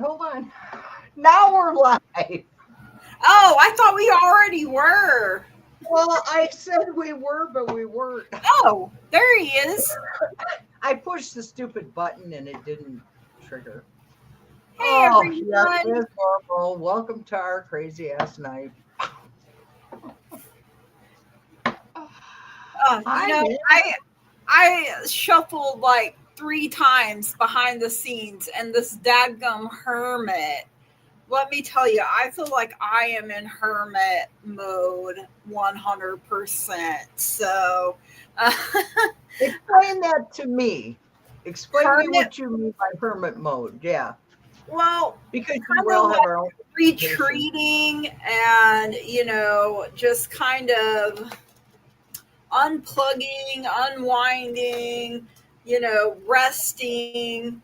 hold on. Now we're live. Oh, I thought we already were. Well, I said we were, but we weren't. Oh, there he is. I pushed the stupid button and it didn't trigger. Hey, everyone. Yeah, it's horrible. Welcome to our crazy ass night. I shuffled like 3 times behind the scenes, and this dadgum hermit. Let me tell you, I feel like I am in hermit mode 100%. So, explain that to me. Explain to me what you mean by hermit mode. Yeah. Well, because we all have our own retreating and, just kind of unplugging, unwinding, resting.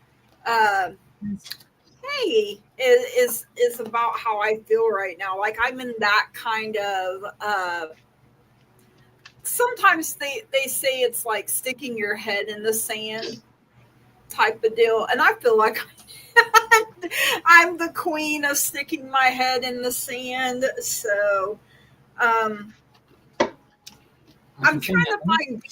Hey, is about how I feel right now. Like I'm in that kind of sometimes they say it's like sticking your head in the sand type of deal. And I feel like I'm the queen of sticking my head in the sand. So I'm trying to find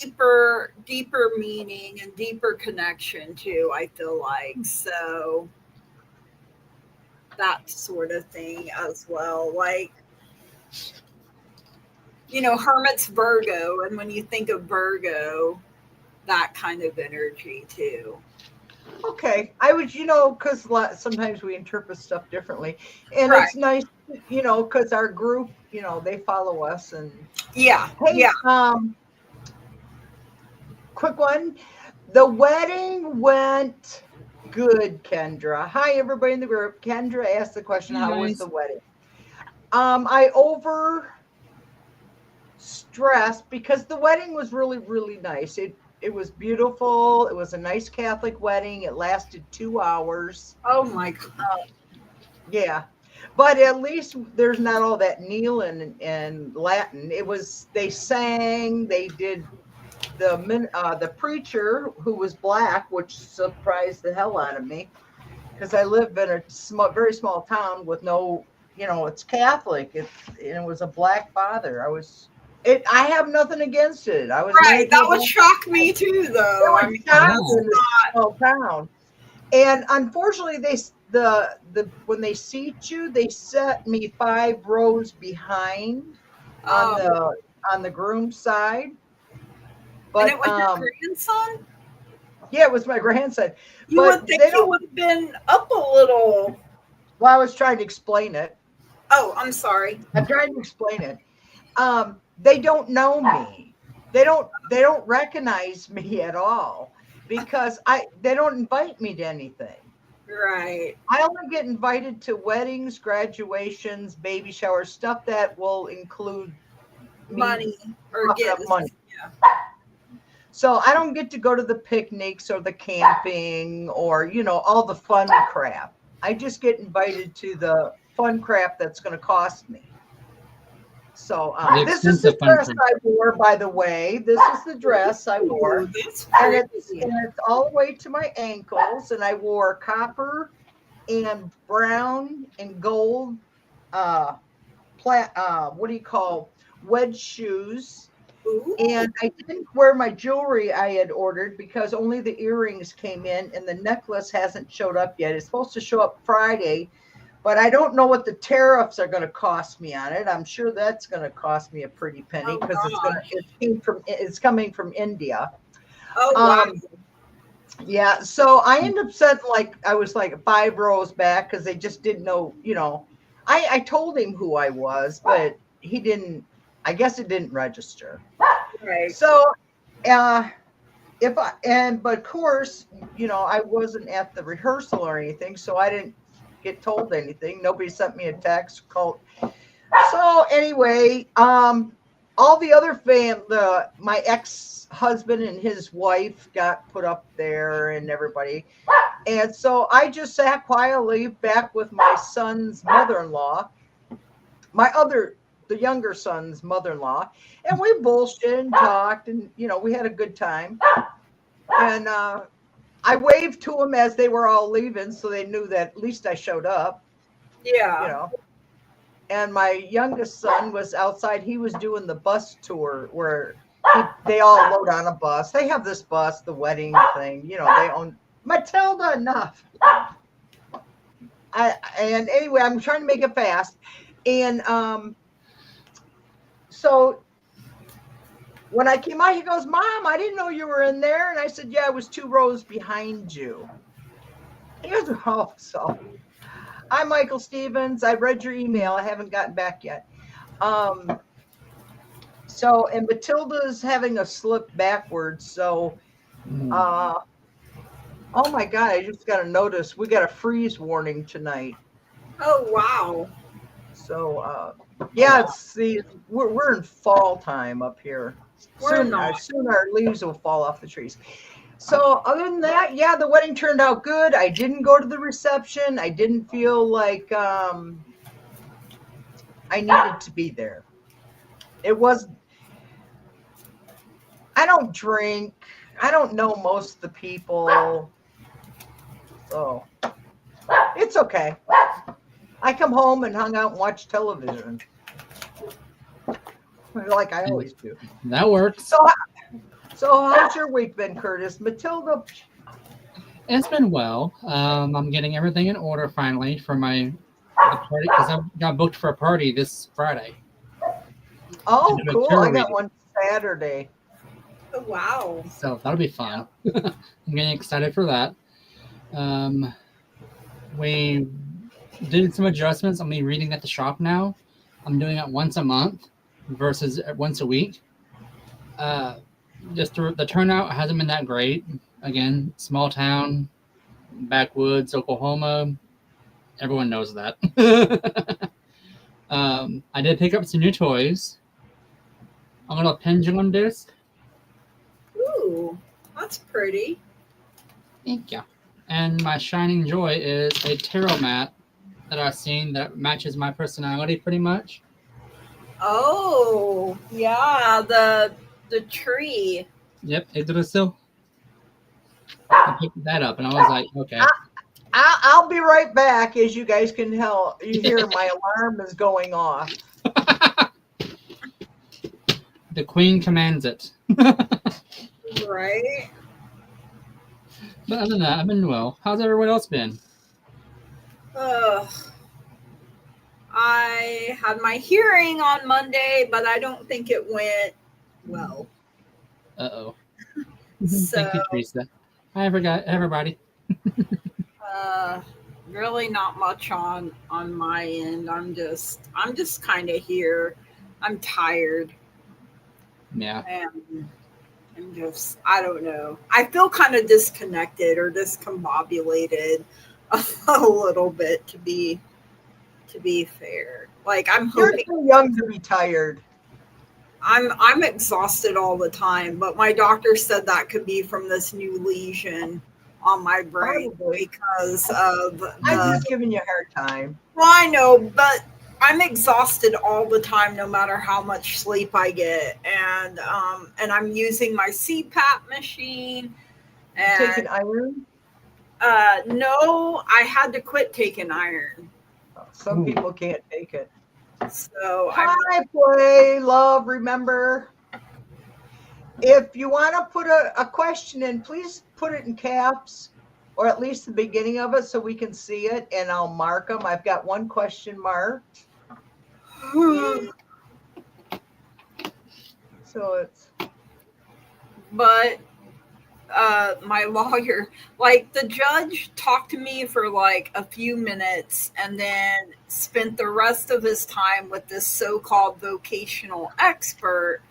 deeper meaning and deeper connection too, I feel like. So that sort of thing as well. Like, Hermit's Virgo. And when you think of Virgo, that kind of energy too. Okay. I would, because sometimes we interpret stuff differently. And It's nice, because our group, they follow us. And yeah. Hey, yeah. Quick one. The wedding went good, Kendra. Hi, everybody in the group. Kendra asked the question, how was the wedding? I over stressed because the wedding was really, really nice. It was beautiful. It was a nice Catholic wedding. It lasted 2 hours. Oh my God. Yeah. But at least there's not all that kneeling and Latin. They sang, they did the preacher who was black, which surprised the hell out of me because I live in a very small town with no, it's Catholic. It was a black father. I have nothing against it. I was right. That would shock me too, though. I mean, in a small town, and unfortunately, when they seat you, they set me 5 rows behind on the groom side. But and it was your grandson? Yeah, it was my grandson. You would think he would have been up a little. Well, I was trying to explain it. Oh, I'm sorry. I'm trying to explain it. They don't know me. They don't recognize me at all because they don't invite me to anything. Right. I only get invited to weddings, graduations, baby showers, stuff that will include money or gifts. Money. Yeah. So I don't get to go to the picnics or the camping or, all the fun crap. I just get invited to the fun crap that's going to cost me. So this is the dress I wore, by the way. This is the dress I wore. And it's all the way to my ankles. And I wore copper and brown and gold, wedge shoes. Ooh. And I didn't wear my jewelry I had ordered because only the earrings came in and the necklace hasn't showed up yet. It's supposed to show up Friday, but I don't know what the tariffs are going to cost me on it. I'm sure that's going to cost me a pretty penny because it's coming from India. Oh, wow. Yeah, so I ended up setting I was 5 rows back because they just didn't know, I told him who I was, but he didn't. I guess it didn't register. Right. So, but of course, I wasn't at the rehearsal or anything, so I didn't get told anything. Nobody sent me a text, called. So anyway, all the other my ex-husband and his wife got put up there and everybody. And so I just sat quietly back with my son's mother-in-law, the younger son's mother-in-law, and we bullshit and talked and, we had a good time. And I waved to them as they were all leaving, so they knew that at least I showed up, you Yeah. know. And my youngest son was outside. He was doing the bus tour where they all load on a bus. They have this bus, the wedding thing, they own. Matilda, enough. And anyway, I'm trying to make it fast. And so when I came out, he goes, Mom, I didn't know you were in there. And I said, yeah, I was 2 rows behind you. He goes, oh, so I'm Michael Stevens. I read your email. I haven't gotten back yet. So, and Matilda's having a slip backwards. So, oh my God, I just got a notice. We got a freeze warning tonight. Oh, wow. So, yeah, we're in fall time up here. Soon our leaves will fall off the trees. So other than that, yeah, the wedding turned out good. I didn't go to the reception. I didn't feel like I needed to be there. I don't drink. I don't know most of the people. So it's okay. I come home and hung out and watched television. Like I always do. That works. So how's your week been, Curtis? Matilda? It's been well. I'm getting everything in order finally for the party, because I got booked for a party this Friday. Oh, cool. I got one Saturday. Oh, wow. So that'll be fun. I'm getting excited for that. We did some adjustments. I'm reading at the shop now. I'm doing it once a month versus once a week. Just the turnout hasn't been that great. Again, small town, backwoods, Oklahoma. Everyone knows that. I did pick up some new toys. I'm gonna pendulum disc. Ooh, that's pretty. Thank you. And my shining joy is a tarot mat that I've seen that matches my personality pretty much. Oh, yeah, the tree. Yep, Yggdrasil. I picked that up and I was like, okay. I'll be right back. As you guys can tell, you hear my alarm is going off. The queen commands it. Right. But other than that, I've been well. How's everyone else been? I had my hearing on Monday, but I don't think it went well. Uh-oh. So, thank you, Teresa. Hi, everybody. really not much on my end. I'm just kind of here. I'm tired. Yeah. And I don't know. I feel kind of disconnected or discombobulated a little bit, to be fair. Like I'm hoping. You're too young to be tired. I'm exhausted all the time, but my doctor said that could be from this new lesion on my brain. Probably. Because of I'm just giving you a hard time. Well, I know, but I'm exhausted all the time, no matter how much sleep I get, and I'm using my CPAP machine. And taking iron? No, I had to quit taking iron. Some people can't take it. So hi, play, love, remember. If you want to put a question in, please put it in caps, or at least the beginning of it so we can see it, and I'll mark them. I've got one question marked. So it's. But my lawyer, like the judge talked to me for like a few minutes and then spent the rest of his time with this so-called vocational expert.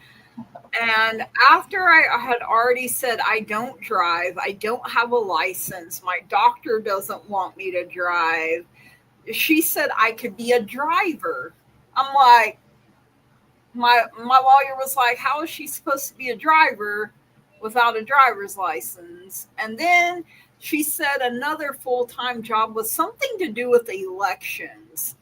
And after I had already said I don't drive, I don't have a license, my doctor doesn't want me to drive, she said I could be a driver. I'm like, my lawyer was like, how is she supposed to be a driver without a driver's license? And then she said another full-time job was something to do with elections.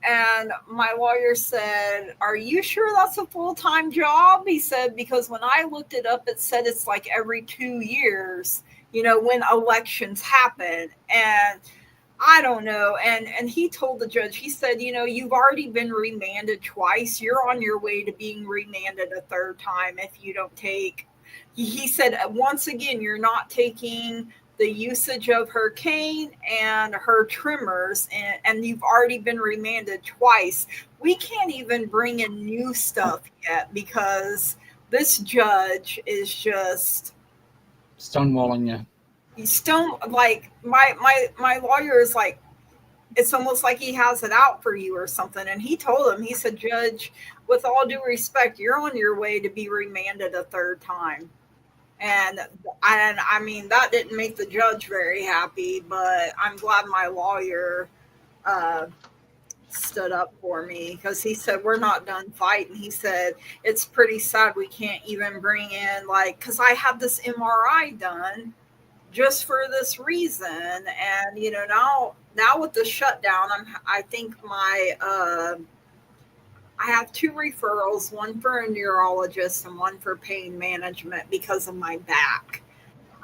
And my lawyer said, are you sure that's a full-time job? He said, because when I looked it up, it said it's like every 2 years when elections happen. And I don't know. And he told the judge, he said, you've already been remanded twice. You're on your way to being remanded a third time if you don't take. He said, once again, you're not taking the usage of her cane and her trimmers, and you've already been remanded twice. We can't even bring in new stuff yet because this judge is just stonewalling you. Like my lawyer is like, it's almost like he has it out for you or something. And he told him, he said, Judge, with all due respect, you're on your way to be remanded a third time. And I mean, that didn't make the judge very happy, but I'm glad my lawyer stood up for me, because he said, we're not done fighting. He said, it's pretty sad we can't even bring in, like, because I had this MRI done just for this reason. And, now with the shutdown, I think I have 2 referrals, one for a neurologist and one for pain management because of my back.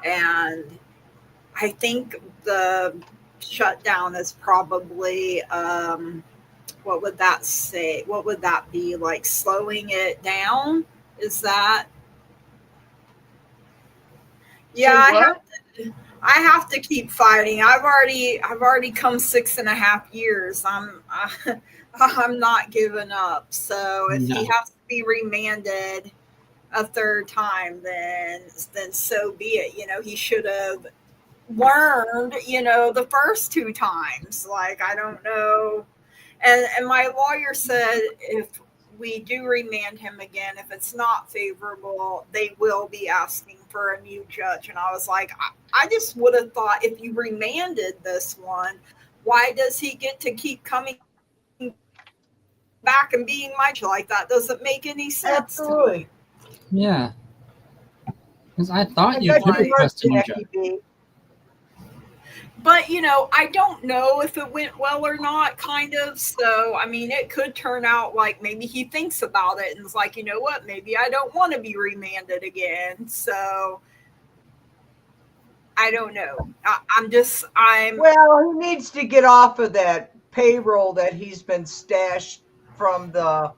And I think the shutdown is probably, what would that say? What would that be? Like slowing it down? Is that? Yeah, I have to keep fighting. I've already come 6.5 years. I'm not giving up. So if he has to be remanded a third time, then so be it. He should have learned, the first 2 times. Like, I don't know. And my lawyer said if we do remand him again, if it's not favorable, they will be asking for a new judge. And I was like, I just would have thought, if you remanded this one, why does he get to keep coming back and being my judge? Like, that doesn't make any sense. Absolutely. To me. Yeah. Because I thought you could request a new judge. But, I don't know if it went well or not, kind of. So, I mean, it could turn out like maybe he thinks about it and is like, you know what, maybe I don't want to be remanded again. So, I don't know. Well, he needs to get off of that payroll that he's been stashed from the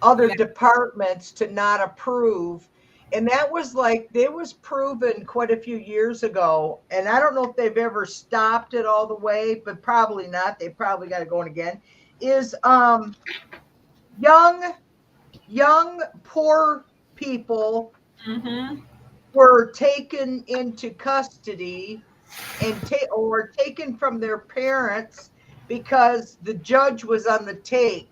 other departments to not approve. And that was proven quite a few years ago. And I don't know if they've ever stopped it all the way, but probably not. They probably got it going again. Is young poor people were taken into custody and taken from their parents because the judge was on the take.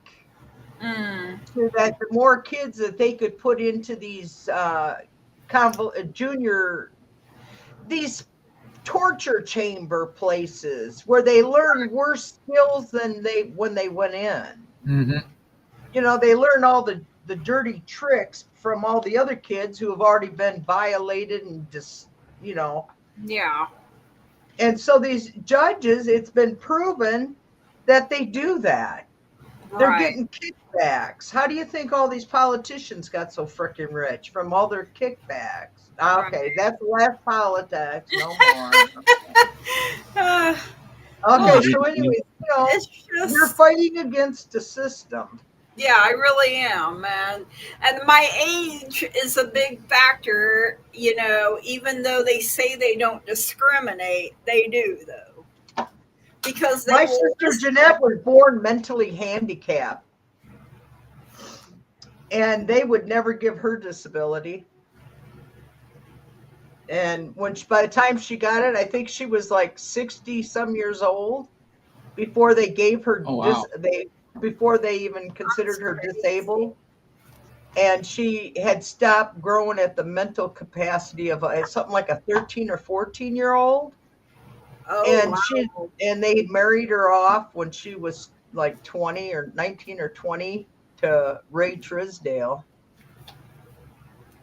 So that the more kids that they could put into these these torture chamber places where they learn worse skills than when they went in. Mm-hmm. They learn all the dirty tricks from all the other kids who have already been violated and just, Yeah. And so these judges, it's been proven that they do that. They're getting kickbacks. How do you think all these politicians got so freaking rich? From all their kickbacks. Okay, that's less politics. No more. Okay, so anyway, you're fighting against the system. Yeah, I really am, man. And my age is a big factor, even though they say they don't discriminate, they do, though. Because my sister Jeanette was born mentally handicapped, and they would never give her disability. And by the time she got it, I think she was like 60 some years old before they gave her before they even considered her disabled. And she had stopped growing at the mental capacity of something like a 13 or 14-year-old. And they married her off when she was like 20 or 19 or 20 to Ray Trisdale.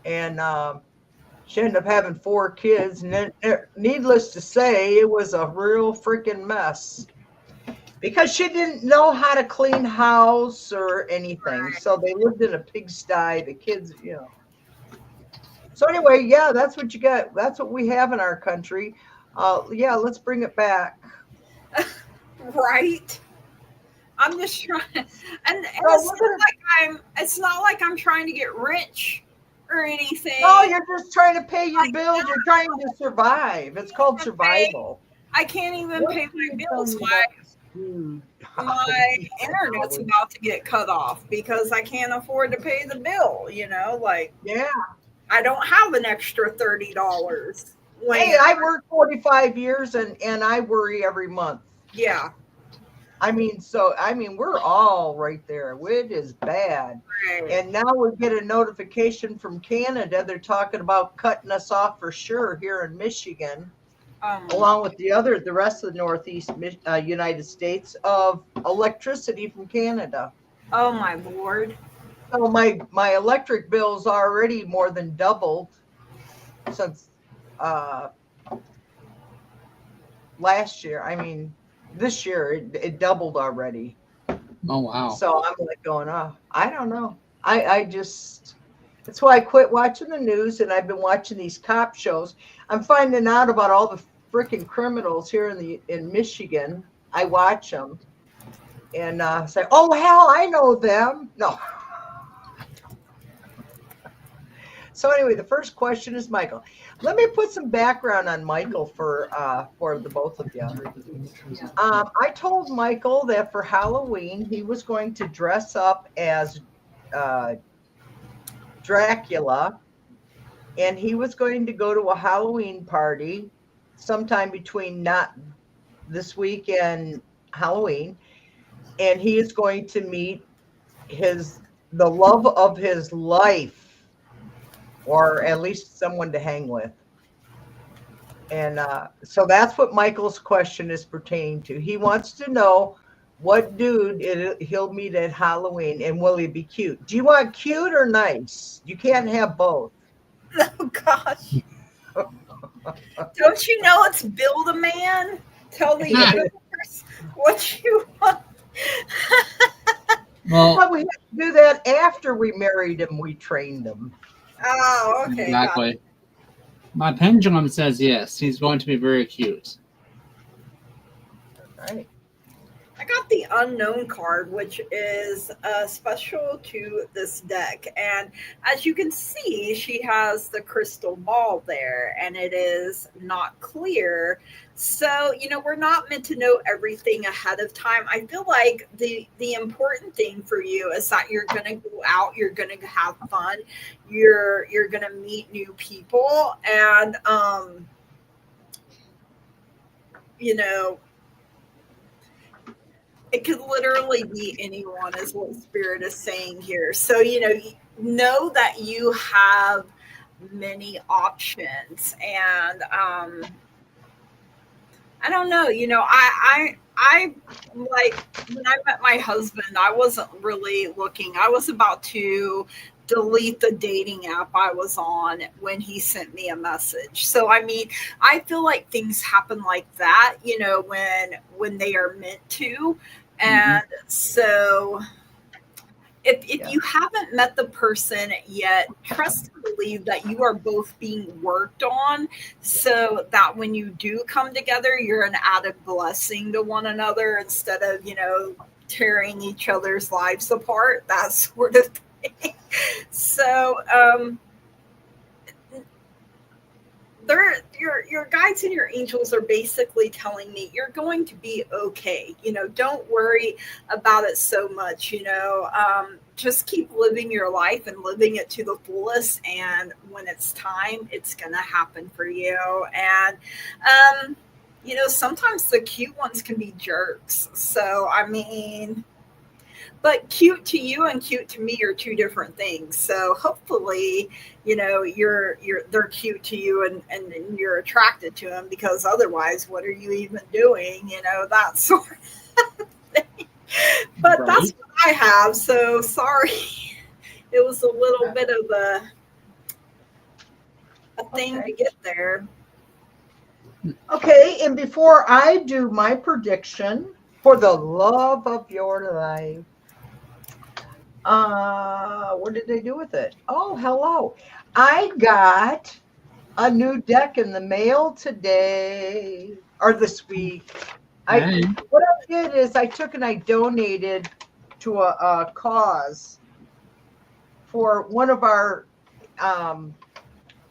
And she ended up having 4 kids. And needless to say, it was a real freaking mess because she didn't know how to clean house or anything. So they lived in a pigsty, the kids, So anyway, yeah, that's what you got. That's what we have in our country. Yeah, let's bring it back. Right? I'm just trying, and No, we're gonna. it's not like I'm trying to get rich or anything. No, you're just trying to pay your bills. You're trying to survive. It's called survival. I can't even What pay do my you tell bills. me about food? My internet's about to get cut off because I can't afford to pay the bill. Like Yeah. I don't have an extra $30. Hey, I worked 45 years and I worry every month. Yeah. I mean, we're all right there. It is bad. Right. And now we get a notification from Canada. They're talking about cutting us off for sure here in Michigan, along with the rest of the Northeast United States, of electricity from Canada. Oh my Lord. So my electric bill's already more than doubled since last year. I mean, this year it doubled already. Oh wow. So I'm like going, I don't know. I just, that's why I quit watching the news, and I've been watching these cop shows. I'm finding out about all the freaking criminals here in Michigan. I watch them and say, oh hell, I know them. No. So anyway, the first question is Michael. Let me put some background on Michael for the both of you. I told Michael that for Halloween he was going to dress up as Dracula, and he was going to go to a Halloween party sometime between not this week and Halloween, and he is going to meet the love of his life, or at least someone to hang with. And so that's what Michael's question is pertaining to. He wants to know what dude he'll meet at Halloween, and will he be cute? Do you want cute or nice? You can't have both. Oh gosh. Don't you know it's build a man? Tell the universe what you want. Well, we have to do that after we married him. We trained him. Oh, okay. Exactly. My pendulum says yes. He's going to be very cute. All right. I got the unknown card, which is special to this deck. And as you can see, she has the crystal ball there, and it is not clear. So, we're not meant to know everything ahead of time. I feel like the important thing for you is that you're going to go out, you're going to have fun, you're going to meet new people, and, it could literally be anyone, is what Spirit is saying here. So, know that you have many options. And I don't know, I like, when I met my husband, I wasn't really looking. I was about to delete the dating app I was on when he sent me a message. So, I mean, I feel like things happen like that, when they are meant to. And so if you haven't met the person yet, trust and believe that you are both being worked on, so that when you do come together, you're an added blessing to one another instead of, tearing each other's lives apart, that sort of thing. So, your guides and your angels are basically telling me you're going to be okay. Don't worry about it so much. Just keep living your life and living it to the fullest. And when it's time, it's going to happen for you. And, sometimes the cute ones can be jerks. So, I mean, but cute to you and cute to me are two different things. So hopefully, they're cute to you and you're attracted to them, because otherwise, what are you even doing? That sort of thing. But that's what I have. So sorry. It was a little bit of a thing to get there. Okay. And before I do my prediction, for the love of your life, what did they do with it? Oh, hello. I got a new deck in the mail today or this week. Hey. What I did is I took and I donated to a cause for one of our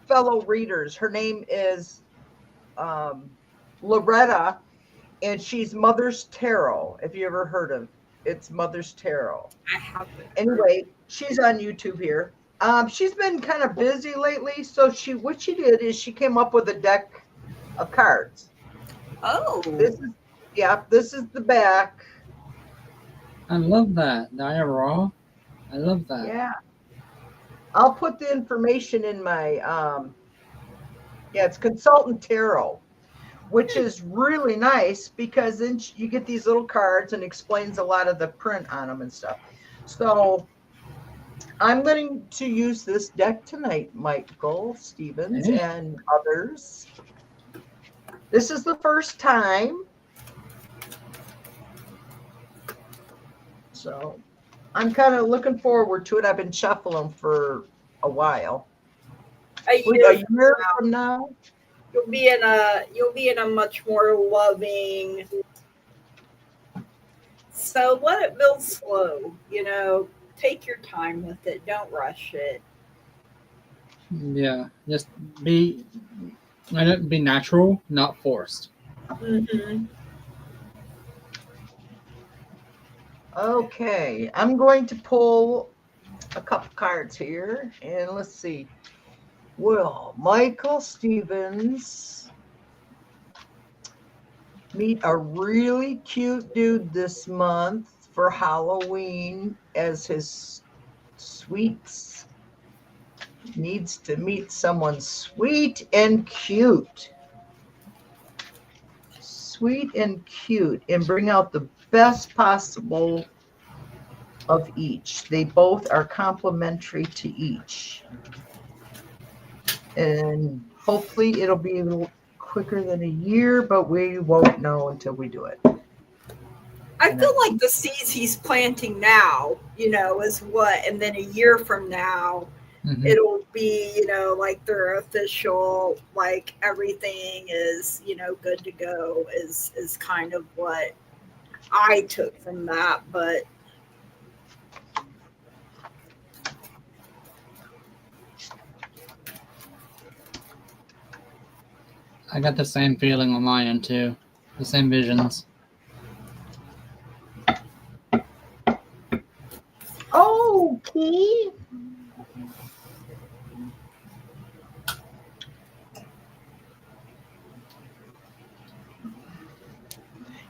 fellow readers. Her name is Loretta, and she's Mother's Tarot. If you ever heard of it's Mother's Tarot. I haven't. Anyway, she's on YouTube here. She's been kind of busy lately, so what she did is she came up with a deck of cards. Oh. This is the back. I love that. Raw. I love that. Yeah. I'll put the information in my it's Consultant Tarot, which is really nice because then you get these little cards and explains a lot of the print on them and stuff. So I'm going to use this deck tonight, Michael Stevens and others. This is the first time. So I'm kind of looking forward to it. I've been shuffling for a while. A year from now, you'll be in a much more loving. So let it build slow. Take your time with it. Don't rush it. Yeah, just let it be natural, not forced. Mm-hmm. Okay, I'm going to pull a couple cards here, and let's see. Will Michael Stevens meet a really cute dude this month for Halloween as his sweets? Needs to meet someone sweet and cute. Sweet and cute, and bring out the best possible of each. They both are complementary to each. And hopefully it'll be a little quicker than a year, but we won't know until we do it. I feel like the seeds he's planting now, is what, and then a year from now, it'll be, like they're official, like everything is, good to go is kind of what I took from that, but I got the same feeling on my end too. The same visions. Okay.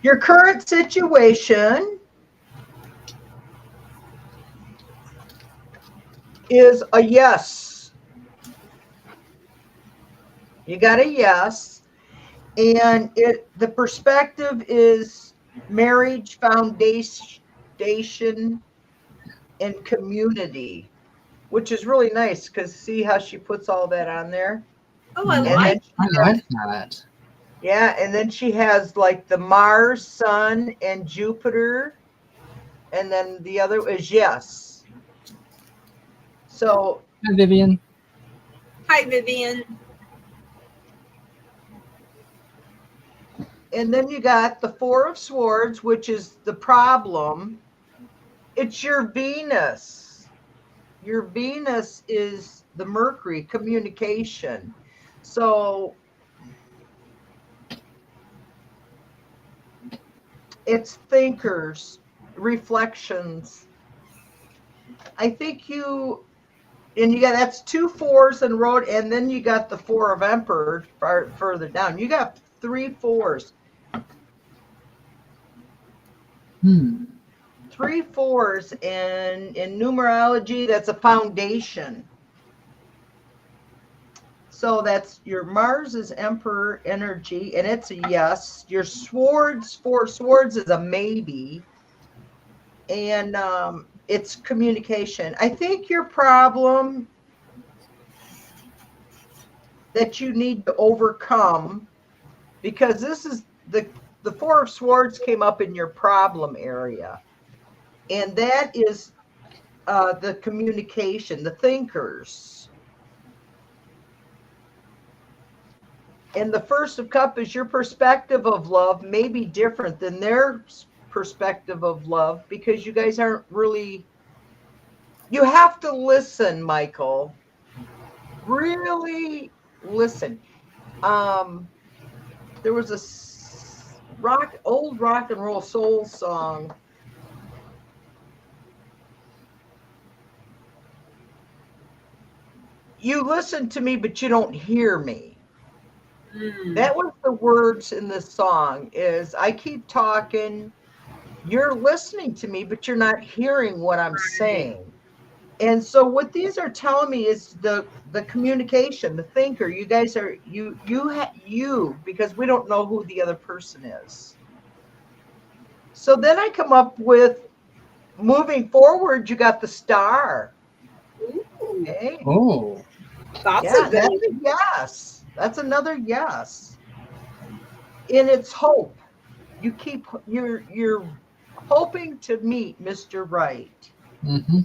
Your current situation is a yes. You got a yes. And the perspective is marriage, foundation, and community, which is really nice because see how she puts all that on there? Oh, I like that. Yeah, and then she has like the Mars, Sun, and Jupiter. And then the other is yes. So Hi, Vivian. Hi, Vivian. And then you got the Four of Swords, which is the problem. It's your Venus. Your Venus is the Mercury, communication. So it's thinkers, reflections. I think that's 2 4s in a row, and then you got the Four of Emperor further down. You got 3 4s. 3 4s in numerology, that's a foundation. So that's your Mars is Emperor energy, and it's a yes. Your swords, 4 swords is a maybe. And it's communication. I think your problem that you need to overcome, because this is the 4 of Swords came up in your problem area. And that is the communication, the thinkers. And the First of Cup is your perspective of love may be different than their perspective of love because you guys aren't really, you have to listen, Michael. Really listen. There was a old rock and roll soul song. You listen to me, but you don't hear me. That was the words in the song is I keep talking, you're listening to me, but you're not hearing what I'm saying. And so what these are telling me is the communication, the thinker. You guys are you because we don't know who the other person is. So then I come up with moving forward. You got the star. Okay. Oh, That's Yeah, a good that's a yes. That's another yes. And it's hope. You're hoping to meet Mr. Right. mm-hmm.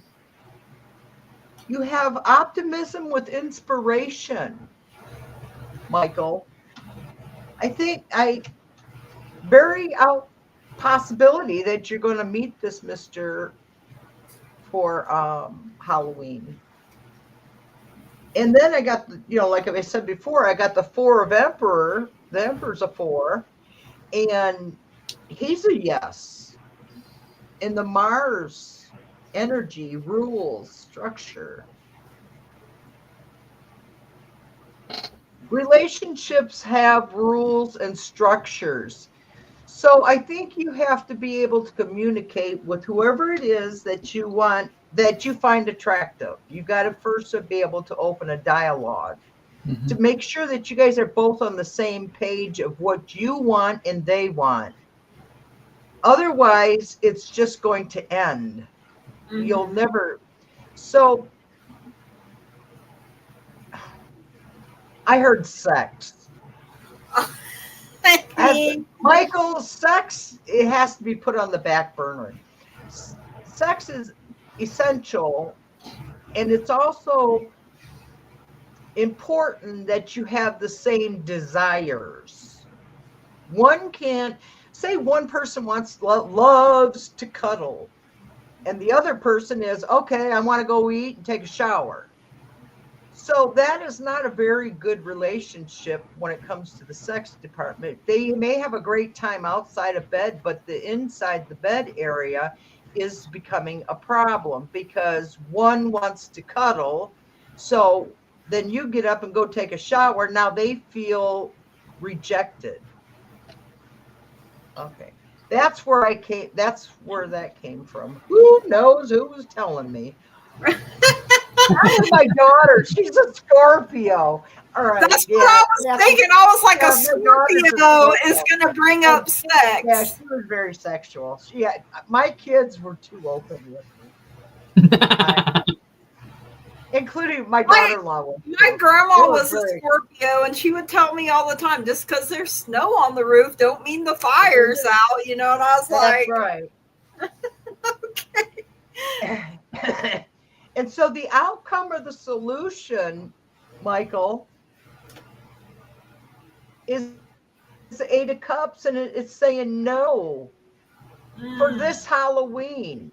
You have optimism with inspiration, Michael. I think very out possibility that you're going to meet this Mr. for Halloween. And then I got like I said before, I got the Four of Emperor. The Emperor's a 4, and he's a yes. In the Mars energy, rules, structure. Relationships have rules and structures. So I think you have to be able to communicate with whoever it is that you want, that you find attractive. You got to first be able to open a dialogue to make sure that you guys are both on the same page of what you want and they want. Otherwise, it's just going to end. You'll never. So I heard sex. Michael, sex, it has to be put on the back burner. Sex is essential, and it's also important that you have the same desires. One can't say one person loves to cuddle, and the other person is, okay, I want to go eat and take a shower. So that is not a very good relationship when it comes to the sex department. They may have a great time outside of bed, but the inside the bed area is becoming a problem because one wants to cuddle. So then you get up and go take a shower. Now they feel rejected. Okay. That's where that came from. Who knows who was telling me? That was my daughter. She's a Scorpio. All right. That's what I was thinking. I was like, a Scorpio is going to bring up sex. Yeah, she was very sexual. My kids were too open with me. Including my daughter-in-law. My grandma was a Scorpio, and she would tell me all the time, just because there's snow on the roof don't mean the fire's out, and I was like... That's right. Okay. And so the outcome or the solution, Michael, is the 8 of Cups, and it's saying no for this Halloween.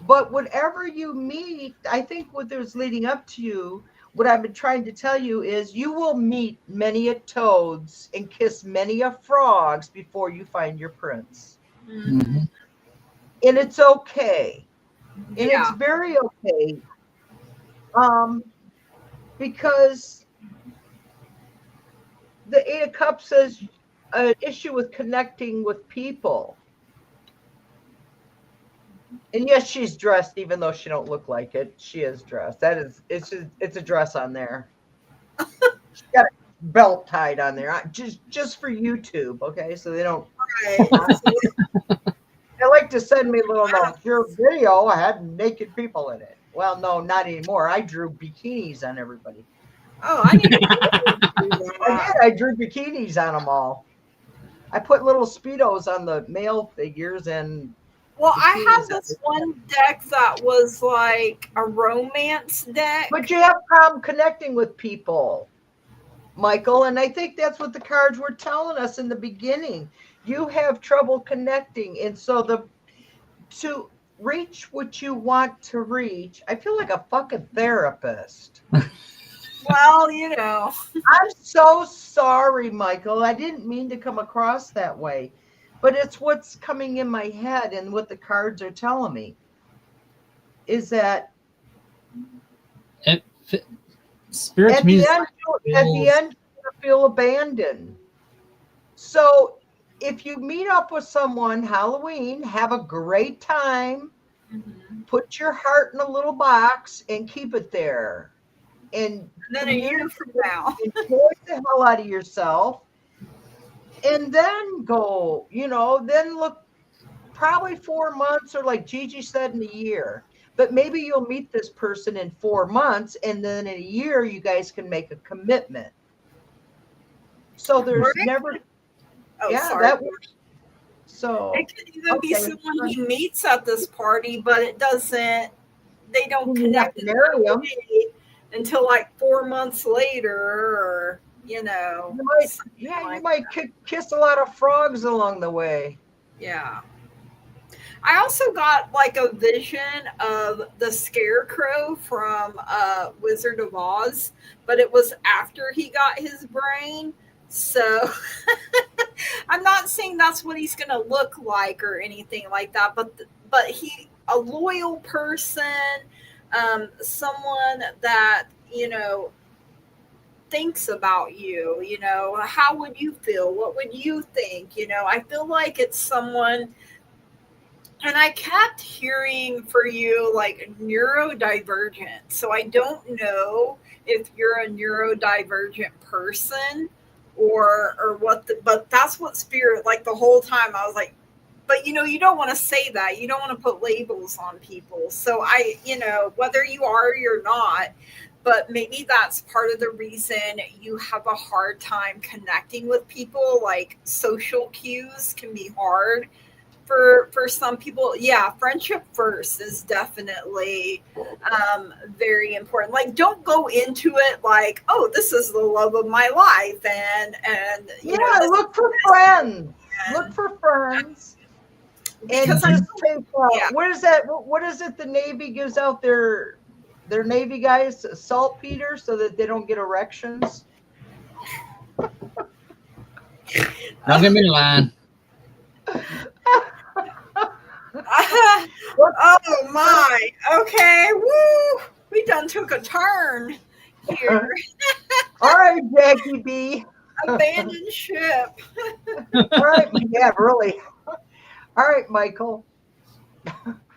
But whatever you meet, I think what there's leading up to you, what I've been trying to tell you is you will meet many a toads and kiss many a frogs before you find your prince. Mm-hmm. And it's okay. And it's very okay. Because the 8 of Cups says an issue with connecting with people. And yes, she's dressed, even though she don't look like it. She is dressed. It's a dress on there. She's got a belt tied on there, just for YouTube, okay? So they don't. They like to send me little notes. Your video had naked people in it. Well, no, not anymore. I drew bikinis on everybody. Oh, I need to I drew bikinis on them all. I put little Speedos on the male figures and. Well, I had this one deck that was like a romance deck. But you have problem connecting with people. Michael, and I think that's what the cards were telling us in the beginning. You have trouble connecting, and so to reach what you want to reach, I feel like a fucking therapist. Well, you know. I'm so sorry, Michael. I didn't mean to come across that way, but it's what's coming in my head and what the cards are telling me is that Spirit at the end, you're going to feel abandoned. So if you meet up with someone Halloween, have a great time, put your heart in a little box and keep it there. And then a year from now, enjoy the hell out of yourself. And then go, then look probably 4 months or like Gigi said, in a year. But maybe you'll meet this person in 4 months and then in a year you guys can make a commitment. So there's never sorry. So it could even be someone he meets at this party, but they don't connect until like 4 months later, or you might kiss a lot of frogs along the way. Yeah. I also got like a vision of the Scarecrow from Wizard of Oz, but it was after he got his brain. So I'm not saying that's what he's going to look like or anything like that, but he, a loyal person, someone that, thinks about you, how would you feel? What would you think? I feel like it's someone. And I kept hearing for you like neurodivergent. So I don't know if you're a neurodivergent person or what, but that's what Spirit, like the whole time I was like, but you don't want to say that. You don't want to put labels on people. So I, whether you are or you're not, but maybe that's part of the reason you have a hard time connecting with people. Like social cues can be hard. For some people, yeah, friendship first is definitely very important. Like, don't go into it like, oh, this is the love of my life, and look for friends. Look for friends. Because what is that? What is it? The Navy gives out their Navy guys saltpeter so that they don't get erections. Don't get me lying. Oh my, okay, woo, we done took a turn here. All right, Jackie B. Abandoned ship. All right, yeah, really. All right, Michael.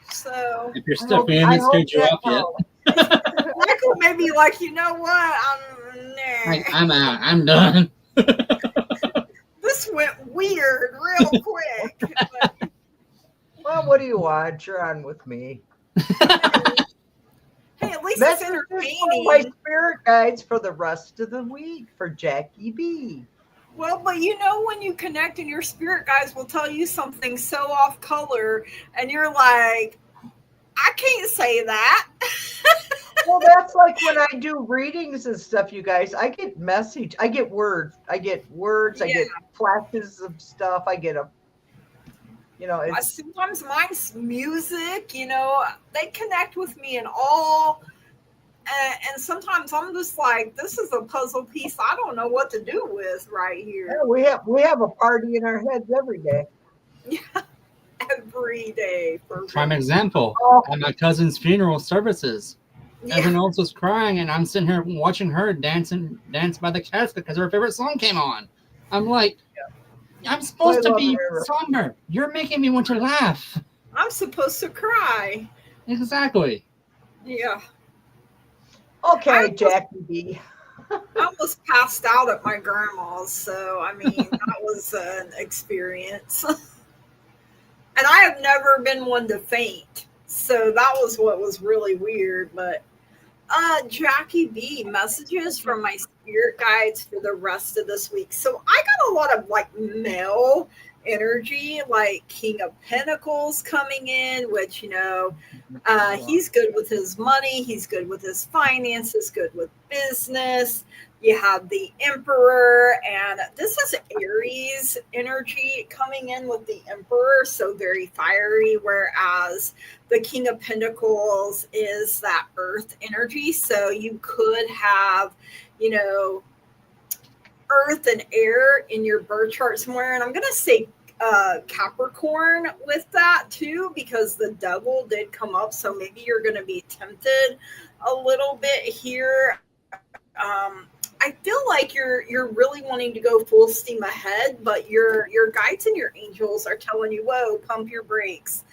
So if you're stuck in, it's good you up yet. Michael may be like, you know what, I'm out, I'm done. This went weird real quick. But, well, what do you want? You're on with me. Hey, at least it's entertaining. My spirit guides for the rest of the week for Jackie B. Well, but when you connect and your spirit guides will tell you something so off color and you're like, I can't say that. Well, that's like when I do readings and stuff, you guys. I get I get words. I get flashes of stuff. I get sometimes mine's music, they connect with me in all. And sometimes I'm just like, this is a puzzle piece I don't know what to do with right here. Yeah, we have a party in our heads every day. Yeah, every day. Prime example, at my cousin's funeral services. Yeah. Everyone else was crying, and I'm sitting here watching her dance by the casket because her favorite song came on. I'm like, I'm supposed to be somber. You're making me want to laugh. I'm supposed to cry. Exactly. Yeah. Okay, Jackie B. I almost passed out at my grandma's, so I mean that was an experience. And I have never been one to faint, so that was what was really weird. But Jackie B, messages from my spirit guides for the rest of this week. So I got a lot of like male energy, like King of Pentacles coming in, which he's good with his money, he's good with his finances, good with business. You have the Emperor, and this is Aries energy coming in with the Emperor, so very fiery, whereas the King of Pentacles is that Earth energy. So you could have, you know, Earth and air in your birth chart somewhere. And I'm going to say Capricorn with that too, because the devil did come up. So maybe you're going to be tempted a little bit here. I feel like you're really wanting to go full steam ahead, but your guides and your angels are telling you, "Whoa, pump your brakes.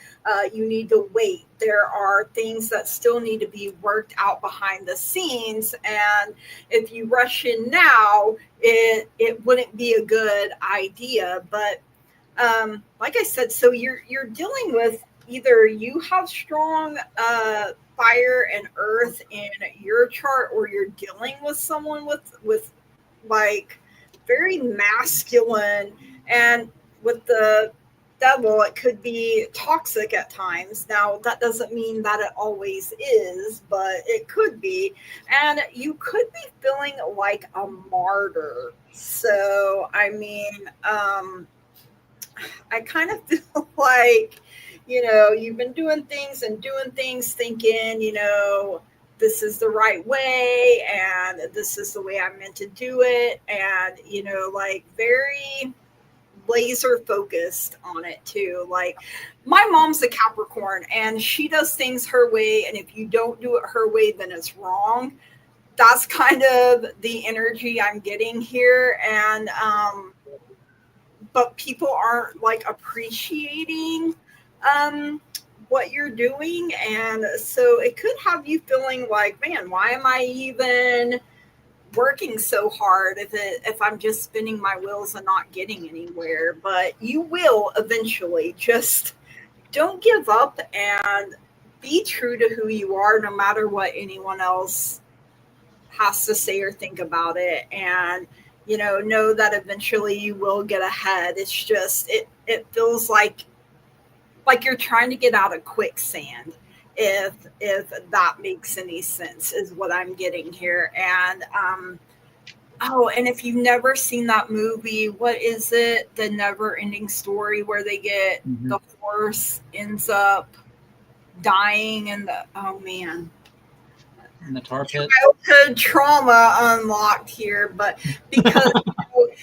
You need to wait. There are things that still need to be worked out behind the scenes, and if you rush in now, it wouldn't be a good idea." But like I said, so you're dealing with either you have strong fire and earth in your chart, or you're dealing with someone with like very masculine, and with the devil it could be toxic at times. Now that doesn't mean that it always is, but it could be, and you could be feeling like a martyr. So I mean, I kind of feel like, you know, you've been doing things thinking, you know, this is the right way and this is the way I'm meant to do it. And, you know, like very laser focused on it too. Like my mom's a Capricorn and she does things her way. And if you don't do it her way, then it's wrong. That's kind of the energy I'm getting here. And, but people aren't like appreciating what you're doing, and so it could have you feeling like, man, why am I even working so hard if I'm just spinning my wheels and not getting anywhere? But you will eventually. Just don't give up and be true to who you are, no matter what anyone else has to say or think about it. And you know that eventually you will get ahead. It's just it feels like you're trying to get out of quicksand, if that makes any sense, is what I'm getting here. And oh, and if you've never seen that movie, what is it, the Never Ending Story, where they get the horse ends up dying, and the oh man, in the tar pit. Childhood trauma unlocked here, but because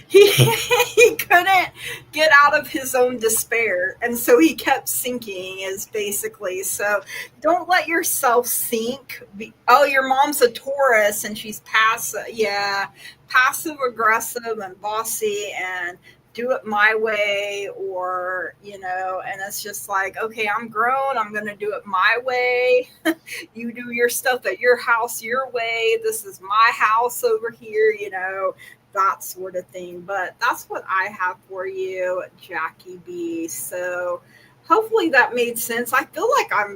he couldn't get out of his own despair, and so he kept sinking. Is basically, so don't let yourself sink. Oh, your mom's a Taurus, and she's passive. Yeah, passive aggressive and bossy, and do it my way, or and it's just like, okay, I'm grown, I'm gonna do it my way. You do your stuff at your house your way, this is my house over here, that sort of thing. But that's what I have for you, Jackie B. So hopefully that made sense. I feel like I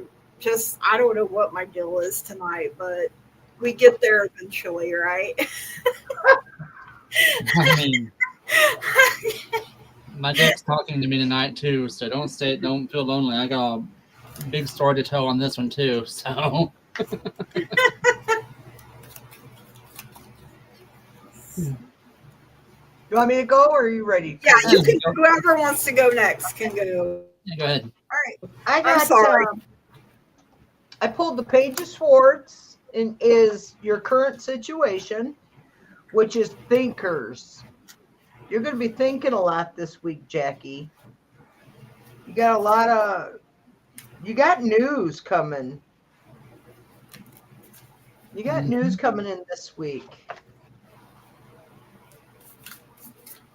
don't know what my deal is tonight, but we get there eventually, right? I mean, my dad's talking to me tonight too, so don't feel lonely. I got a big story to tell on this one too. So you want me to go, or are you ready? Yeah, you can. Whoever wants to go next can go. Yeah, go ahead. All right. I'm sorry. I pulled the Page of Swords, and is your current situation, which is thinkers. You're going to be thinking a lot this week, Jackie. You got news coming. You got news coming in this week.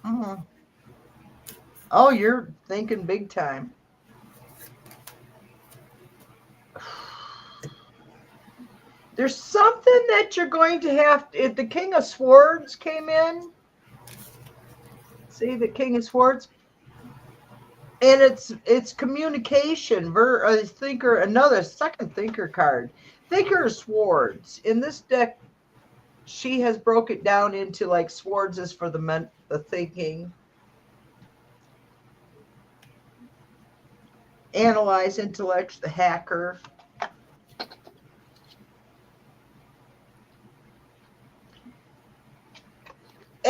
Mm-hmm. Oh, you're thinking big time. There's something that you're going to have. If the King of Swords came in, see the King of Swords, and it's communication. Another second thinker card. Thinker of Swords. In this deck, she has broke it down into like swords is for the thinking, analyze, intellect, the hacker.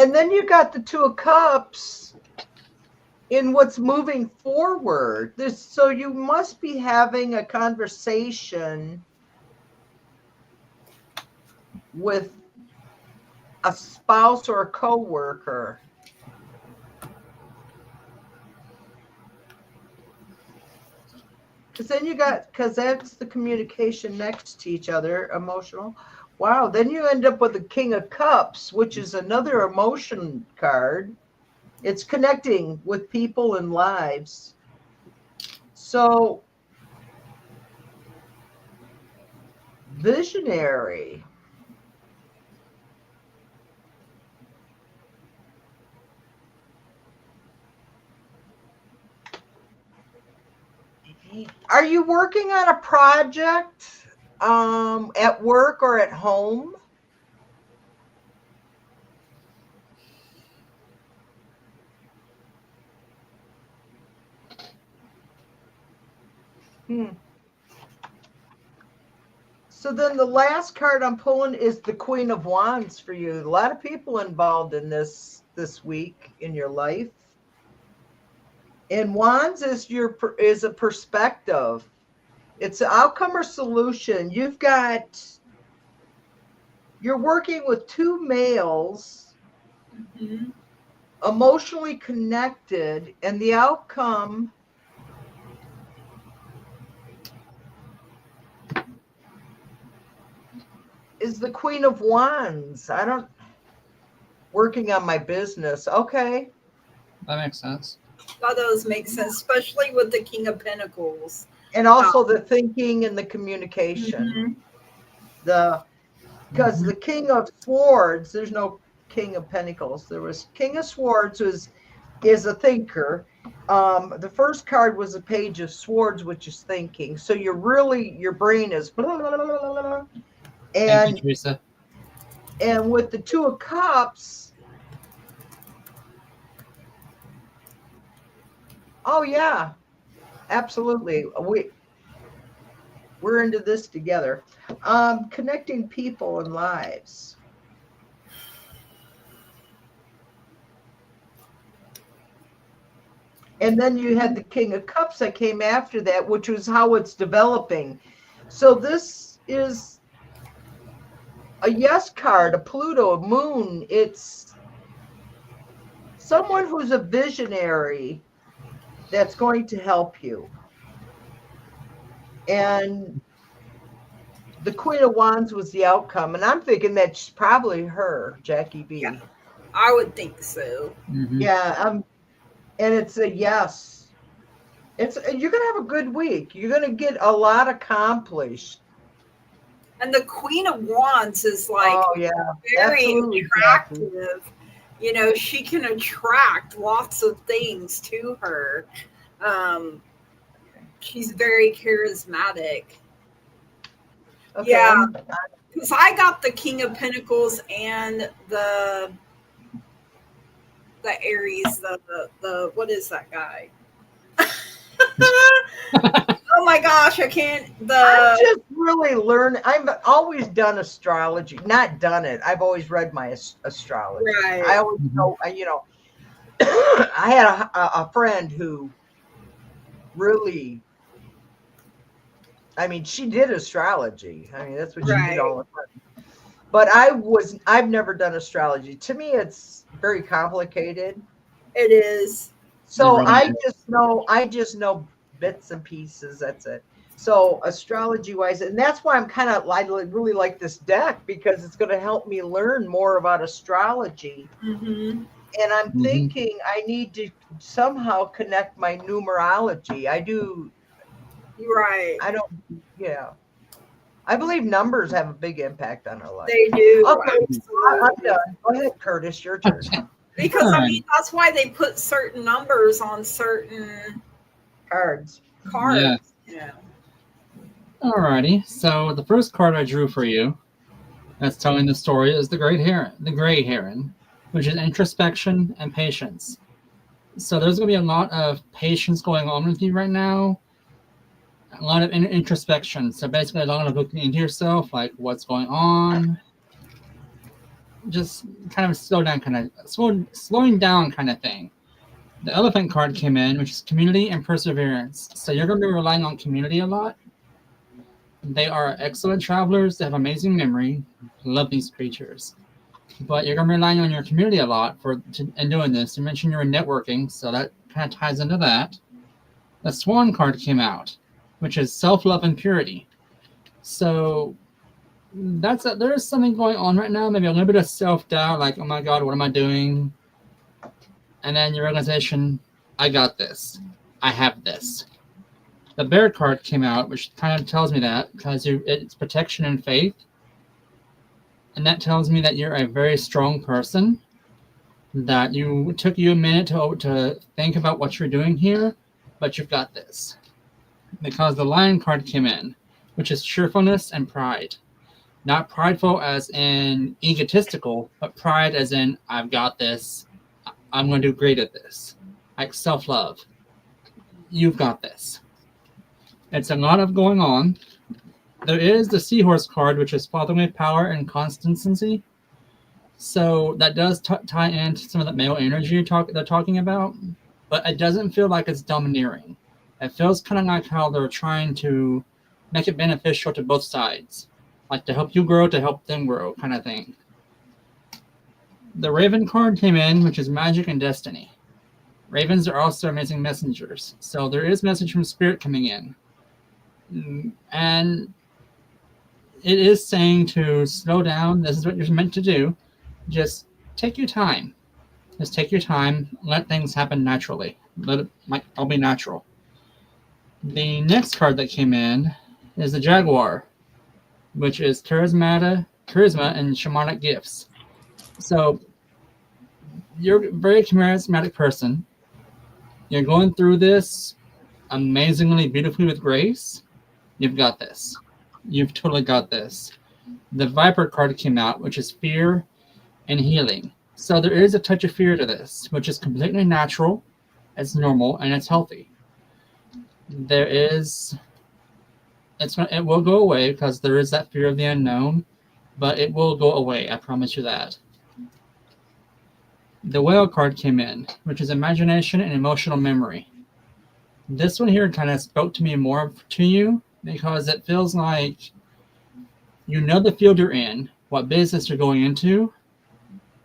And then you got the Two of Cups in what's moving forward. So you must be having a conversation with a spouse or a coworker. Because that's the communication next to each other, emotional. Wow. Then you end up with the King of Cups, which is another emotion card. It's connecting with people and lives. So, visionary. Are you working on a project at work or at home? So then the last card I'm pulling is the Queen of Wands for you. A lot of people involved in this week in your life. And Wands is a perspective. It's an outcome or solution. You're working with two males, emotionally connected, and the outcome is the Queen of Wands. Working on my business. Okay. That makes sense. That does make sense, especially with the King of Pentacles. And also the thinking and the communication. Because the King of Swords, there's no King of Pentacles. There was King of Swords is a thinker. The first card was a Page of Swords, which is thinking. So your brain is blah, blah, blah, blah, blah. Thank you, Teresa. And with the Two of Cups, oh yeah, absolutely. We're into this together. Connecting people and lives. And then you had the King of Cups that came after that, which was how it's developing. So this is a yes card, a Pluto, a moon. It's someone who's a visionary that's going to help you. And the Queen of Wands was the outcome. And I'm thinking that's probably her, Jackie B. Yeah, I would think so. Yeah. And it's a yes. You're going to have a good week. You're going to get a lot accomplished. And the Queen of Wands is very absolutely, attractive. Jackie. You know, she can attract lots of things to her. She's very charismatic. Okay. Yeah, because I got the King of Pentacles and the Aries, the what is that guy? Oh my gosh, I can't. I'm just really learning. I've always done astrology. Not done it. I've always read my astrology. Right. I always know. I had a friend who really. I mean, she did astrology. I mean, that's what she did all the time. But I've never done astrology. To me, it's very complicated. It is. So I just know bits and pieces. That's it. So astrology wise, and that's why I really like this deck, because it's going to help me learn more about astrology. And I'm thinking I need to somehow connect my numerology. I do. Right. I believe numbers have a big impact on our life. They do. Okay, I'm done. Go ahead, Curtis, your turn. Because I mean, that's why they put certain numbers on certain cards. Yeah. Alrighty. So the first card I drew for you, that's telling the story, is the Gray Heron, which is introspection and patience. So there's going to be a lot of patience going on with you right now. A lot of introspection. So basically, a lot of looking into yourself, like what's going on. just kind of slowing down kind of thing. The Elephant card came in, which is community and perseverance. So you're going to be relying on community a lot. They are excellent travelers. They have amazing memory. Love these creatures. But you're going to be relying on your community a lot in doing this. You mentioned you're in networking, so that kind of ties into that. The Swan card came out, which is self-love and purity. So there is something going on right now. Maybe a little bit of self-doubt, like, oh my God, what am I doing? And then your realization, I got this. I have this. The Bear card came out, which kind of tells me that, because it's protection and faith. And that tells me that you're a very strong person, that it took you a minute to think about what you're doing here, but you've got this. Because the Lion card came in, which is cheerfulness and pride. Not prideful as in egotistical, but pride as in, I've got this. I'm going to do great at this. Like self-love. You've got this. It's a lot of going on. There is the Seahorse card, which is fatherly power and constancy. So that does tie into some of the male energy they're talking about, but it doesn't feel like it's domineering. It feels kind of like how they're trying to make it beneficial to both sides, like to help you grow, to help them grow, kind of thing. The Raven card came in, which is magic and destiny. Ravens are also amazing messengers, so there is message from Spirit coming in. And it is saying to slow down. This is what you're meant to do. Just take your time. Just take your time. Let things happen naturally. Let it all be natural. The next card that came in is the Jaguar, which is charisma and shamanic gifts. So you're a very charismatic person. You're going through this amazingly, beautifully with grace. You've got this. You've totally got this. The Viper card came out, which is fear and healing. So there is a touch of fear to this, which is completely natural, it's normal, and it's healthy. It will go away because there is that fear of the unknown, but it will go away. I promise you that. The Whale card came in, which is imagination and emotional memory. This one here kind of spoke to me more to you because it feels like you know the field you're in, what business you're going into,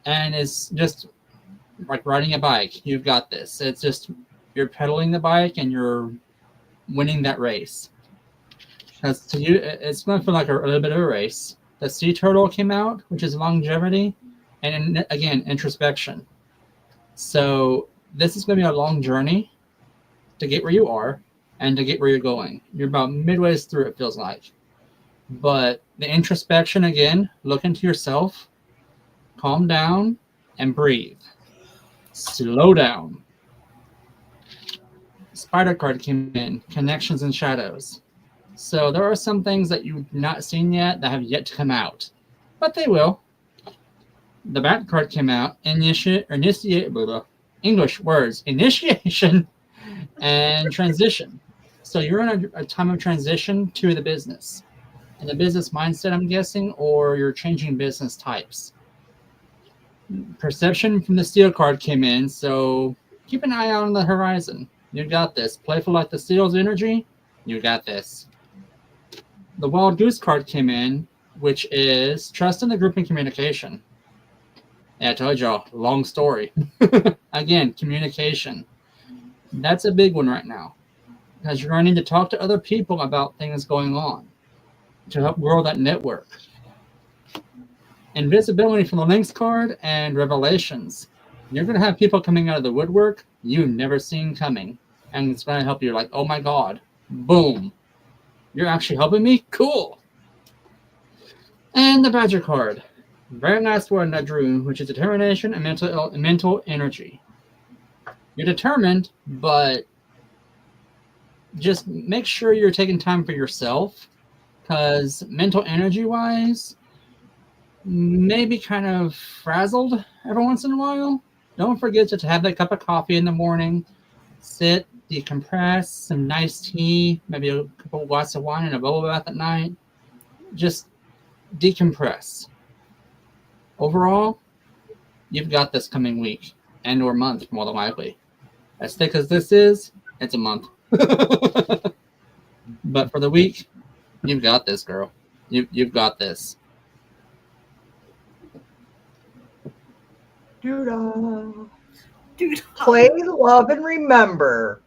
and it's just like riding a bike. You've got this. It's just you're pedaling the bike and you're winning that race. Because to you, it's going to feel like a little bit of a race. The Sea Turtle came out, which is longevity, and again, introspection. So this is going to be a long journey to get where you are and to get where you're going. You're about midway through, it feels like. But the introspection, again, look into yourself, calm down, and breathe. Slow down. Spider card came in, connections and shadows. So there are some things that you've not seen yet that have yet to come out, but they will. The Bat card came out, initiation and transition. So you're in a time of transition to the business. And the business mindset, I'm guessing, or you're changing business types. Perception from the Steel card came in, so keep an eye out on the horizon. You got this. Playful like the Steel's energy, you got this. The Wild Goose card came in, which is trust in the group and communication. Yeah, I told y'all, long story. Again, communication. That's a big one right now. Because you're going to need to talk to other people about things going on to help grow that network. Invisibility from the Lynx card and Revelations. You're going to have people coming out of the woodwork you've never seen coming. And it's going to help you like, oh my God, boom. You're actually helping me? Cool. And the Badger card. Very nice one I drew, which is determination and mental energy. You're determined, but just make sure you're taking time for yourself, because mental energy-wise, maybe kind of frazzled every once in a while. Don't forget to have that cup of coffee in the morning, sit, decompress, some nice tea, maybe a couple of glasses of wine and a bubble bath at night. Just decompress. overall, you've got this coming week and or month, more than likely. As thick as this is, it's a month. But for the week, you've got this, girl. You've got this. Doo-dah. Dude, Play, love, and remember.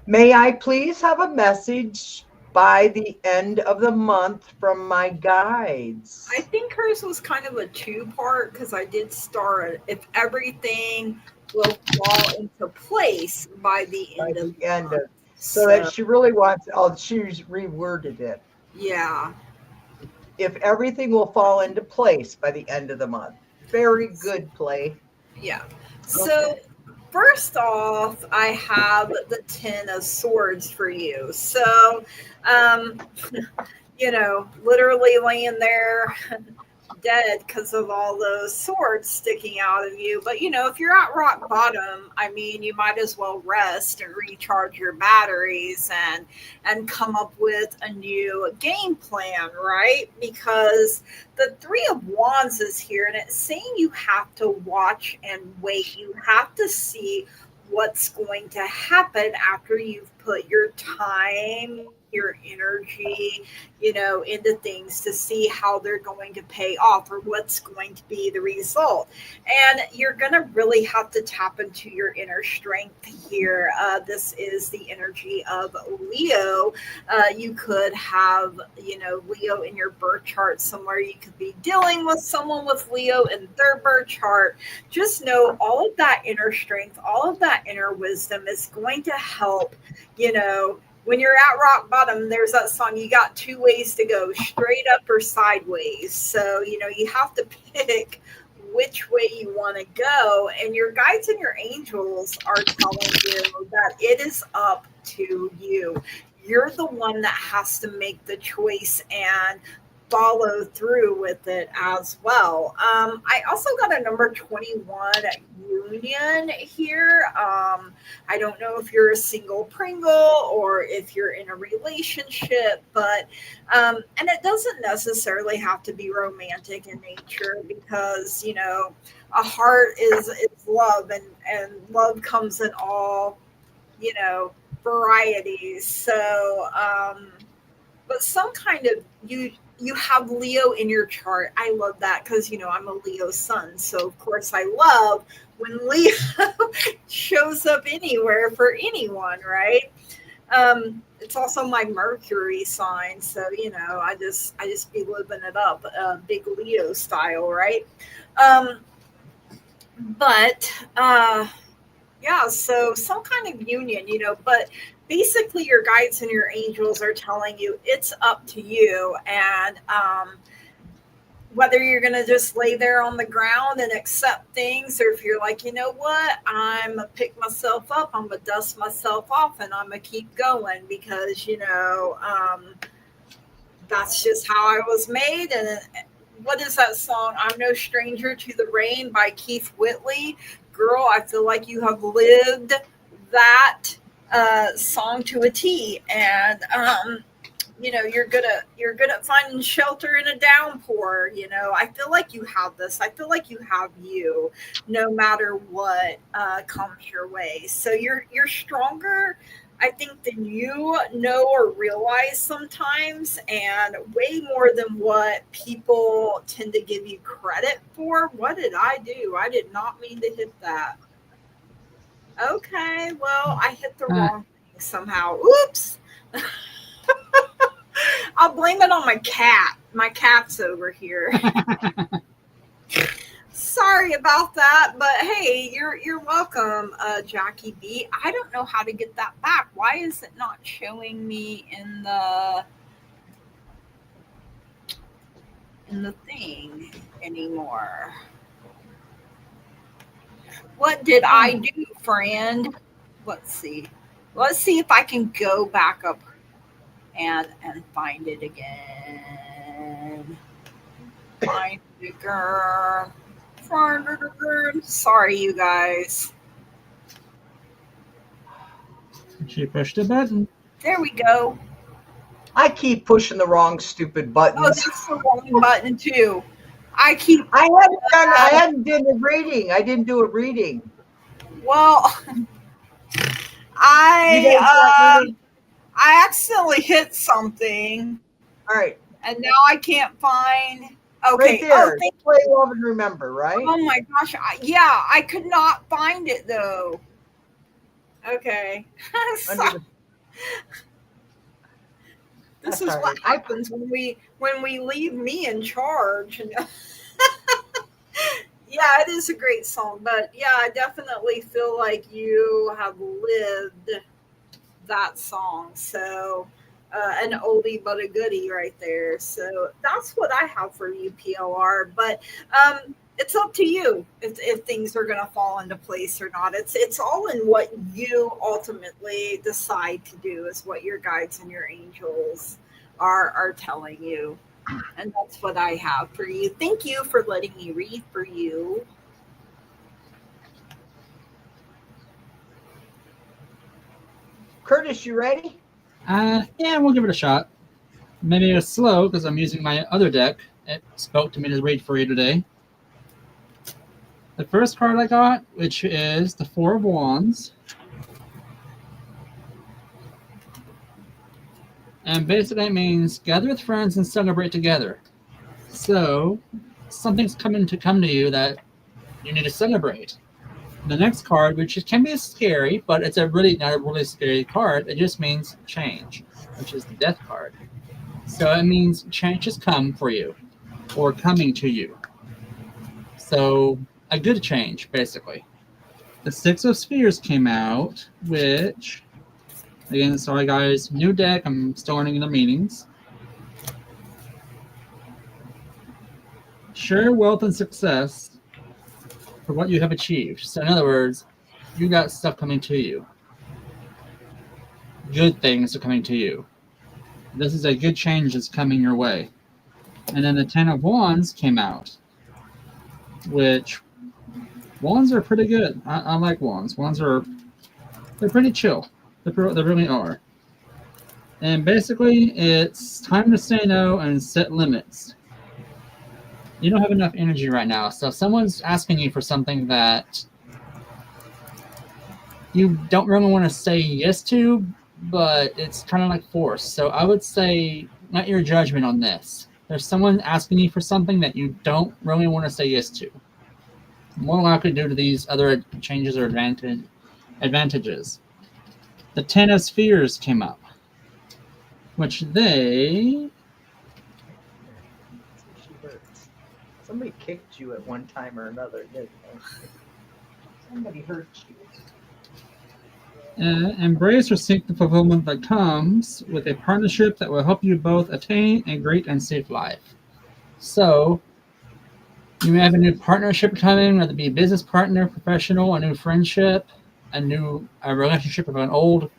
May I please have a message by the end of the month from my guides? I think hers was kind of a two-part because I did start if everything will fall into place by the By end of the the end month. of, so that she really wants, oh, she's reworded it. Yeah. If everything will fall into place by the end of the month. Very good play. Yeah. So first off, I have the Ten of Swords for you. So, literally laying there dead because of all those swords sticking out of you. But, if you're at rock bottom, I mean, you might as well rest and recharge your batteries and come up with a new game plan, right? Because the Three of Wands is here and it's saying you have to watch and wait. You have to see what's going to happen after you've put your time, your energy, into things to see how they're going to pay off or what's going to be the result. And you're going to really have to tap into your inner strength here. This is the energy of Leo. You could have, Leo in your birth chart somewhere. You could be dealing with someone with Leo in their birth chart. Just know all of that inner strength, all of that inner wisdom is going to help, when you're at rock bottom, there's that song, you got two ways to go, straight up or sideways. So, you have to pick which way you want to go. And your guides and your angels are telling you that it is up to you. You're the one that has to make the choice and follow through with it as well. I also got a number 21 union here. I don't know if you're a single Pringle or if you're in a relationship, but and it doesn't necessarily have to be romantic in nature because a heart is love and love comes in all varieties. So but some kind of you have Leo in your chart. I love that because, I'm a Leo sun. So, of course, I love when Leo shows up anywhere for anyone, right? It's also my Mercury sign. So, I just be living it up, big Leo style, right? Yeah, so some kind of union, but basically your guides and your angels are telling you it's up to you. And whether you're going to just lay there on the ground and accept things, or if you're like, you know what, I'm going to pick myself up, I'm going to dust myself off and I'm going to keep going because, that's just how I was made. And what is that song? I'm No Stranger to the Rain by Keith Whitley. Girl, I feel like you have lived that song to a T, and you're good at finding shelter in a downpour. I feel like you have this. I feel like you have you, no matter what comes your way. So you're stronger, I think, than you know or realize sometimes, and way more than what people tend to give you credit for. What did I do? I did not mean to hit that. Okay, well, I hit the wrong thing somehow. Oops. I'll blame it on my cat. My cat's over here. Sorry about that, but hey, you're welcome, Jackie B. I don't know how to get that back. Why is it not showing me in the thing anymore? What did I do, friend? Let's see. Let's see if I can go back up and find it again. Find it, girl. Sorry, you guys. She pushed a button. There we go. I keep pushing the wrong stupid buttons. Oh, that's the wrong button too. I keep. I hadn't done a reading. I didn't do a reading. Well, I accidentally hit something. All right. And now I can't find. Okay. Right there. Play, love, and remember. Right. Oh my gosh. I could not find it though. Okay. This is what happens when we leave me in charge. Yeah, it is a great song, but yeah, I definitely feel like you have lived that song. So an oldie but a goodie right there. So that's what I have for you, PLR. But it's up to you if things are going to fall into place or not. It's all in what you ultimately decide to do, is what your guides and your angels are telling you. And that's what I have for you. Thank you for letting me read for you. Curtis, you ready? Yeah, we'll give it a shot. Maybe it's slow because I'm using my other deck. It spoke to me to read for you today. The first card I got, which is the Four of Wands. And basically it means gather with friends and celebrate together. So something's come to you that you need to celebrate. The next card, which can be scary, but it's not a really scary card. It just means change, which is the Death card. So it means change has come for you, or coming to you. So a good change, basically. The Six of Spheres came out, which, again, sorry guys, new deck. I'm still learning the meanings. Share wealth and success for what you have achieved. So in other words, you got stuff coming to you. Good things are coming to you. This is a good change that's coming your way. And then the Ten of Wands came out, which wands are pretty good. I like wands. They're pretty chill. They really are. And basically, it's time to say no and set limits. You don't have enough energy right now. So if someone's asking you for something that you don't really want to say yes to, but it's kind of like forced. So I would say, not your judgment on this. There's someone asking you for something that you don't really want to say yes to. More likely due to these other changes or advantages. The Ten of Spheres came up, which somebody kicked you at one time or another, didn't they? Somebody hurt you. Embrace or seek the fulfillment that comes with a partnership that will help you both attain a great and safe life. So, you may have a new partnership coming, whether it be a business partner, professional, a new friendship, a relationship with an old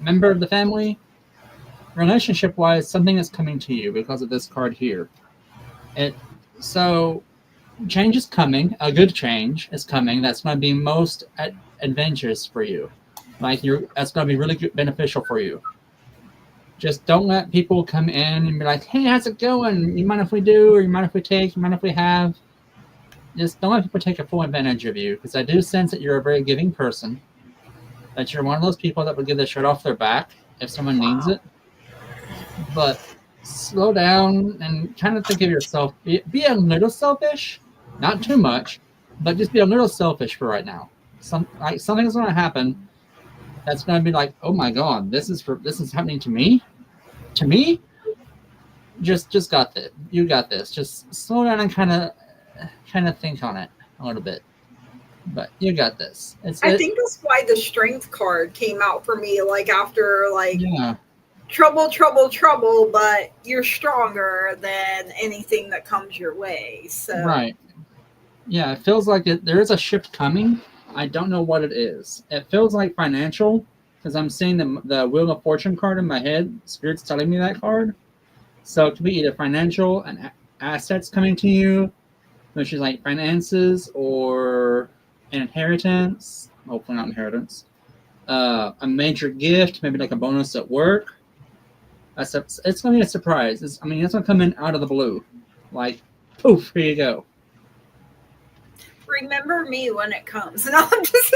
member of the family. Relationship-wise, something is coming to you because of this card here. So, change is coming. A good change is coming. That's going to be most adventurous for you. That's going to be really good, beneficial for you. Just don't let people come in and be like, hey, how's it going? You mind if we do? Or you mind if we take? You mind if we have? Just don't let people take a full advantage of you, because I do sense that you're a very giving person, that you're one of those people that would give the shirt off their back if someone needs it. But slow down and kind of think of yourself. Be a little selfish, not too much, but just be a little selfish for right now. Something's going to happen that's going to be like, oh my God, this is happening to me. To me, just got this. You got this. Just slow down and kind of think on it a little bit. But you got this. I think that's why the Strength card came out for me. Like after trouble, but you're stronger than anything that comes your way. So right. Yeah, it feels like there is a shift coming. I don't know what it is. It feels like financial, because I'm seeing the Wheel of Fortune card in my head. Spirit's telling me that card. So it could be either financial and assets coming to you, which is like finances, or an inheritance. Hopefully not inheritance. A major gift, maybe like a bonus at work. It's going to be a surprise. It's going to come in out of the blue. Like, Poof, here you go. Remember me when it comes. No, I'm just.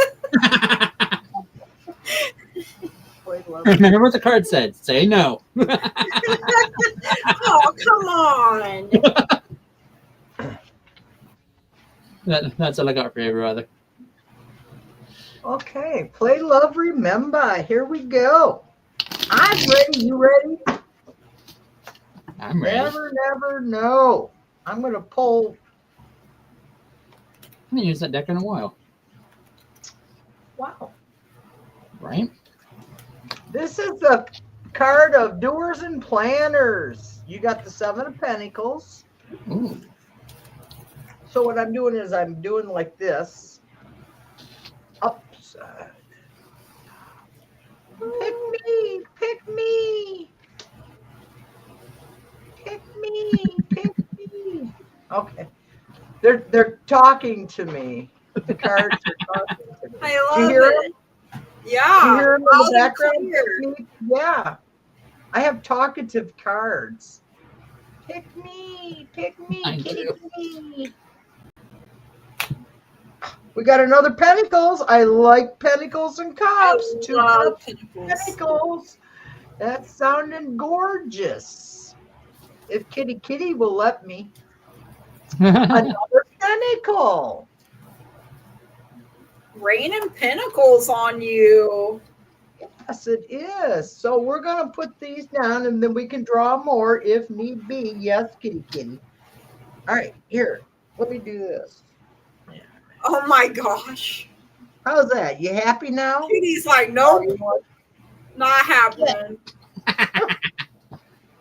Remember what the card said. Say no. Oh, come on. That's all I got for you, brother. Okay, play, love, remember. Here we go. I'm ready. You ready? I'm ready. Never know. I'm going to pull. I haven't used that deck in a while. Wow. Right? This is the card of doers and planners. You got the Seven of Pentacles. Ooh. So what I'm doing is I'm doing like this. Upside. Pick me. Pick me. Pick me. Pick me. Okay. They're talking to me. The cards are talking to me. I Do you love hear it. them? Yeah. Do you hear them in loud the and background? clear. Yeah. I have talkative cards. Pick me, I kitty, do. kitty. We got another Pentacles. I like Pentacles and Cups. I Two love Cups, Pentacles. Pentacles. That's sounding gorgeous. If Kitty will let me. Another Pentacle. Raining Pentacles on you. Yes, it is. So we're going to put these down and then we can draw more if need be. Yes, kitty. All right, here. Let me do this. Oh my gosh. How's that? You happy now? Kitty's like, Oh, nope, you want- not happening.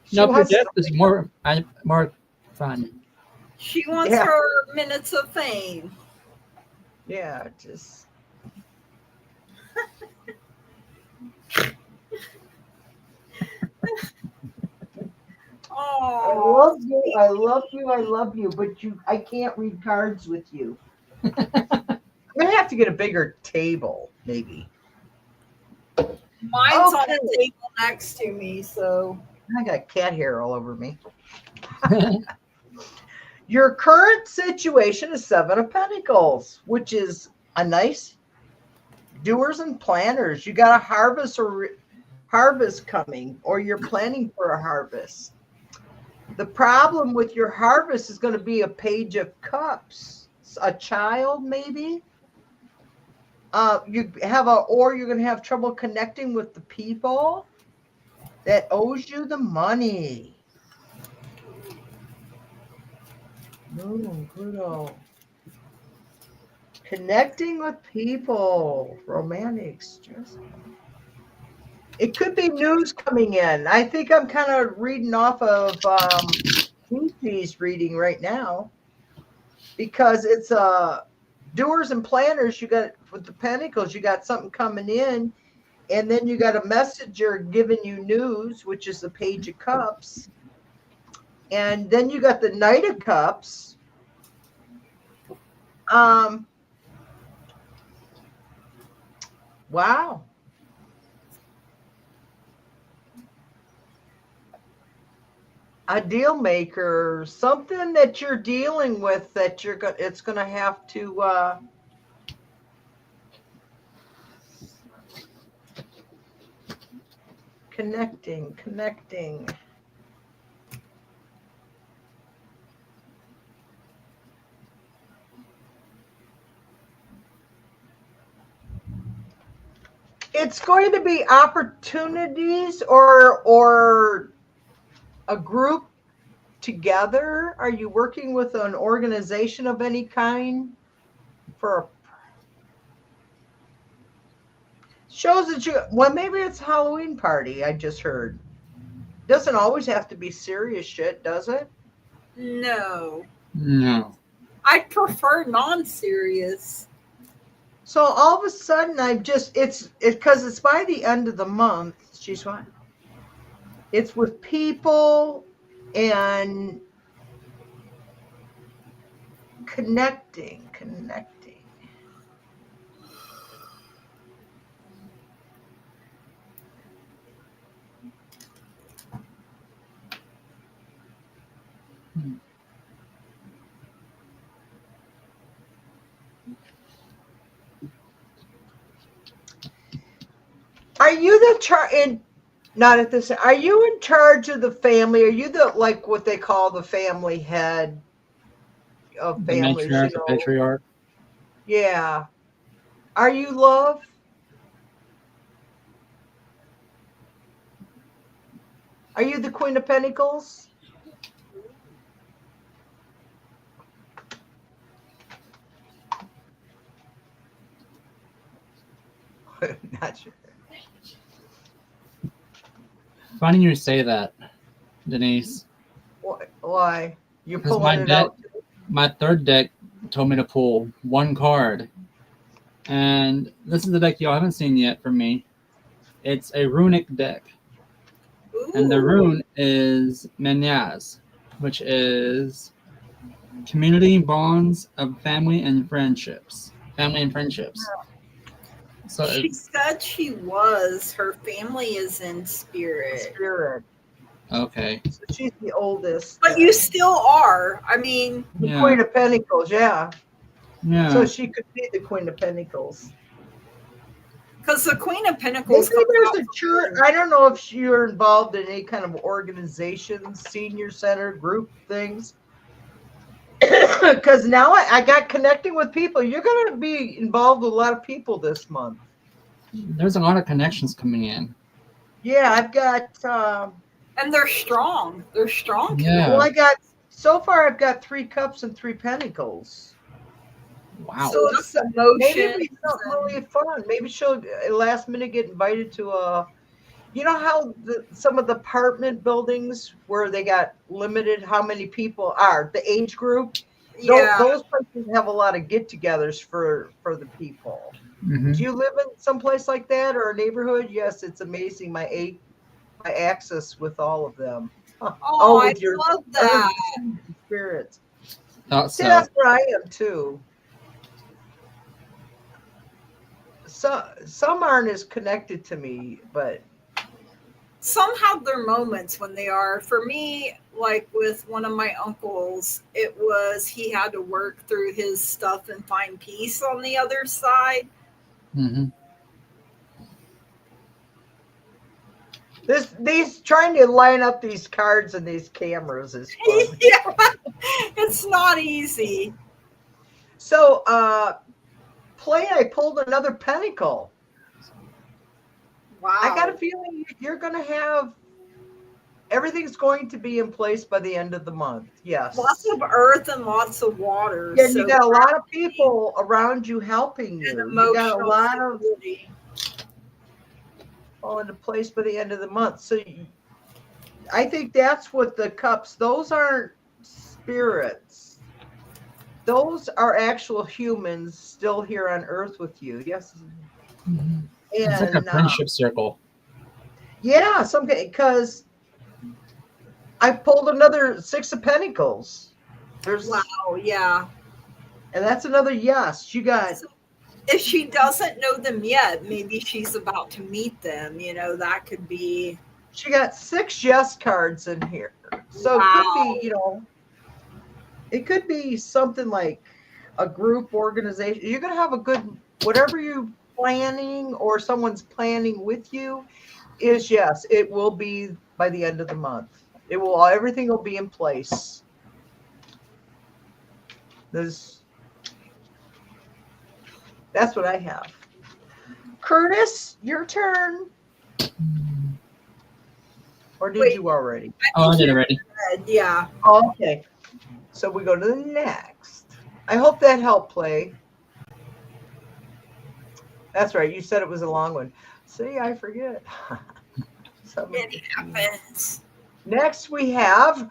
she Nope, your wants death to- is more fun. She wants Yeah. her minutes of fame. Yeah, just. Oh, I love you, but I can't read cards with you. I'm gonna have to get a bigger table, maybe. mine's on Okay. the table next to me, so I got cat hair all over me. Your current situation is Seven of Pentacles, which is a nice doers and planners. You got a harvest coming, or you're planning for a harvest. The problem with your harvest is going to be a Page of Cups, a child maybe. Or you're going to have trouble connecting with the people that owes you the money. No, Pluto. Connecting with people, romantic stress. It could be news coming in. I think I'm kind of reading off of Gigi's reading right now because it's doers and planners. You got with the Pentacles, you got something coming in, and then you got a messenger giving you news, which is the Page of Cups, and then you got the Knight of Cups. Wow. A deal maker, something that you're dealing with that it's going to have to connecting. It's going to be opportunities or a group together. Are you working with an organization of any kind shows that maybe it's a Halloween party. I just heard. Doesn't always have to be serious shit, does it? no. No. I prefer non-serious. So all of a sudden it's because it's by the end of the month. She's fine. It's with people and connecting. Are you not at this? Are you in charge of the family? Are you the like what they call the family head of The families? matriarch, the patriarch. Yeah. Are you love? Are you the Queen of Pentacles? Not sure. Funny you say that, Denise. Why? You're Because pulling it out. my third deck told me to pull one card. And this is the deck y'all haven't seen yet from me. It's a runic deck. Ooh. And the rune is Menyaz, which is community bonds of family and friendships. Family and friendships. So she said she was. Her family is in spirit. Okay. So she's the oldest. But you still are. I mean, the Queen of Pentacles, yeah. So she could be the Queen of Pentacles. Because the Queen of Pentacles. Maybe there's a church. I don't know if you're involved in any kind of organization, senior center, group things. Because now I got connecting with people. You're going to be involved with a lot of people this month. There's a lot of connections coming in. Yeah, I've got. And they're strong. They're strong. Yeah. Well, so far I've got 3 cups and 3 pentacles. Wow. So it's emotion. Maybe it'll be something really fun. Maybe she'll last minute get invited to a. You know how some of the apartment buildings where they got limited how many people are, the age group? Yeah. Those places have a lot of get-togethers for the people. Mm-hmm. Do you live in some place like that or a neighborhood? Yes, it's amazing. My access with all of them. Oh, I love that. Spirits. See, that's where I am too. So some aren't as connected to me, but some have their moments when they are. For me, like with one of my uncles, it was he had to work through his stuff and find peace on the other side. Mm-hmm. These trying to line up these cards and these cameras is fun. Yeah, it's not easy. So, I pulled another pentacle. Wow. I got a feeling you're going to have everything's going to be in place by the end of the month. Yes. Lots of earth and lots of water. Yeah, you got a lot of people around you helping you. You got a lot of fall into place by the end of the month. So I think that's what the cups, those aren't spirits. Those are actual humans still here on earth with you. Yes. Mm-hmm. It's like a friendship circle. Yeah, because I pulled another 6 of Pentacles. Wow, yeah. And that's another yes. You got. So if she doesn't know them yet, maybe she's about to meet them. That could be. She got 6 yes cards in here. So It could be, it could be something like a group organization. You're going to have a good, whatever you're planning or someone's planning with you is yes, it will be by the end of the month. Everything will be in place. That's what I have. Curtis, your turn. Or did you already? I did already. Yeah. Okay. So we go to the next. I hope that helped play. That's right. You said it was a long one. See, I forget. It happens. Next, we have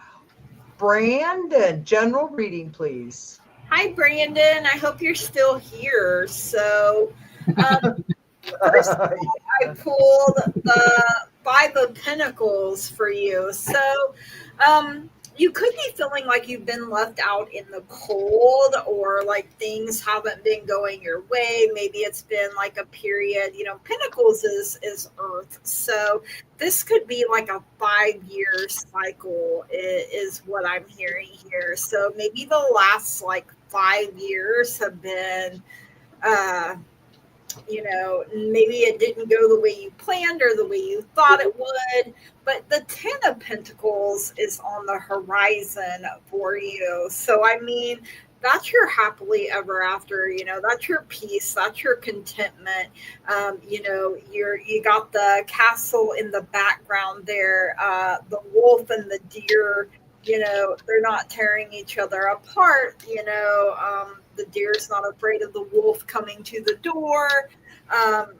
Brandon. General reading, please. Hi, Brandon. I hope you're still here. So, first of all, I pulled the 5 of Pentacles for you. So, you could be feeling like you've been left out in the cold, or like things haven't been going your way. Maybe it's been like a period, Pentacles is Earth. So this could be like a 5-year cycle is what I'm hearing here. So maybe the last like 5 years have been maybe it didn't go the way you planned or the way you thought it would, but the Ten of Pentacles is on the horizon for you. So, I mean, that's your happily ever after, that's your peace, that's your contentment. You got the castle in the background there, the wolf and the deer, they're not tearing each other apart, the deer's not afraid of the wolf coming to the door, um,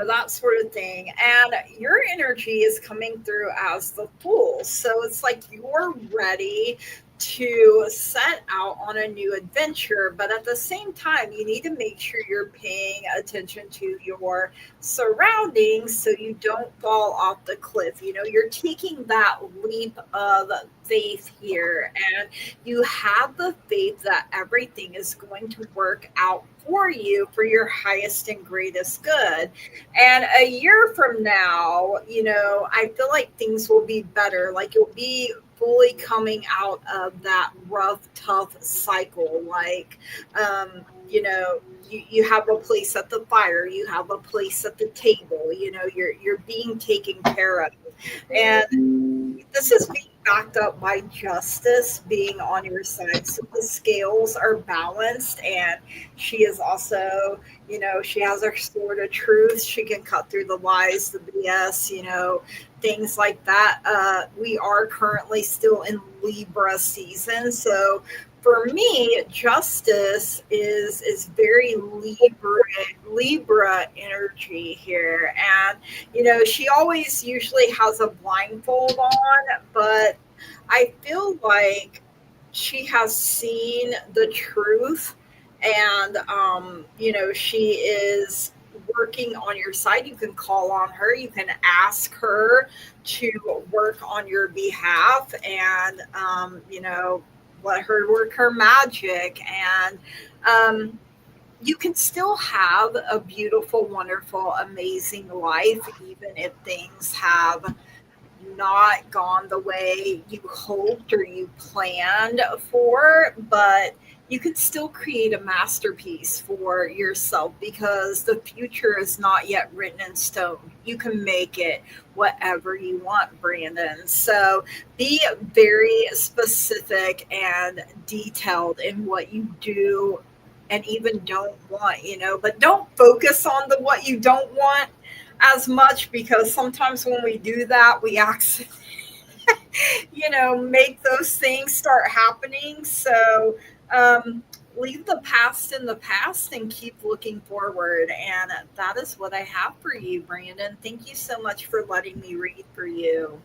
that sort of thing. And your energy is coming through as the Fool. So it's like you're ready to set out on a new adventure, but at the same time, you need to make sure you're paying attention to your surroundings so you don't fall off the cliff. You're taking that leap of faith here, and you have the faith that everything is going to work out for you for your highest and greatest good. And a year from now, I feel like things will be better. Like you'll be fully coming out of that rough, tough cycle. Like, you have a place at the fire, you have a place at the table, you're being taken care of. And this is being backed up by justice being on your side. So the scales are balanced, and she is also, she has her sword of truth. She can cut through the lies, the BS, things like that. We are currently still in Libra season. So for me, justice is very Libra energy here. And, she always usually has a blindfold on, but I feel like she has seen the truth, and, she is working on your side. You can call on her, you can ask her to work on your behalf, and, let her work her magic. And you can still have a beautiful, wonderful, amazing life, even if things have not gone the way you hoped or you planned for, but you can still create a masterpiece for yourself because the future is not yet written in stone. You can make it whatever you want, Brandon. So be very specific and detailed in what you do and even don't want, but don't focus on the what you don't want as much, because sometimes when we do that, we accidentally, make those things start happening. So leave the past in the past and keep looking forward. And that is what I have for you, Brandon. Thank you so much for letting me read for you.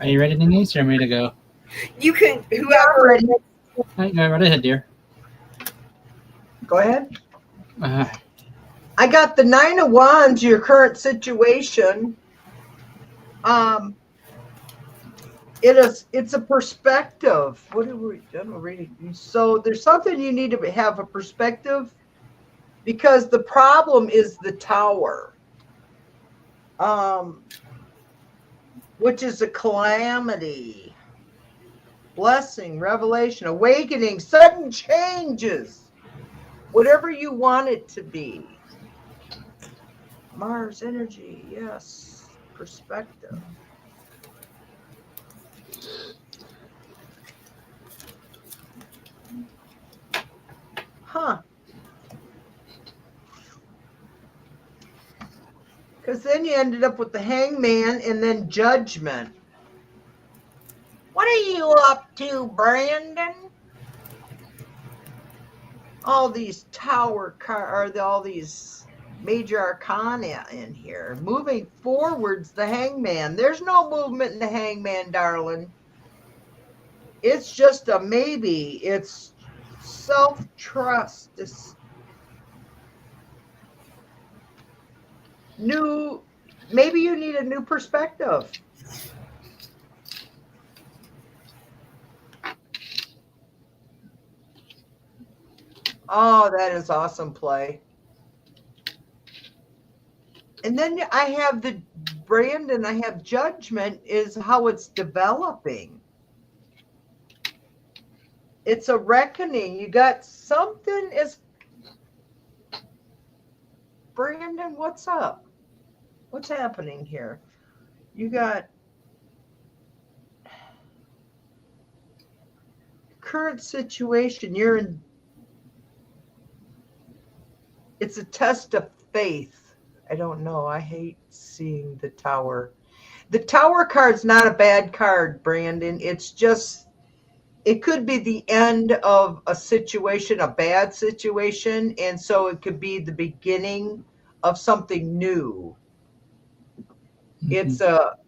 Are you ready, Denise? Or am I ready to go? You can, whoever. Ready. All right, go right ahead, dear. Go ahead. Uh, I got the Nine of Wands, your current situation. It's a perspective. What are we reading? So there's something you need to have a perspective, because the problem is the Tower, which is a calamity, blessing, revelation, awakening, sudden changes, whatever you want it to be. Mars energy, yes, perspective. Huh. Because then you ended up with the Hangman and then Judgment. What are you up to, Brandon? All these all these major arcana in here. Moving forwards, the Hangman. There's no movement in the Hangman, darling. It's just a maybe. It's self-trust. It's new. Maybe you need a new perspective. Oh, that is awesome play. And then I have the Brandon, I have judgment is how it's developing. It's a reckoning. You got something is Brandon, what's up? What's happening here? You got current situation. You're in, it's a test of faith. I don't know. I hate seeing the tower. The tower card's not a bad card, Brandon. It's just, it could be the end of a situation, a bad situation. And so it could be the beginning of something new. It's a,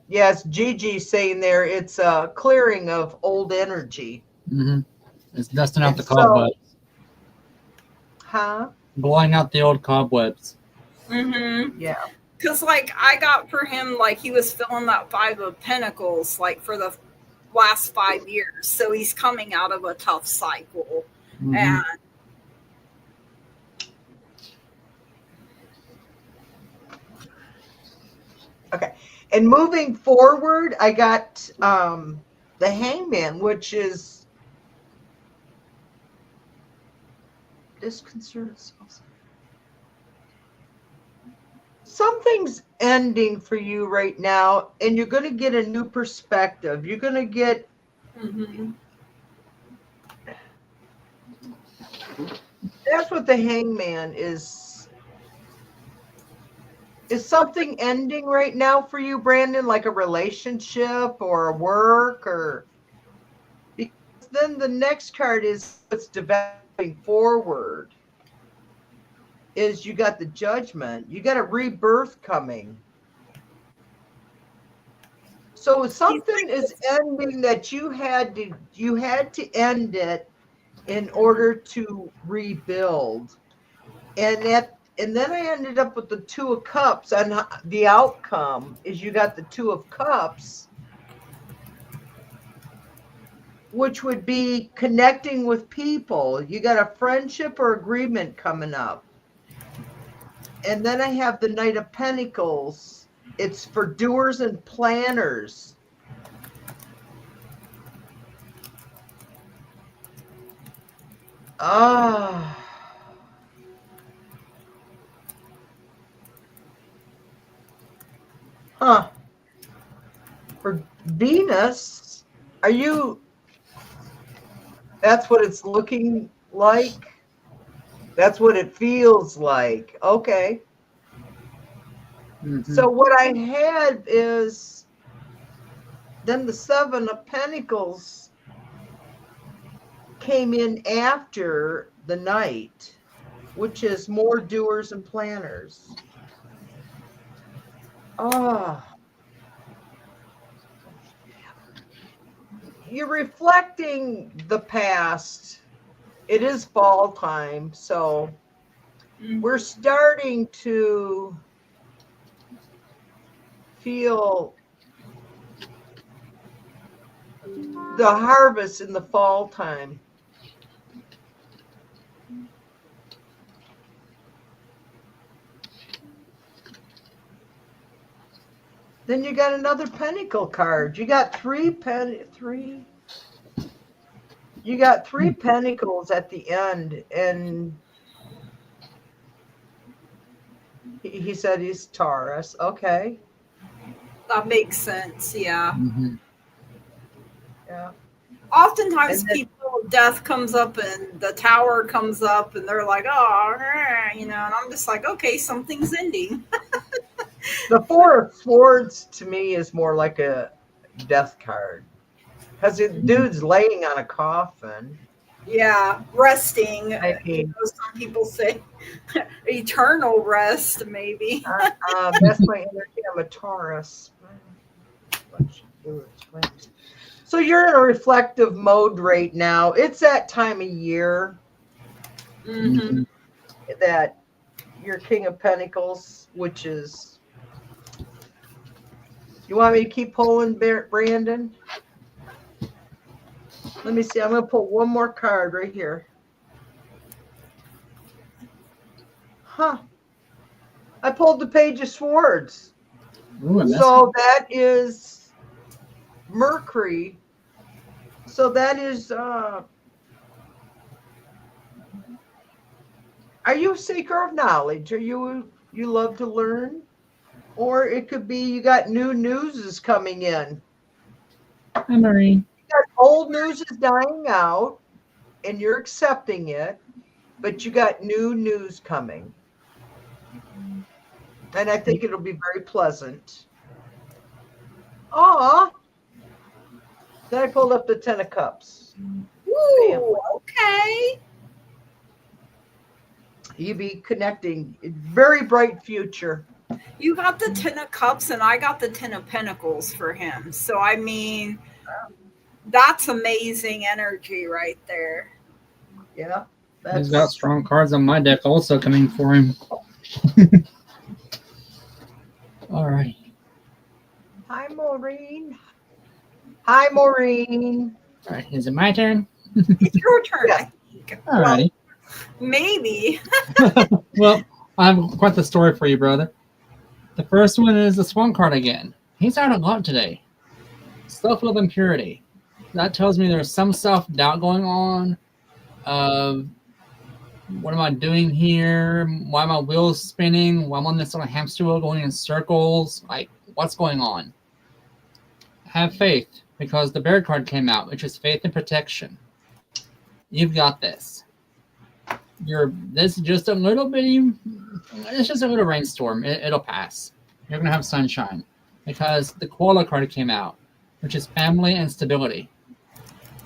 yes, Gigi saying there, it's a clearing of old energy. It's dusting out And the cobwebs. Huh? Blowing out the old cobwebs. Yeah. Because, like, I got for him, like, he was filling that 5 of Pentacles, like, for the last 5 years. So he's coming out of a tough cycle. And okay. And moving forward, I got the Hangman, which is disconcerts. Something's ending for you right now, and you're going to get a new perspective. You're going to get. That's what the Hangman is. Is something ending right now for you, Brandon, like a relationship or a work, or because then the next card is what's developing forward. Is you got the Judgment, you got a rebirth coming. So something is ending that you had to end it in order to rebuild, and then I ended up with the 2 of Cups, and the outcome is you got the 2 of Cups, which would be connecting with people. You got a friendship or agreement coming up. And then I have the Knight of Pentacles. It's for doers and planners. Ah. Huh. For Venus, are you, that's what it's looking like? That's what it feels like. Okay. So what I had is then the 7 of Pentacles came in after the Knight, which is more doers and planners. You're reflecting the past. It is fall time, so we're starting to feel the harvest in the fall time. Then you got another Pentacle card. You got you got 3 Pentacles at the end, and he said he's Taurus. Okay. that makes sense. Yeah. Yeah. Oftentimes death comes up and the Tower comes up and they're like, oh, and I'm just like, okay, something's ending. The 4 of Swords to me is more like a death card, because the dude's laying on a coffin. Yeah, resting. I mean, some people say eternal rest, maybe. that's my energy. I'm a Taurus. So you're in a reflective mode right now. It's that time of year that you're King of Pentacles, which is. You want me to keep pulling, Brandon? Let me see. I'm going to pull one more card right here. Huh. I pulled the Page of Swords. Ooh, I missed So that is Mercury. So that is are you a seeker of knowledge? Are you love to learn? Or it could be you got new news is coming in. it. Hi, Marie. Old news is dying out and you're accepting it, but you got new news coming. And I think it'll be very pleasant. Aw. Then I pulled up the Ten of Cups. Ooh, okay. You be connecting. Very bright future. You got the Ten of Cups and I got the Ten of Pentacles for him. So, I mean, that's amazing energy right there. Yeah. He's got strong cards on my deck also coming for him. All right. Hi, Maureen. Hi, Maureen. All right. Is it my turn? It's your turn, I think. All righty. Well, maybe. Well, I have quite the story for you, brother. The first one is the Swan card again. He's out a lot today. Self-love and purity. That tells me there's some self-doubt going on. What am I doing here? Why are my wheels spinning? Why am I on this little hamster wheel going in circles? Like, what's going on? Have faith, because the bear card came out, which is faith and protection. You've got this. This is just a little bitty, it's just a little rainstorm. It'll pass. You're going to have sunshine, because the koala card came out, which is family and stability.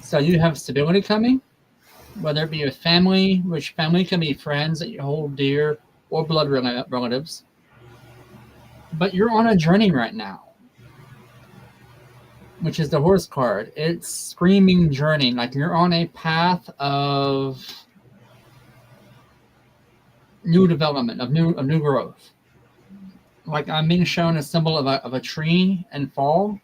So you have stability coming, whether it be a family, which family can be friends that you hold dear or blood relatives. But you're on a journey right now, which is the horse card. It's screaming journey, like you're on a path of new development, of new growth. Like I'm being shown a symbol of a tree and fall,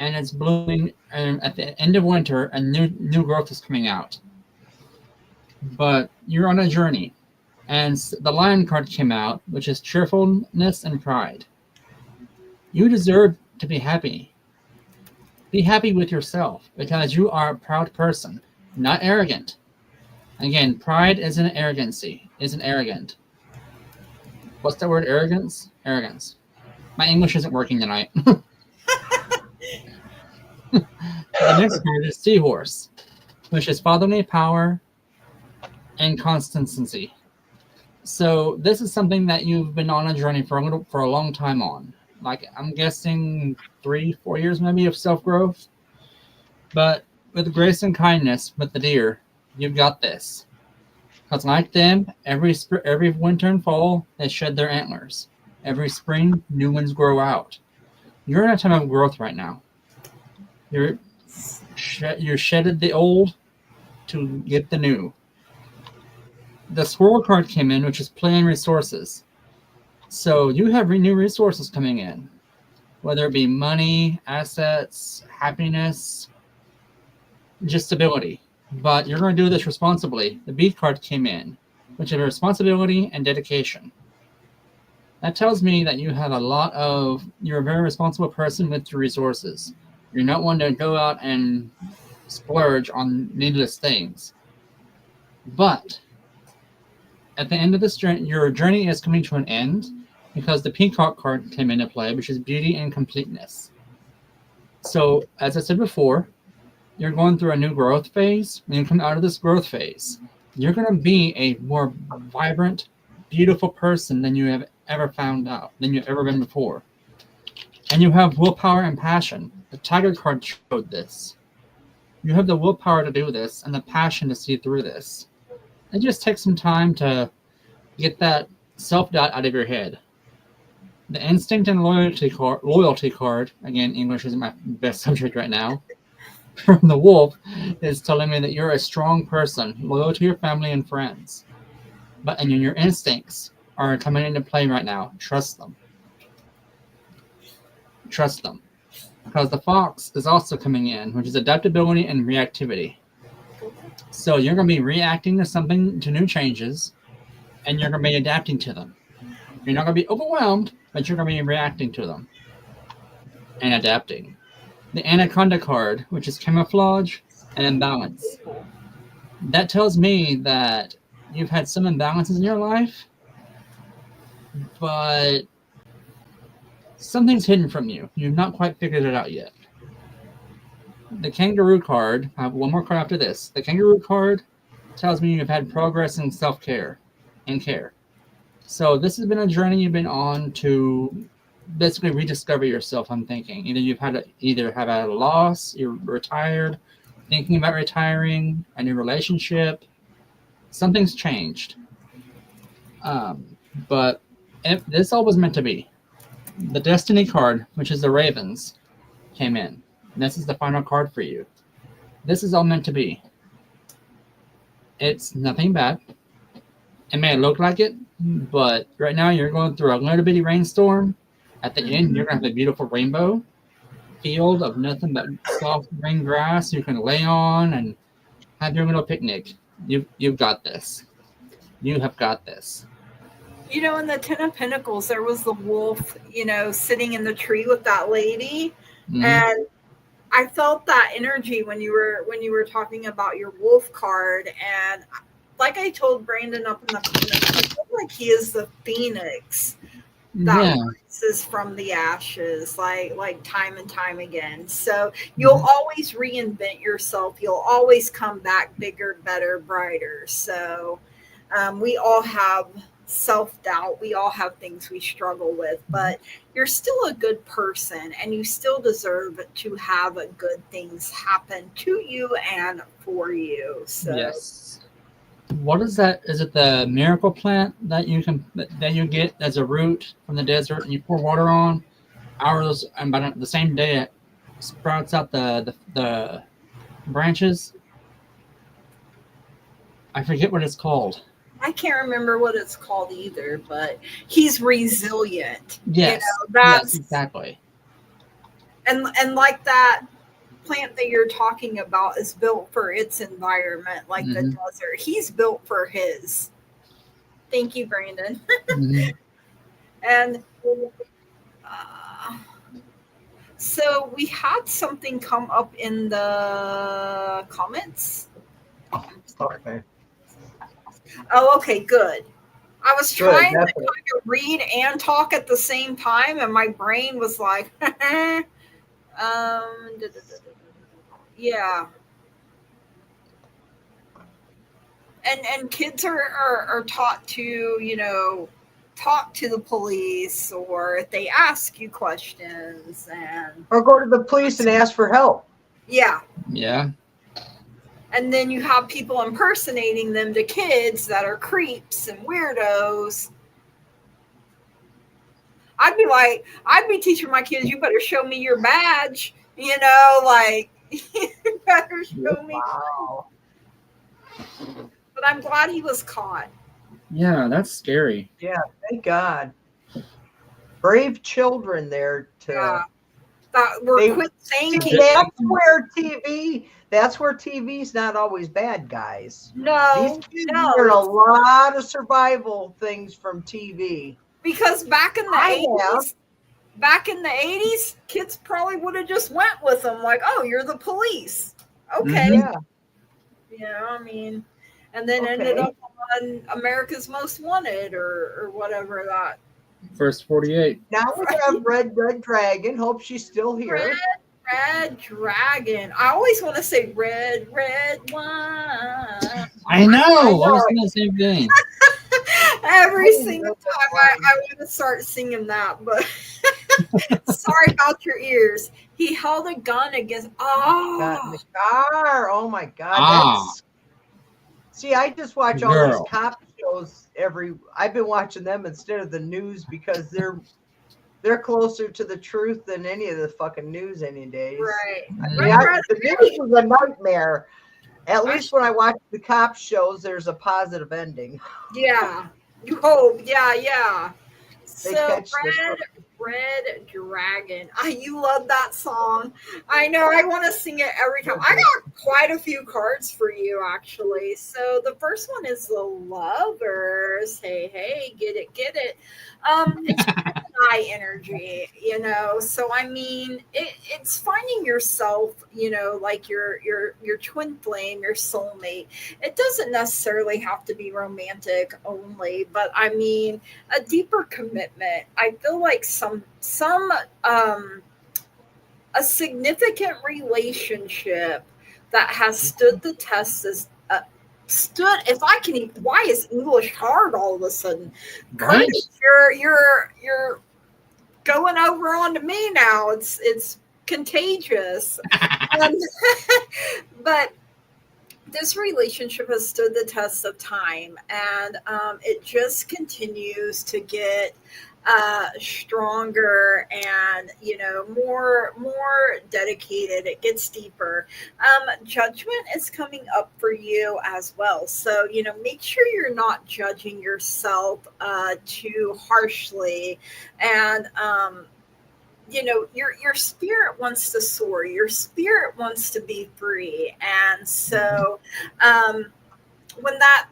and it's blooming, and at the end of winter, a new growth is coming out. But you're on a journey, and the lion card came out, which is cheerfulness and pride. You deserve to be happy. Be happy with yourself, because you are a proud person, not arrogant. Again, pride isn't arrogancy, isn't arrogant. What's that word, arrogance? Arrogance. My English isn't working tonight. The next card is Seahorse, which is fatherly power and constancy. So this is something that you've been on a journey for a long time on. Like I'm guessing 3-4 years maybe of self-growth. But with grace and kindness with the deer, you've got this. Because like them, every winter and fall, they shed their antlers. Every spring, new ones grow out. You're in a time of growth right now. You're shedded the old to get the new. The squirrel card came in, which is plan resources. So you have new resources coming in, whether it be money, assets, happiness, just stability. But you're going to do this responsibly. The beat card came in, which is responsibility and dedication. That tells me that you have you're a very responsible person with your resources. You're not one to go out and splurge on needless things. But at the end of this journey, your journey is coming to an end, because the peacock card came into play, which is beauty and completeness. So, as I said before, you're going through a new growth phase. When you come out of this growth phase, you're going to be a more vibrant, beautiful person than you have ever than you've ever been before. And you have willpower and passion. The tiger card showed this. You have the willpower to do this and the passion to see through this. It just takes some time to get that self-doubt out of your head. The instinct and loyalty card, again, English isn't my best subject right now, from the wolf is telling me that you're a strong person, loyal to your family and friends. And your instincts are coming into play right now. Trust them. Trust them. Because the fox is also coming in, which is adaptability and reactivity. So you're going to be reacting to new changes, and you're going to be adapting to them. You're not going to be overwhelmed, but you're going to be reacting to them and adapting. The Anaconda card, which is camouflage and imbalance. That tells me that you've had some imbalances in your life, but something's hidden from you. You've not quite figured it out yet. The Kangaroo card, I have one more card after this. The Kangaroo card tells me you've had progress in self-care and care. So this has been a journey you've been on to basically rediscover yourself. I'm thinking you've had a loss, you're retired, thinking about retiring, a new relationship. Something's changed. But this all was meant to be. The Destiny card, which is the Ravens, came in. And this is the final card for you. This is all meant to be. It's nothing bad. It may look like it, but right now you're going through a little bitty rainstorm. At the end, you're going to have a beautiful rainbow field of nothing but soft green grass you can lay on and have your little picnic. You've got this. You have got this. You know, in the Ten of Pentacles, there was the wolf, sitting in the tree with that lady. Mm-hmm. And I felt that energy when you were talking about your wolf card. And like I told Brandon up in the comments, I feel like he is the phoenix that rises from the ashes, like time and time again. So you'll always reinvent yourself. You'll always come back bigger, better, brighter. So we all have self-doubt. We all have things we struggle with, but you're still a good person and you still deserve to have good things happen to you and for you. So yes. What is that? Is it the miracle plant that you get as a root from the desert and you pour water on? Ours, and by the same day it sprouts out the branches. I forget what it's called. I can't remember what it's called either, but he's resilient. Yes, yes, exactly. And like that plant that you're talking about is built for its environment, like the desert. He's built for his. Thank you, Brandon. And so we had something come up in the comments. Okay. Oh, okay, good. I was trying to kind of read and talk at the same time, and my brain was like, yeah. And kids are taught to, talk to the police, or if they ask you questions, or go to the police and ask for help. Yeah. Yeah. And then you have people impersonating them to kids that are creeps and weirdos. I'd be teaching my kids, you better show me your badge, you better show me. Wow. But I'm glad he was caught. Yeah, that's scary. Yeah, thank God. Brave children there to quit thinking. That's where TV's not always bad, guys. No, these kids learn a lot of survival things from TV. Because back in the 80s, kids probably would have just went with them, like, "Oh, you're the police, okay." Yeah, and then ended up on America's Most Wanted or whatever that. First 48. Now we have Red Dragon. Hope she's still here. Red Dragon. I always want to say red wine. I know. I was saying the same thing. Every single time I want to start singing that, but sorry about your ears. He held a gun against. Got in the car. Oh my God. See, I just watch all these cop shows I've been watching them instead of the news because they're closer to the truth than any of the fucking news any days. Right. The news was a nightmare. At least when I watch the cop shows, there's a positive ending. Yeah. You hope. Yeah. So Red Dragon. You love that song. I know. I want to sing it every time. I got quite a few cards for you, actually. So the first one is the Lovers. Hey, hey, get it, get it. It's high energy, So I mean, it's finding yourself, like your twin flame, your soulmate. It doesn't necessarily have to be romantic only, but I mean a deeper commitment. I feel like a significant relationship that has stood the test is stood. If I can even, why is English hard all of a sudden? Right? Curtis, you're going over onto me now. It's contagious. But this relationship has stood the test of time, and it just continues to get stronger and more dedicated. It gets deeper. Judgment is coming up for you as well, so make sure you're not judging yourself too harshly, and your spirit wants to soar, your spirit wants to be free, and so when that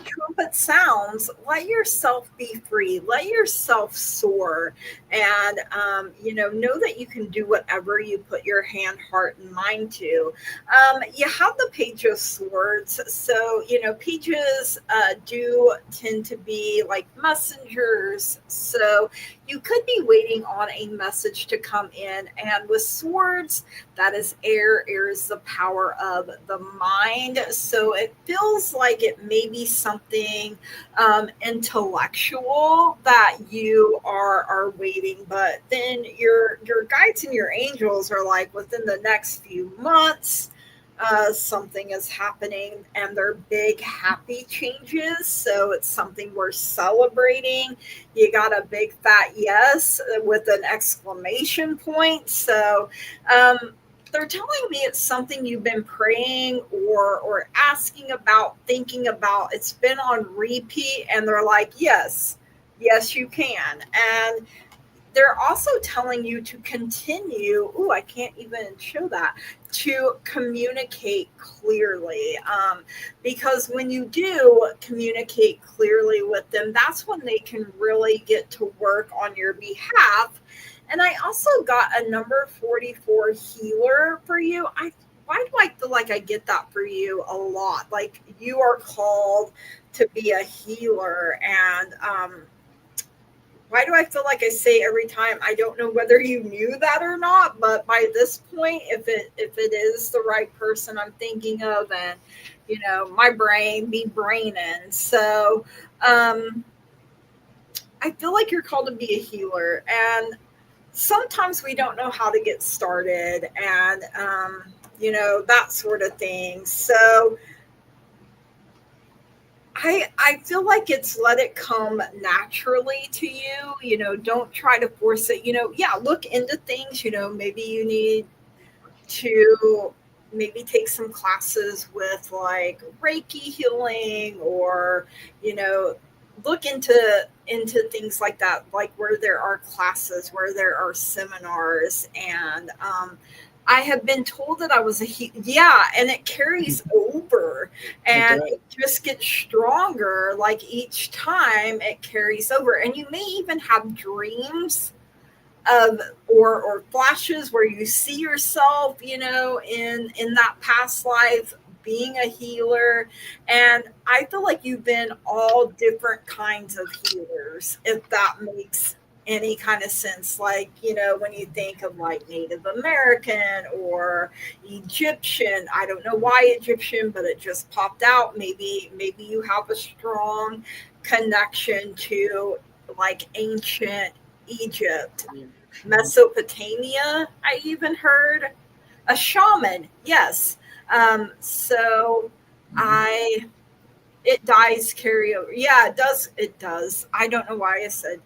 trumpet sounds, let yourself be free, let yourself soar, and know that you can do whatever you put your hand, heart, and mind to. You have the Page of Swords, so pages do tend to be like messengers, so you could be waiting on a message to come in, and with swords, that is air. Air is the power of the mind, so it feels like it may be something intellectual that you are waiting, but then your guides and your angels are like, within the next few months something is happening, and they're big happy changes, so it's something worth celebrating. You got a big fat yes with an exclamation point, so they're telling me it's something you've been praying or asking about, thinking about. It's been on repeat, and they're like, yes, you can. And they're also telling you to continue. Ooh, I can't even show that. To communicate clearly. Because when you do communicate clearly with them, that's when they can really get to work on your behalf. And I also got a number 44 healer for you. Why do I feel like I get that for you a lot? Like, you are called to be a healer, and why do I feel like I say every time? I don't know whether you knew that or not, but by this point, if it is the right person I'm thinking of, and my brain be braining, so I feel like you're called to be a healer, and sometimes we don't know how to get started, and that sort of thing. So I feel like it's let it come naturally to you. Don't try to force it. Yeah, look into things. Maybe you need to maybe take some classes with like Reiki healing, or look into things like that, like where there are classes, where there are seminars, and I have been told that I was and it carries over, and it just gets stronger. Like, each time it carries over, and you may even have dreams of or flashes where you see yourself, in that past life being a healer. And I feel like you've been all different kinds of healers, if that makes any kind of sense. Like, when you think of like Native American or Egyptian, I don't know why Egyptian, but it just popped out. Maybe you have a strong connection to like ancient Egypt, Mesopotamia. I even heard a shaman. Yes. So it does carry over. Yeah, it does. It does. I don't know why I said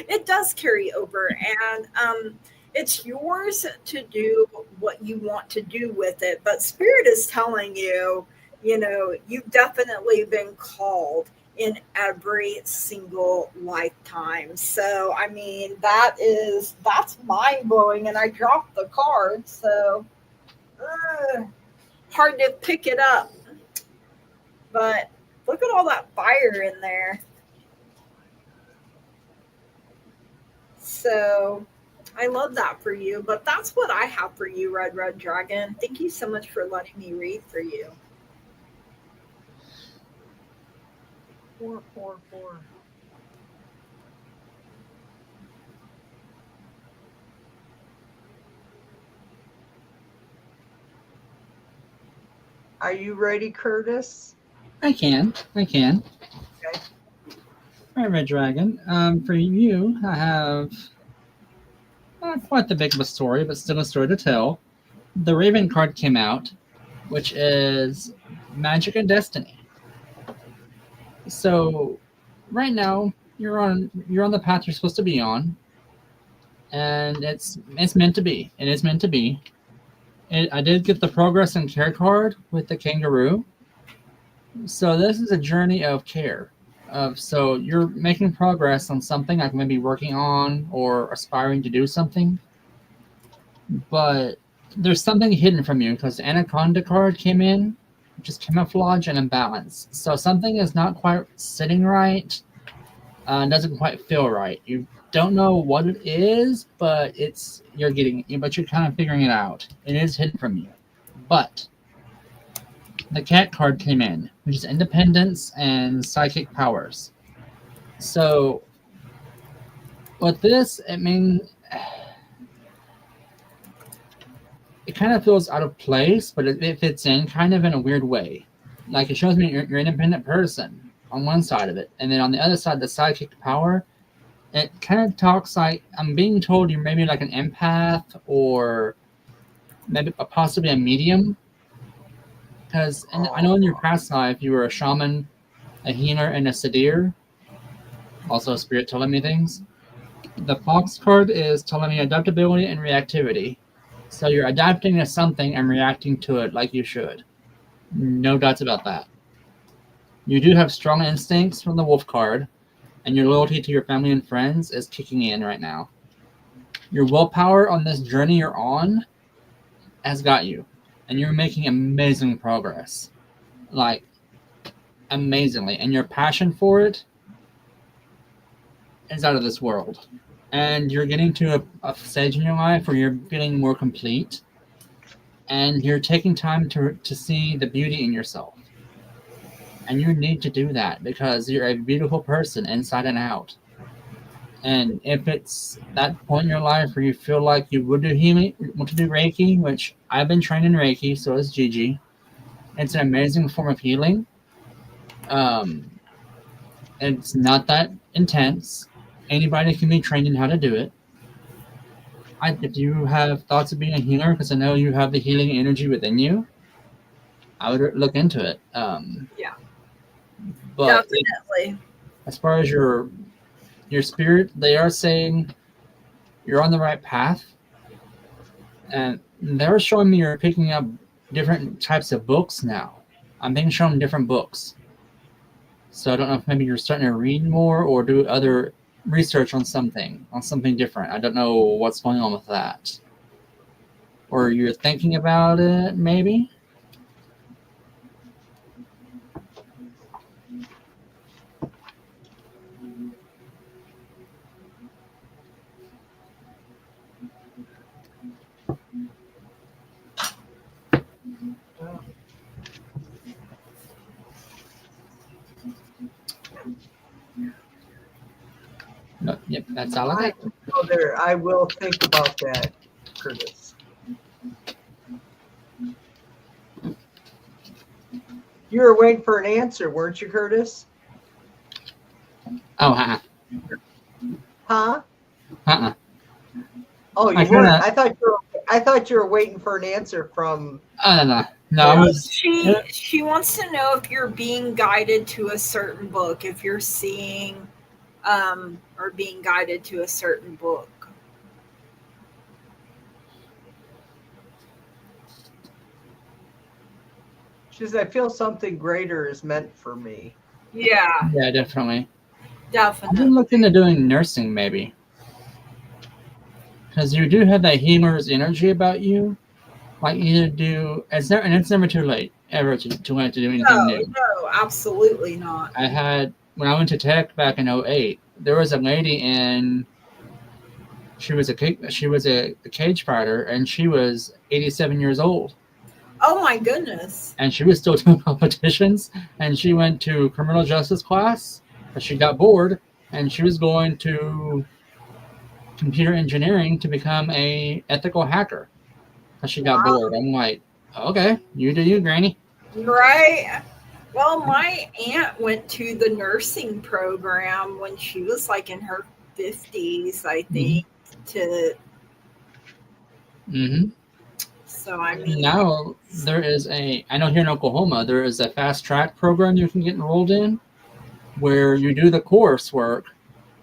it does carry over, and it's yours to do what you want to do with it. But Spirit is telling you, you've definitely been called. in every single lifetime. So, I mean, that's mind blowing. And I dropped the card, so hard to pick it up. But look at all that fire in there. So I love that for you. But that's what I have for you, Red Red Dragon. Thank you so much for letting me read for you. 4, 4, 4. Are you ready, Curtis? I can. Okay. All right, Red Dragon. For you, I have not quite the big of a story, but still a story to tell. The Raven card came out, which is Magic and Destiny. So, right now you're on the path you're supposed to be on, and it's meant to be. It is meant to be. I did get the progress and care card with the kangaroo. So this is a journey of care. So you're making progress on something, like maybe working on or aspiring to do something, but there's something hidden from you because the Anaconda card came in, which is camouflage and imbalance. So something is not quite sitting right, doesn't quite feel right. You don't know what it is, but you're kind of figuring it out. It is hidden from you, but the cat card came in, which is independence and psychic powers. So with this, it kind of feels out of place, but it fits in kind of in a weird way. Like it shows me you're an independent person on one side of it, and then on the other side, the psychic power, it kind of talks like I'm being told you're maybe like an empath or maybe possibly a medium. Because I know in your past life you were a shaman, a healer, and a sedir. Also a spirit telling me things. The Fox card is telling me adaptability and reactivity. So you're adapting to something and reacting to it like you should. No doubts about that. You do have strong instincts from the Wolf card, and your loyalty to your family and friends is kicking in right now. Your willpower on this journey you're on has got you, and you're making amazing progress. Like, amazingly. And your passion for it is out of this world. And you're getting to a stage in your life where you're feeling more complete, and you're taking time to see the beauty in yourself. And you need to do that because you're a beautiful person inside and out. And if it's that point in your life where you feel like you would do healing, want to do Reiki, which I've been trained in Reiki, so is Gigi. It's an amazing form of healing. It's not that intense. Anybody can be trained in how to do it. If you have thoughts of being a healer, because I know you have the healing energy within you, I would look into it. Yeah. But definitely. As far as your spirit, they are saying you're on the right path, and they're showing me you're picking up different types of books now. I'm being shown different books, so I don't know if maybe you're starting to read more or do other research on something different. I don't know what's going on with that, or you're thinking about it maybe. No, yep, that's all I got. I will think about that, Curtis. You were waiting for an answer, weren't you, Curtis? Oh, Huh? Oh, you I weren't. kinda- I thought you were waiting for an answer from. No. Yeah, I was. she wants to know if you're being guided to a certain book, if you're seeing or being guided to a certain book. She says, I feel something greater is meant for me. Yeah, Yeah, definitely. I've definitely. been looking at doing nursing, maybe. Because you do have that healer's energy about you. Like, either do, and it's never too late, ever, to want to do anything No, new. no, absolutely not. I had, when I went to tech back in 08, there was a lady in, she was a cage fighter, and she was 87 years old. Oh my goodness. And she was still doing competitions, and she went to criminal justice class, but she got bored, and she was going to computer engineering to become a ethical hacker, because she got bored. I'm like, okay, you do you, granny. Right? Well, my aunt went to the nursing program when she was like in her 50s, I think, Mm-hmm. so I mean, Now there is I know here in Oklahoma, there is a fast track program you can get enrolled in where you do the coursework,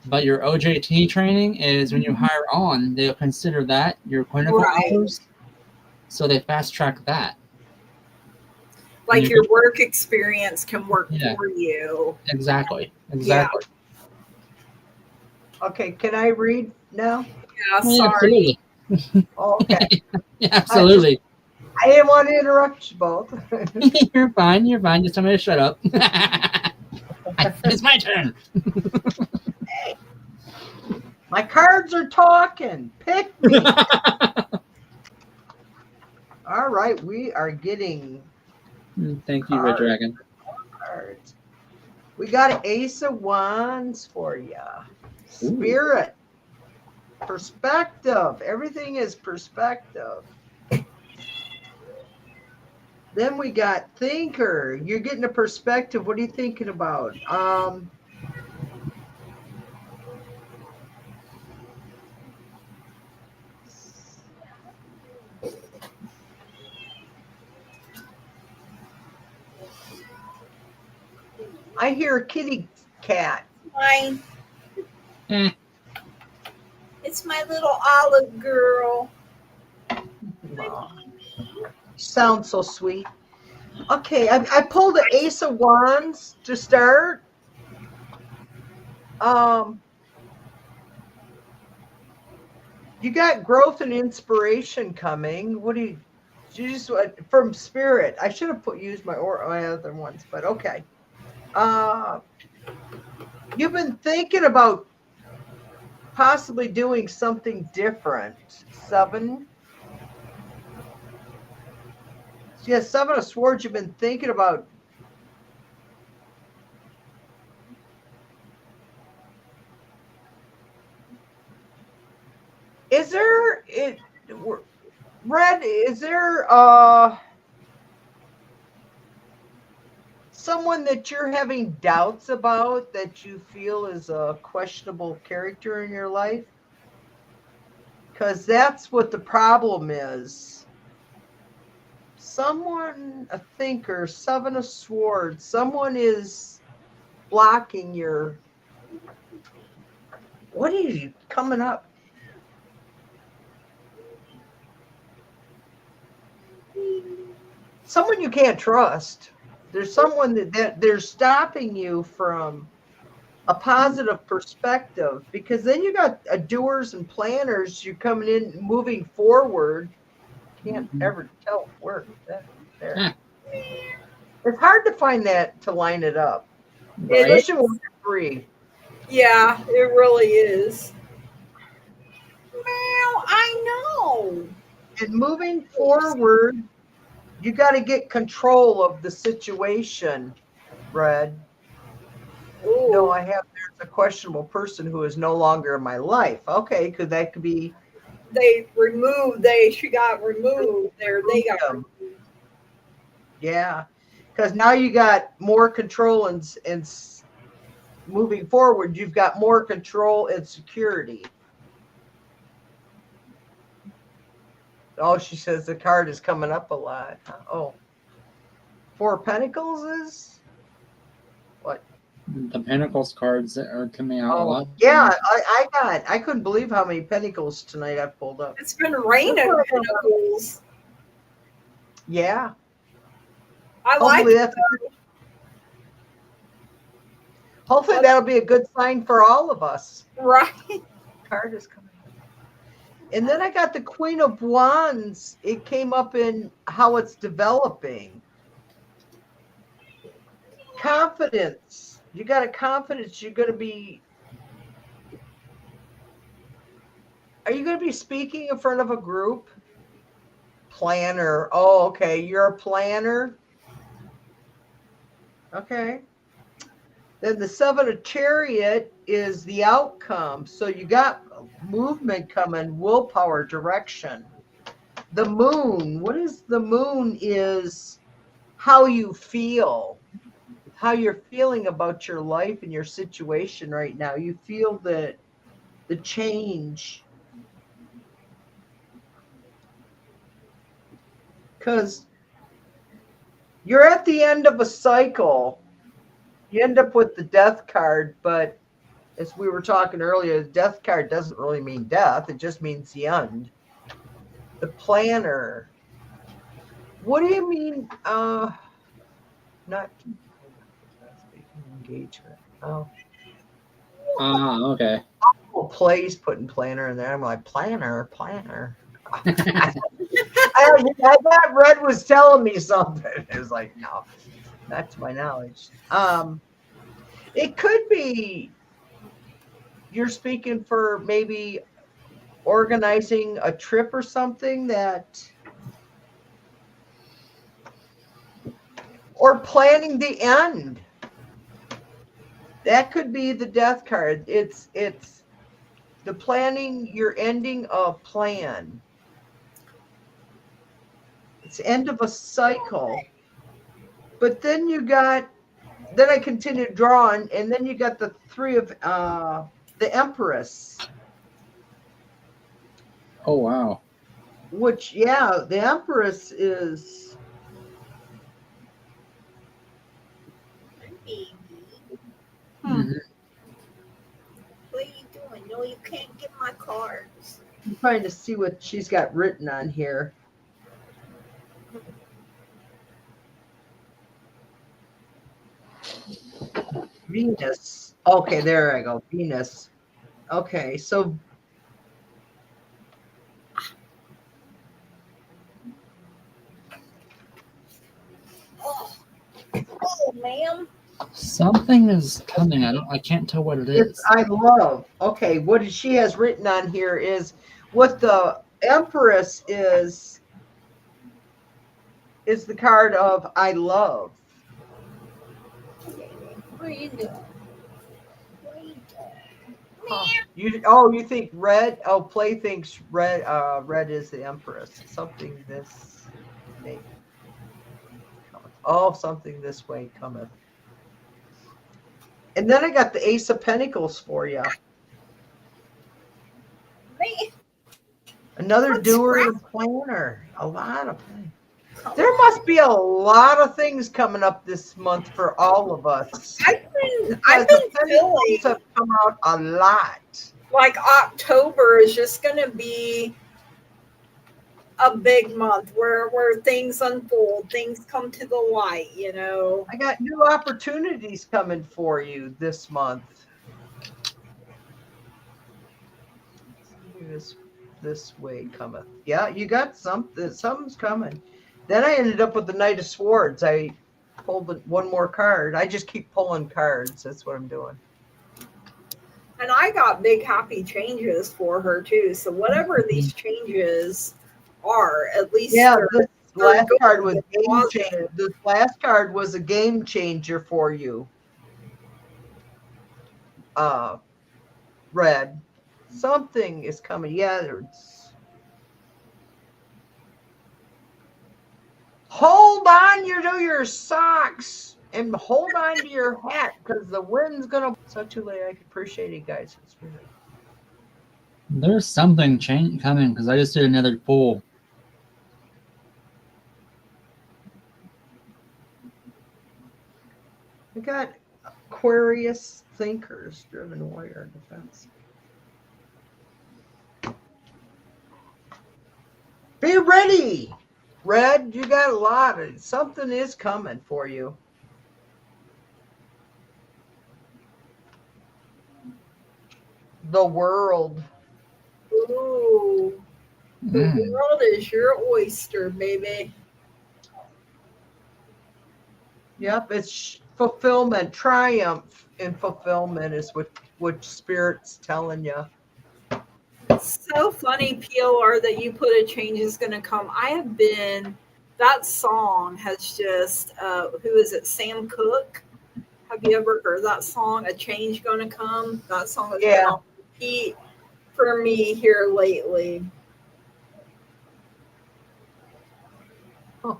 but your OJT training is when you hire on, they'll consider that your clinical Right. hours. So they fast track that. like your work experience can work for you. Exactly. Okay, can I read now? Yeah, sorry. Absolutely. Oh, okay. Absolutely. I didn't want to interrupt you both. You're fine. Just tell me to shut up. It's my turn. Hey, my cards are talking. Pick me. All right, we are getting. Thank you, Red Dragon. Cards. We got an Ace of Wands for you. Spirit. Perspective. Everything is perspective. Then we got Thinker. You're getting a perspective. What are you thinking about? I hear a kitty cat. Hi. It's my little olive girl. Wow. Sounds so sweet. Okay, I pulled the Ace of Wands to start. You got growth and inspiration coming. What do you just from Spirit? I should have used my other ones, but okay. You've been thinking about possibly doing something different. 7. Yeah, 7 of Swords. You've been thinking about. Is there Red? Is there someone that you're having doubts about that you feel is a questionable character in your life? Because that's what the problem is. Someone, a thinker, 7 of Swords, someone is blocking your. What are you coming up? Someone you can't trust. There's someone that they're stopping you from a positive perspective, because then you got doers and planners. You're coming in, moving forward. Can't ever tell where that there. It's hard to find that to line it up. Especially with 3. Yeah, it really is. Well, I know. And moving forward, you got to get control of the situation, Red. Ooh. No, there's a questionable person who is no longer in my life. Okay, that could be. She got removed. They got removed. Yeah, because now you got more control and moving forward, you've got more control and security. Oh, she says the card is coming up a lot. Oh, 4 of Pentacles is what? The Pentacles cards that are coming out a lot. Yeah, I couldn't believe how many Pentacles tonight I pulled up. It's been raining Pentacles. Yeah. I like it. Hopefully that'll be a good sign for all of us. Right. Card is coming. And then I got the Queen of Wands. It came up in how it's developing. Confidence. You got a confidence. You're going to be. Are you going to be speaking in front of a group? Planner. Oh, okay. You're a planner. Okay. Then the Seven of Chariot is the outcome. So you got movement coming, willpower, direction. The moon. What is the moon is how you feel, how you're feeling about your life and your situation right now. You feel the change. Because you're at the end of a cycle. You end up with the death card, but as we were talking earlier, the death card doesn't really mean death. It just means the end. The planner. What do you mean? Not engagement. Oh. Okay. Well, plays putting planner in there. I'm like, planner. I thought Red was telling me something. It was like, no, not to my knowledge. It could be you're speaking for maybe organizing a trip or something or planning the end. That could be the death card. It's the planning, you're ending a plan. It's end of a cycle. But then then I continued drawing, and then you got the three of the Empress. Oh, wow. Which, yeah, the Empress is. Mm-hmm. What are you doing? No, you can't get my cards. I'm trying to see what she's got written on here. Venus. Okay, there I go. Venus. Okay, so Oh, ma'am. Something is coming. I can't tell what it is. it's I love. Okay, what she has written on here is what the Empress is the card of I love. What are you doing? What are you doing? You think red? Oh, Play thinks red. Red is the Empress. Something this may cometh. Oh, something this way cometh. And then I got the Ace of Pentacles for you. Me? Another What's doer wrong? and planner. A lot of things. There must be a lot of things coming up this month for all of us. I've been feeling have come out a lot. like October is just going to be a big month where things unfold, things come to the light, you know. I got new opportunities coming for you this month. This way cometh. Yeah, you got something. Something's coming. Then I ended up with the Knight of Swords. I pulled one more card. I just keep pulling cards. That's what I'm doing. And I got big happy changes for her too. So whatever these changes are, at least this last good card was and game positive. changer. This last card was a game changer for you. Red. Something is coming. Yeah, hold on to your socks and hold on to your hat because the wind's gonna. So too late. I can appreciate it, guys. It's really... There's something coming because I just did another pull. We got Aquarius thinkers, driven warrior defense. Be ready, Red. You got a lot of something is coming for you. The world. Ooh, the world is your oyster, baby. Yep, it's fulfillment, triumph in fulfillment is what Spirit's telling you. So funny, PLR, that you put a change is going to come. I have been, that song has just, who is it, Sam Cooke? Have you ever heard that song, A Change Gonna Come? That song has been on repeat for me here lately. Oh.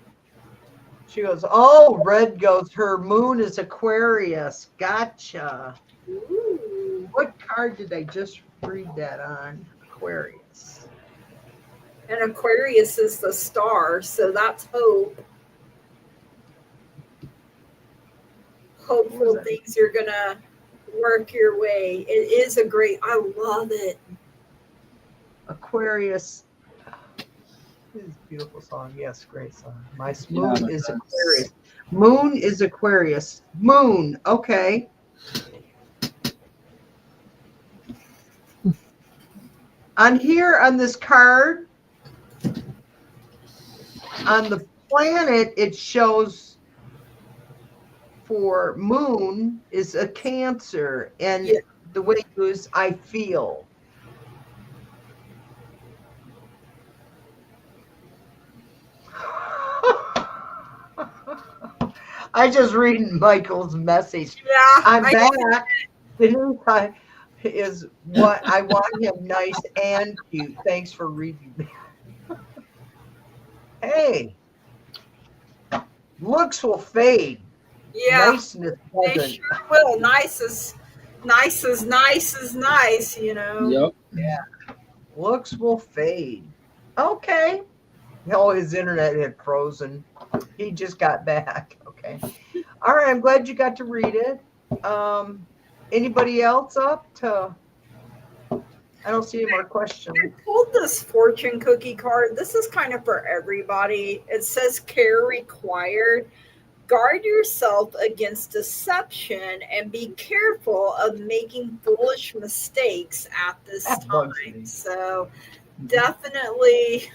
She goes, oh, Red goes, her moon is Aquarius. Gotcha. Ooh. What card did I just read that on? Aquarius. And Aquarius is the star, so that's hope. Hopeful things are going to work your way. It is a great, I love it. Aquarius. This is a beautiful song. Yes, great song. My moon is Aquarius. Moon is Aquarius. Moon. Okay. On here on this card, on the planet, it shows for moon is a Cancer, and the way it goes, I feel. I just reading Michael's message. Yeah, I'm back. Denise is what I want him nice and cute. Thanks for reading me. Hey, looks will fade. Yeah, niceness doesn't. they sure will. Nice is nice, you know. Yep. Yeah, looks will fade. Okay. Oh, his internet had frozen. He just got back. Okay. All right. I'm glad you got to read it. Anybody else up to? I don't see any more questions. I pulled this fortune cookie card. This is kind of for everybody. It says care required. Guard yourself against deception and be careful of making foolish mistakes at this time. So definitely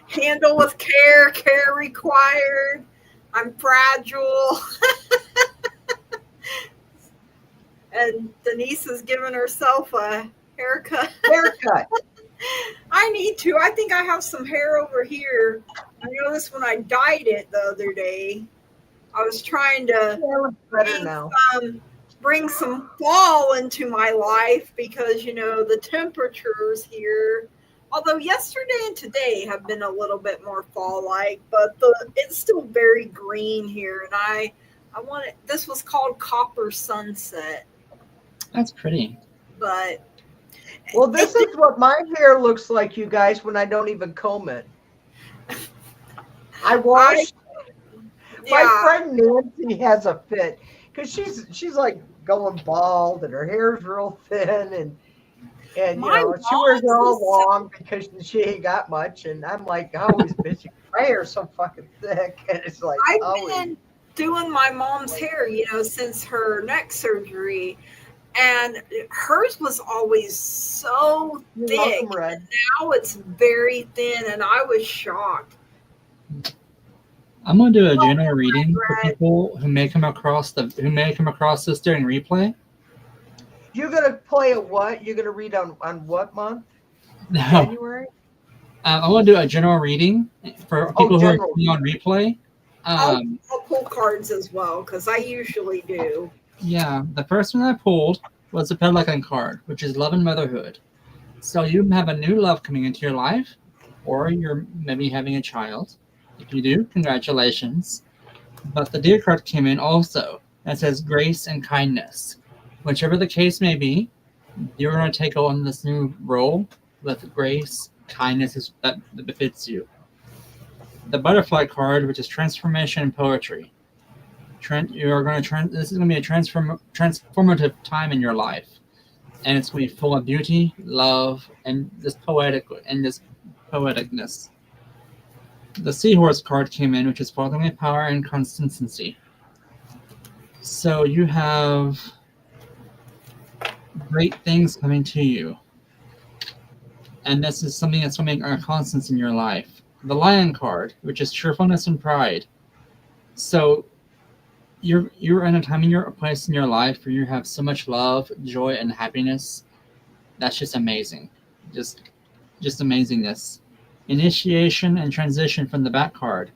handle with care, care required. I'm fragile. And Denise is giving herself a haircut. I need to. I think I have some hair over here. I noticed when I dyed it the other day, I was trying to bring some fall into my life because, you know, the temperatures here, although yesterday and today have been a little bit more fall-like, but it's still very green here. And I wanted, this was called Copper Sunset. That's pretty. But well, this is what my hair looks like, you guys, when I don't even comb it. I wash. My friend Nancy has a fit because she's like going bald and her hair's real thin and you know she wears it all long because she ain't got much, and I'm like always bitching. My hair's so fucking thick, and it's like I've been doing my mom's hair, you know, since her neck surgery. And hers was always so thick. And now it's very thin, and I was shocked. I'm gonna do a general reading for people who may come across this during replay. You're gonna play a what? You're gonna read on what month? No. January. I want to do a general reading for people who are on replay. I'll pull cards as well because I usually do. Yeah, the first one I pulled was the Pelican card, which is love and motherhood. So you have a new love coming into your life, or you're maybe having a child. If you do, congratulations. But the Deer card came in also. That says grace and kindness. Whichever the case may be, you're going to take on this new role with grace, kindness that befits you. The Butterfly card, which is transformation and poetry. You're going to this is going to be a transformative time in your life, and it's going to be full of beauty, love, and this poeticness. The Seahorse card came in, which is fatherly power and consistency. So you have great things coming to you. And this is something that's going to make a constants in your life. The Lion card, which is cheerfulness and pride. So you're in a time in your place in your life where you have so much love, joy, and happiness. That's just amazing. Just amazingness. Initiation and transition from the back card.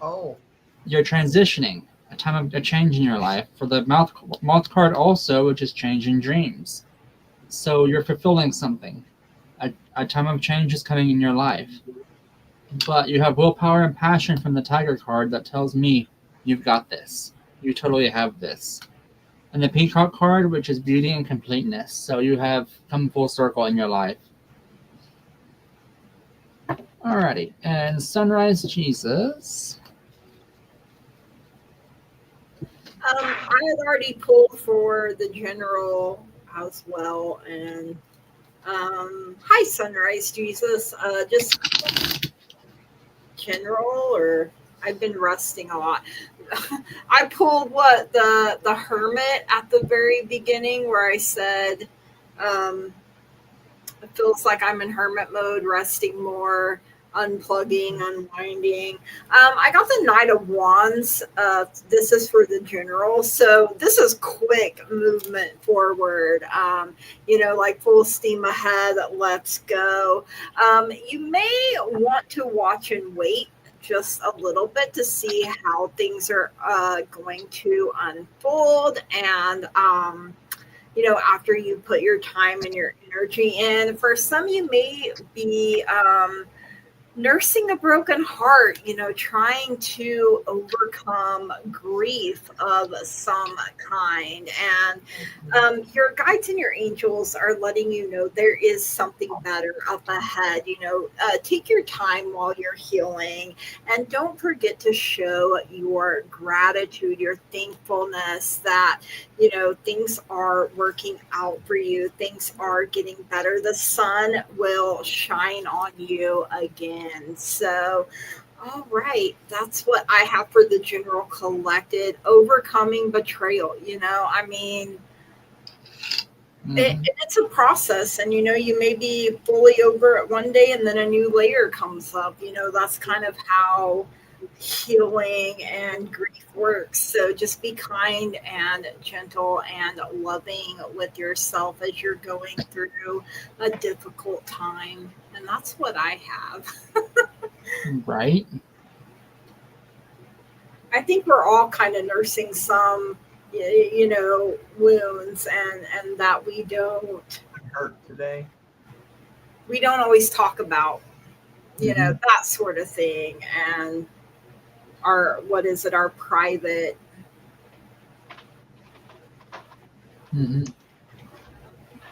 Oh, You're transitioning, a time of a change in your life. For the mouth card also, which is changing dreams. So you're fulfilling something. A time of change is coming in your life. But you have willpower and passion from the Tiger card that tells me you've got this. You totally have this. And the Peacock card, which is beauty and completeness. So you have come full circle in your life. Alrighty. And Sunrise Jesus. I had already pulled for the general as well, and hi Sunrise Jesus. Just general, or I've been resting a lot. I pulled the Hermit at the very beginning, where I said it feels like I'm in hermit mode, resting more, unplugging, unwinding. I got the Knight of Wands. This is for the general. So this is quick movement forward, like full steam ahead, let's go. You may want to watch and wait just a little bit to see how things are going to unfold. And, after you put your time and your energy in, for some, you may be nursing a broken heart, trying to overcome grief of some kind. And your guides and your angels are letting you know there is something better up ahead. Take your time while you're healing, and don't forget to show your gratitude, your thankfulness that, things are working out for you. Things are getting better. The sun will shine on you again. So, all right, that's what I have for the general collected. Overcoming betrayal. It's a process, and you may be fully over it one day, and then a new layer comes up. That's kind of how healing and grief works. So just be kind and gentle and loving with yourself as you're going through a difficult time. And that's what I have. Right. I think we're all kind of nursing some, wounds, and that we don't hurt today. We don't always talk about, Mhm. that sort of thing. And our private.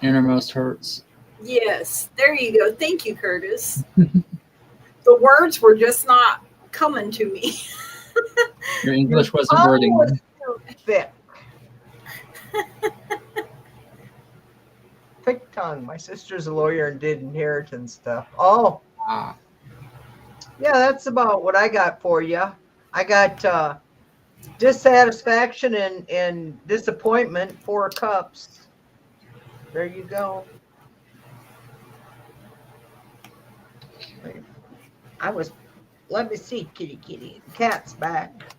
Innermost hurts. Yes, there you go. Thank you, Curtis. The words were just not coming to me. Your English wasn't wording. Was thick. Thick tongue. My sister's a lawyer and did inheritance stuff. Oh. Ah. Yeah, that's about what I got for you. I got dissatisfaction and disappointment, 4 cups. There you go. Let me see, kitty. The cat's back.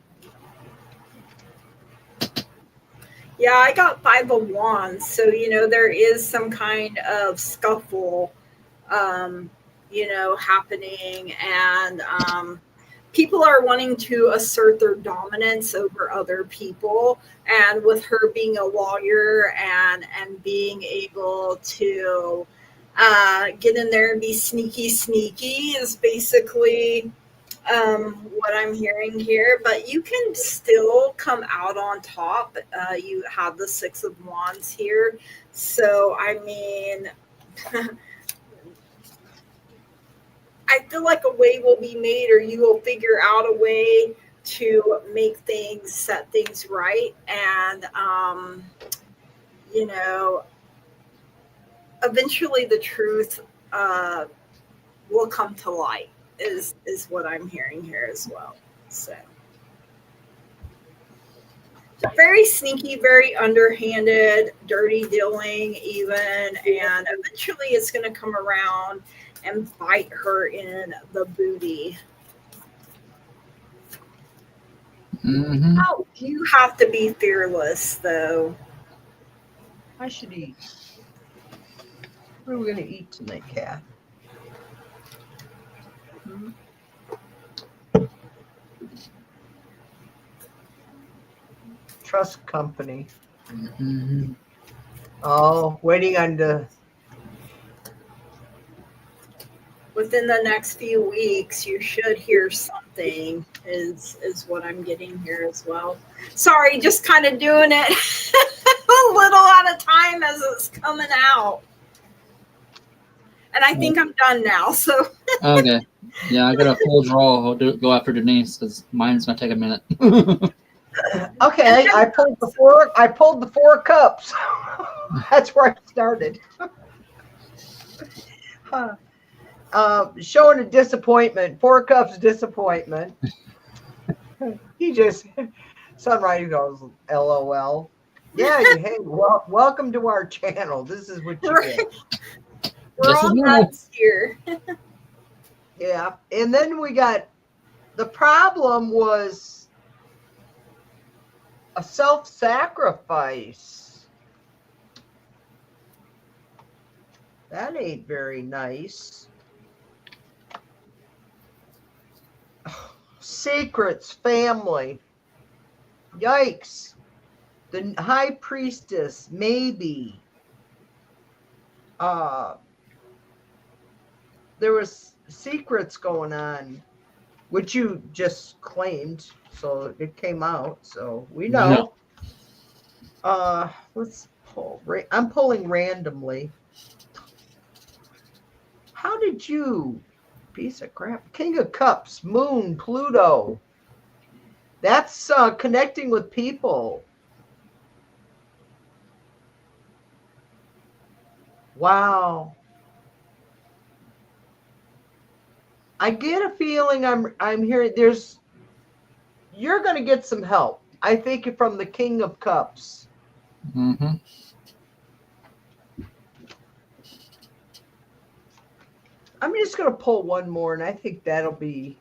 Yeah, I got 5 of Wands. So, there is some kind of scuffle, happening. And people are wanting to assert their dominance over other people. And with her being a lawyer and being able to get in there and be sneaky is basically what I'm hearing here. But you can still come out on top. You have the 6 of Wands here. So, I feel like a way will be made, or you will figure out a way to set things right. And, eventually the truth will come to light is what I'm hearing here as well. So very sneaky, very underhanded, dirty dealing even, and eventually it's going to come around and bite her in the booty. Mm-hmm. Oh, you have to be fearless, though. I should eat. What are we going to eat tonight, Kat? Trust company. Mm-hmm. Oh, waiting on the. Within the next few weeks, you should hear something. Is what I'm getting here as well. Sorry, just kind of doing it a little at a time as it's coming out. And I think I'm done now. So Okay. Yeah, I got a full draw. I'll go after Denise because mine's gonna take a minute. Okay, I pulled the four. I pulled the 4 cups. That's where I started. Showing a disappointment. 4 cups disappointment. He just Sunrise goes, LOL. Yeah, hey, welcome to our channel. This is what you get. we're all nuts here. Yeah, and then we got the problem was a self-sacrifice. That ain't very nice. Secrets, family. Yikes. The high priestess, maybe. There was secrets going on, which you just claimed, so it came out, so we know. No. Let's pull. I'm pulling randomly. How did you? Piece of crap. King of Cups, Moon, Pluto. That's connecting with people. Wow. I get a feeling I'm hearing you're going to get some help. I think from the King of Cups. Mm-hmm. I'm just going to pull one more, and I think that'll be.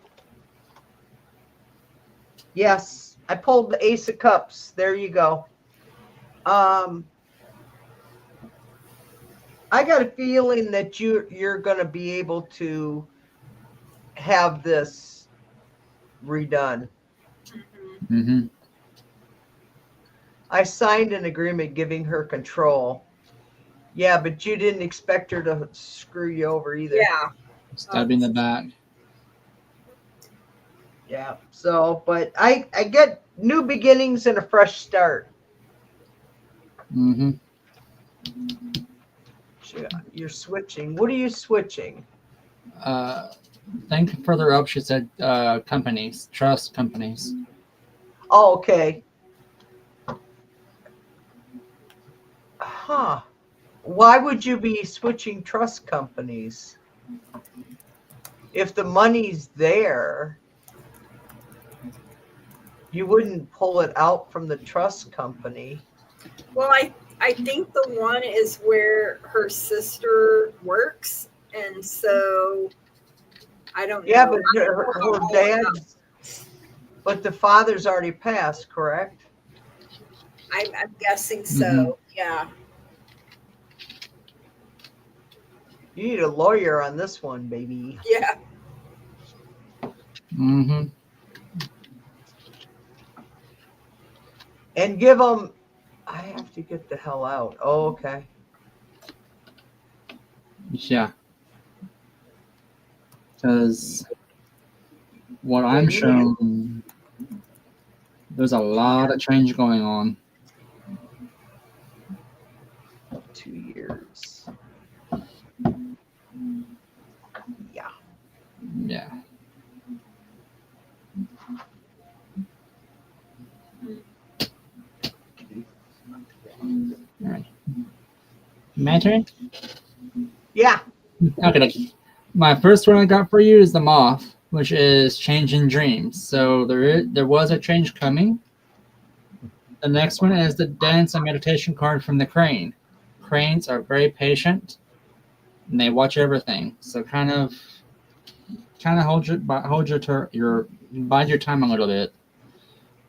Yes, I pulled the Ace of Cups. There you go. I got a feeling that you're going to be able to have this redone. Mm-hmm. I signed an agreement giving her control. Yeah, but you didn't expect her to screw you over either. Yeah. Stab in the back. Yeah. So, but I get new beginnings and a fresh start. Mm-hmm. You're switching. What are you switching? Think further up, she said companies, trust companies. Oh, okay. Huh. Why would you be switching trust companies? If the money's there, you wouldn't pull it out from the trust company. Well, I think the one is where her sister works, and so I don't know. Yeah, but her dad, but the father's already passed, correct? I'm guessing so. Mm-hmm. Yeah. You need a lawyer on this one, baby. Yeah. Mm-hmm. And give them. I have to get the hell out. Oh, okay. Yeah. Because what I'm shown, there's a lot of change going on. 2 years. Yeah. Yeah. All right. My turn? Yeah. Okay. My first one I got for you is the Moth, which is change in dreams. So there was a change coming. The next one is the dance and meditation card from the crane. Cranes are very patient and they watch everything. So kind of bide your time a little bit.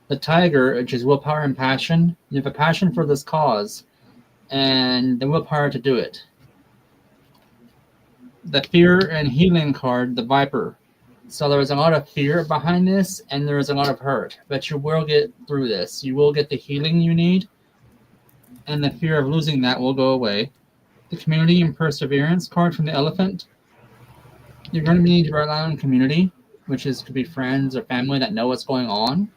The tiger, which is willpower and passion. You have a passion for this cause and the willpower to do it. The fear and healing card, the viper. So there is a lot of fear behind this and there is a lot of hurt, but you will get through this. You will get the healing you need and the fear of losing that will go away. The community and perseverance card from the elephant. You're going to need to rely on community, which could be friends or family that know what's going on,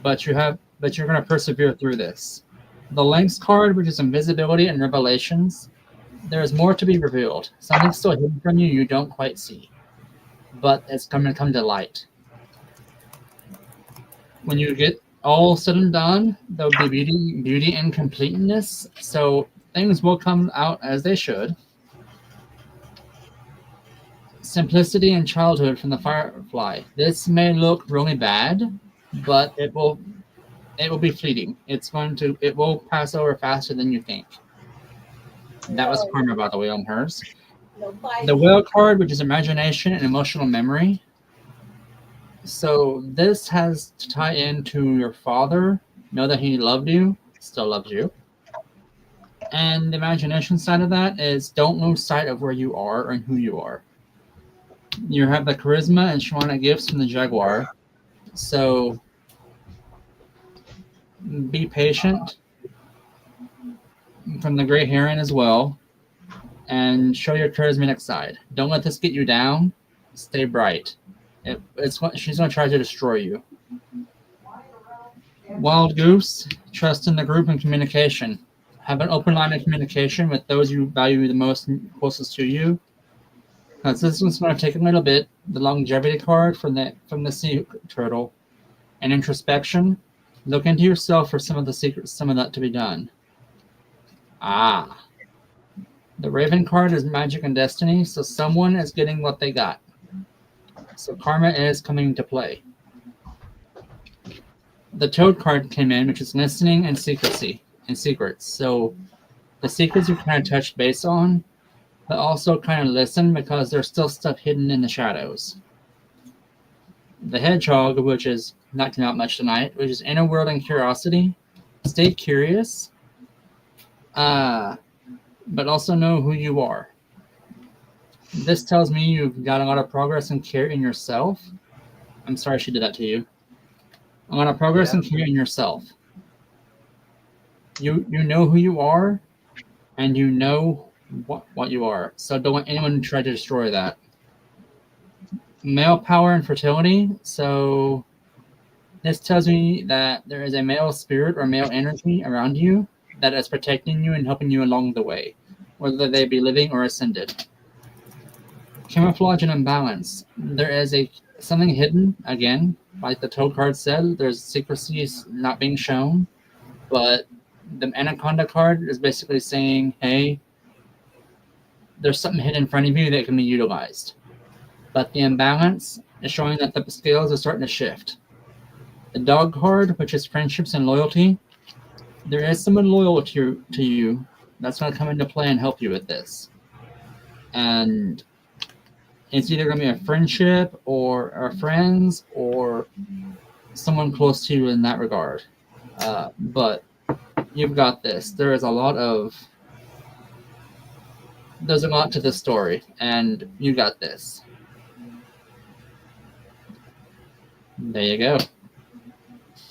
but you're going to persevere through this. The lynx card, which is invisibility and revelations. There is more to be revealed. Something's still hidden from you you don't quite see, but it's going to come to light. When you get all said and done, there'll be beauty and completeness. So things will come out as they should. Simplicity and childhood from the firefly. This may look really bad, but it will be fleeting. It will pass over faster than you think. That was karma, by the way, on hers. The whale card, which is imagination and emotional memory. So this has to tie into your father. Know that he loved you, still loves you. And the imagination side of that is don't lose sight of where you are and who you are. You have the charisma and shamanic gifts from the jaguar. So be patient from the gray heron as well. And show your charismatic side. Don't let this get you down. Stay bright. She's going to try to destroy you. Wild goose, trust in the group and communication. Have an open line of communication with those you value the most, closest to you. Because this one's going to take a little bit. The longevity card from the sea turtle, and introspection. Look into yourself for some of the secrets, some of that to be done. The raven card is magic and destiny. So someone is getting what they got. So karma is coming into play. The toad card came in, which is listening and secrecy and secrets. So the secrets you kind of touched base on, but also kind of listen because there's still stuff hidden in the shadows. The hedgehog, which is not coming out much tonight, which is inner world and curiosity. Stay curious, but also know who you are. This tells me you've got a lot of progress and care in yourself. I'm sorry she did that to you. A lot of progress and care in yourself. You know who you are, and you know what you are. So don't let anyone try to destroy that. Male power and fertility. So this tells me that there is a male spirit or male energy around you that is protecting you and helping you along the way, whether they be living or ascended. Camouflage and imbalance. There is something hidden, again, like the toad card said, there's secrecies not being shown, but the anaconda card is basically saying, hey, there's something hidden in front of you that can be utilized. But the imbalance is showing that the scales are starting to shift. The dog card, which is friendships and loyalty, there is someone loyal to you that's going to come into play and help you with this. And it's either going to be a friendship or friends or someone close to you in that regard. But you've got this. There's a lot to this story, and you got this. There you go.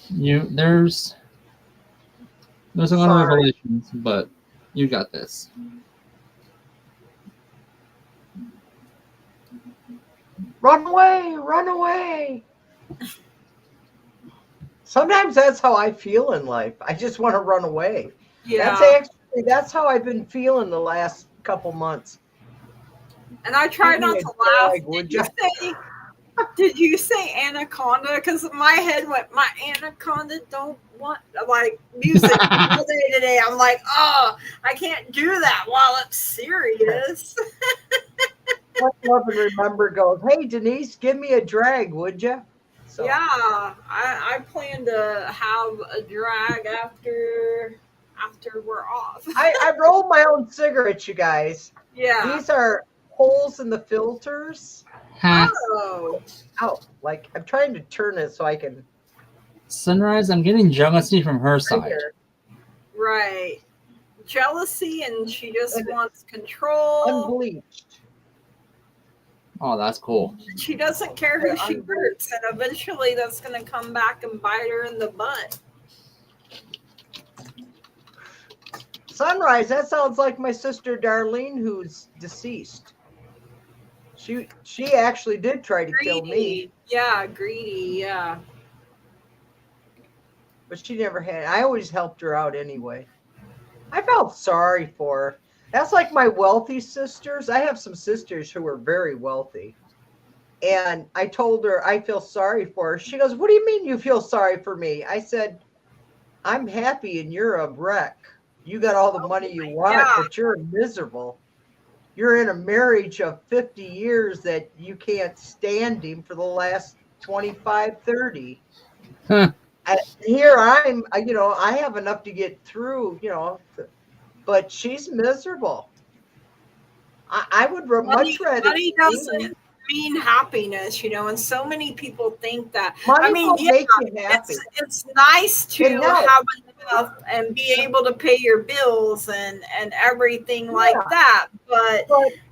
There's a lot of revelations, but you got this. Run away, run away. Sometimes that's how I feel in life. I just want to run away. Yeah. That's how I've been feeling the last couple months. And I try not to laugh. Did you say anaconda? Because my head went, my anaconda don't want like music all day today. I'm like, oh, I can't do that while I'm serious. Love and Remember goes, hey Denise, give me a drag, would you? So. Yeah, I plan trying to have a drag after we're off. I roll my own cigarettes, you guys. Yeah. These are holes in the filters. Oh. Oh, like I'm trying to turn it so I can. Sunrise, I'm getting jealousy from her side. Here. Right. Jealousy, and she just wants control. Unbleached. Oh, that's cool. She doesn't care who she hurts, and eventually that's going to come back and bite her in the butt. Sunrise, that sounds like my sister Darlene, who's deceased. She actually did try to kill me. Yeah, greedy, yeah. But she never had. I always helped her out anyway. I felt sorry for her. That's like my wealthy sisters. I have some sisters who are very wealthy. And I told her I feel sorry for her. She goes, "What do you mean you feel sorry for me?" I said, "I'm happy and you're a wreck. You got all the money you want, but you're miserable. You're in a marriage of 50 years that you can't stand him for the last 25, 30. Huh. And here I'm, I have enough to get through, but she's miserable. I would much rather. Money doesn't mean happiness, and so many people think that. Money will make you happy. It's nice to have enough and be able to pay your bills and everything like that, but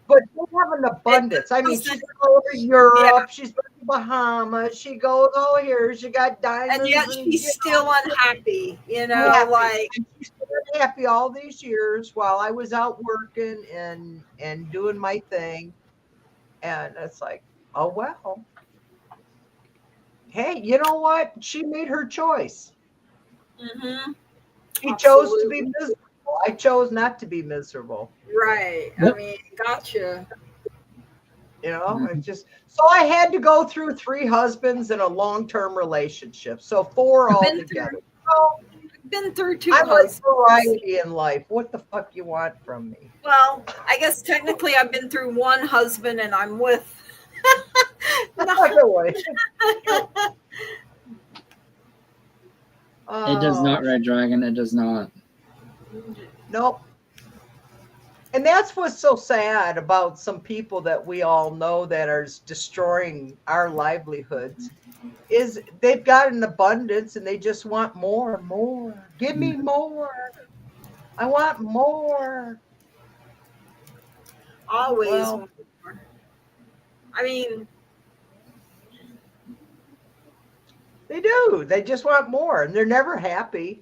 you have an abundance. I mean, she's going to Europe, she's going to Bahamas, she goes, here, she got diamonds. And yet she's still unhappy, like. And she's been happy all these years while I was out working and doing my thing. And it's like, oh, well. Hey, you know what? She made her choice. Mm-hmm. She chose to be miserable. I chose not to be miserable. Right. I mean, gotcha. It's just so I had to go through 3 husbands in a long-term relationship. So 4 altogether. I've been through 2 I husbands. like variety in life. What the fuck you want from me? Well, I guess technically I've been through 1 husband and I'm with another way. It does not, Red Dragon. It does not. Nope. And that's what's so sad about some people that we all know that are destroying our livelihoods is they've got an abundance and they just want more and more. Give me more. I want more. Always more. I mean, they do. They just want more and they're never happy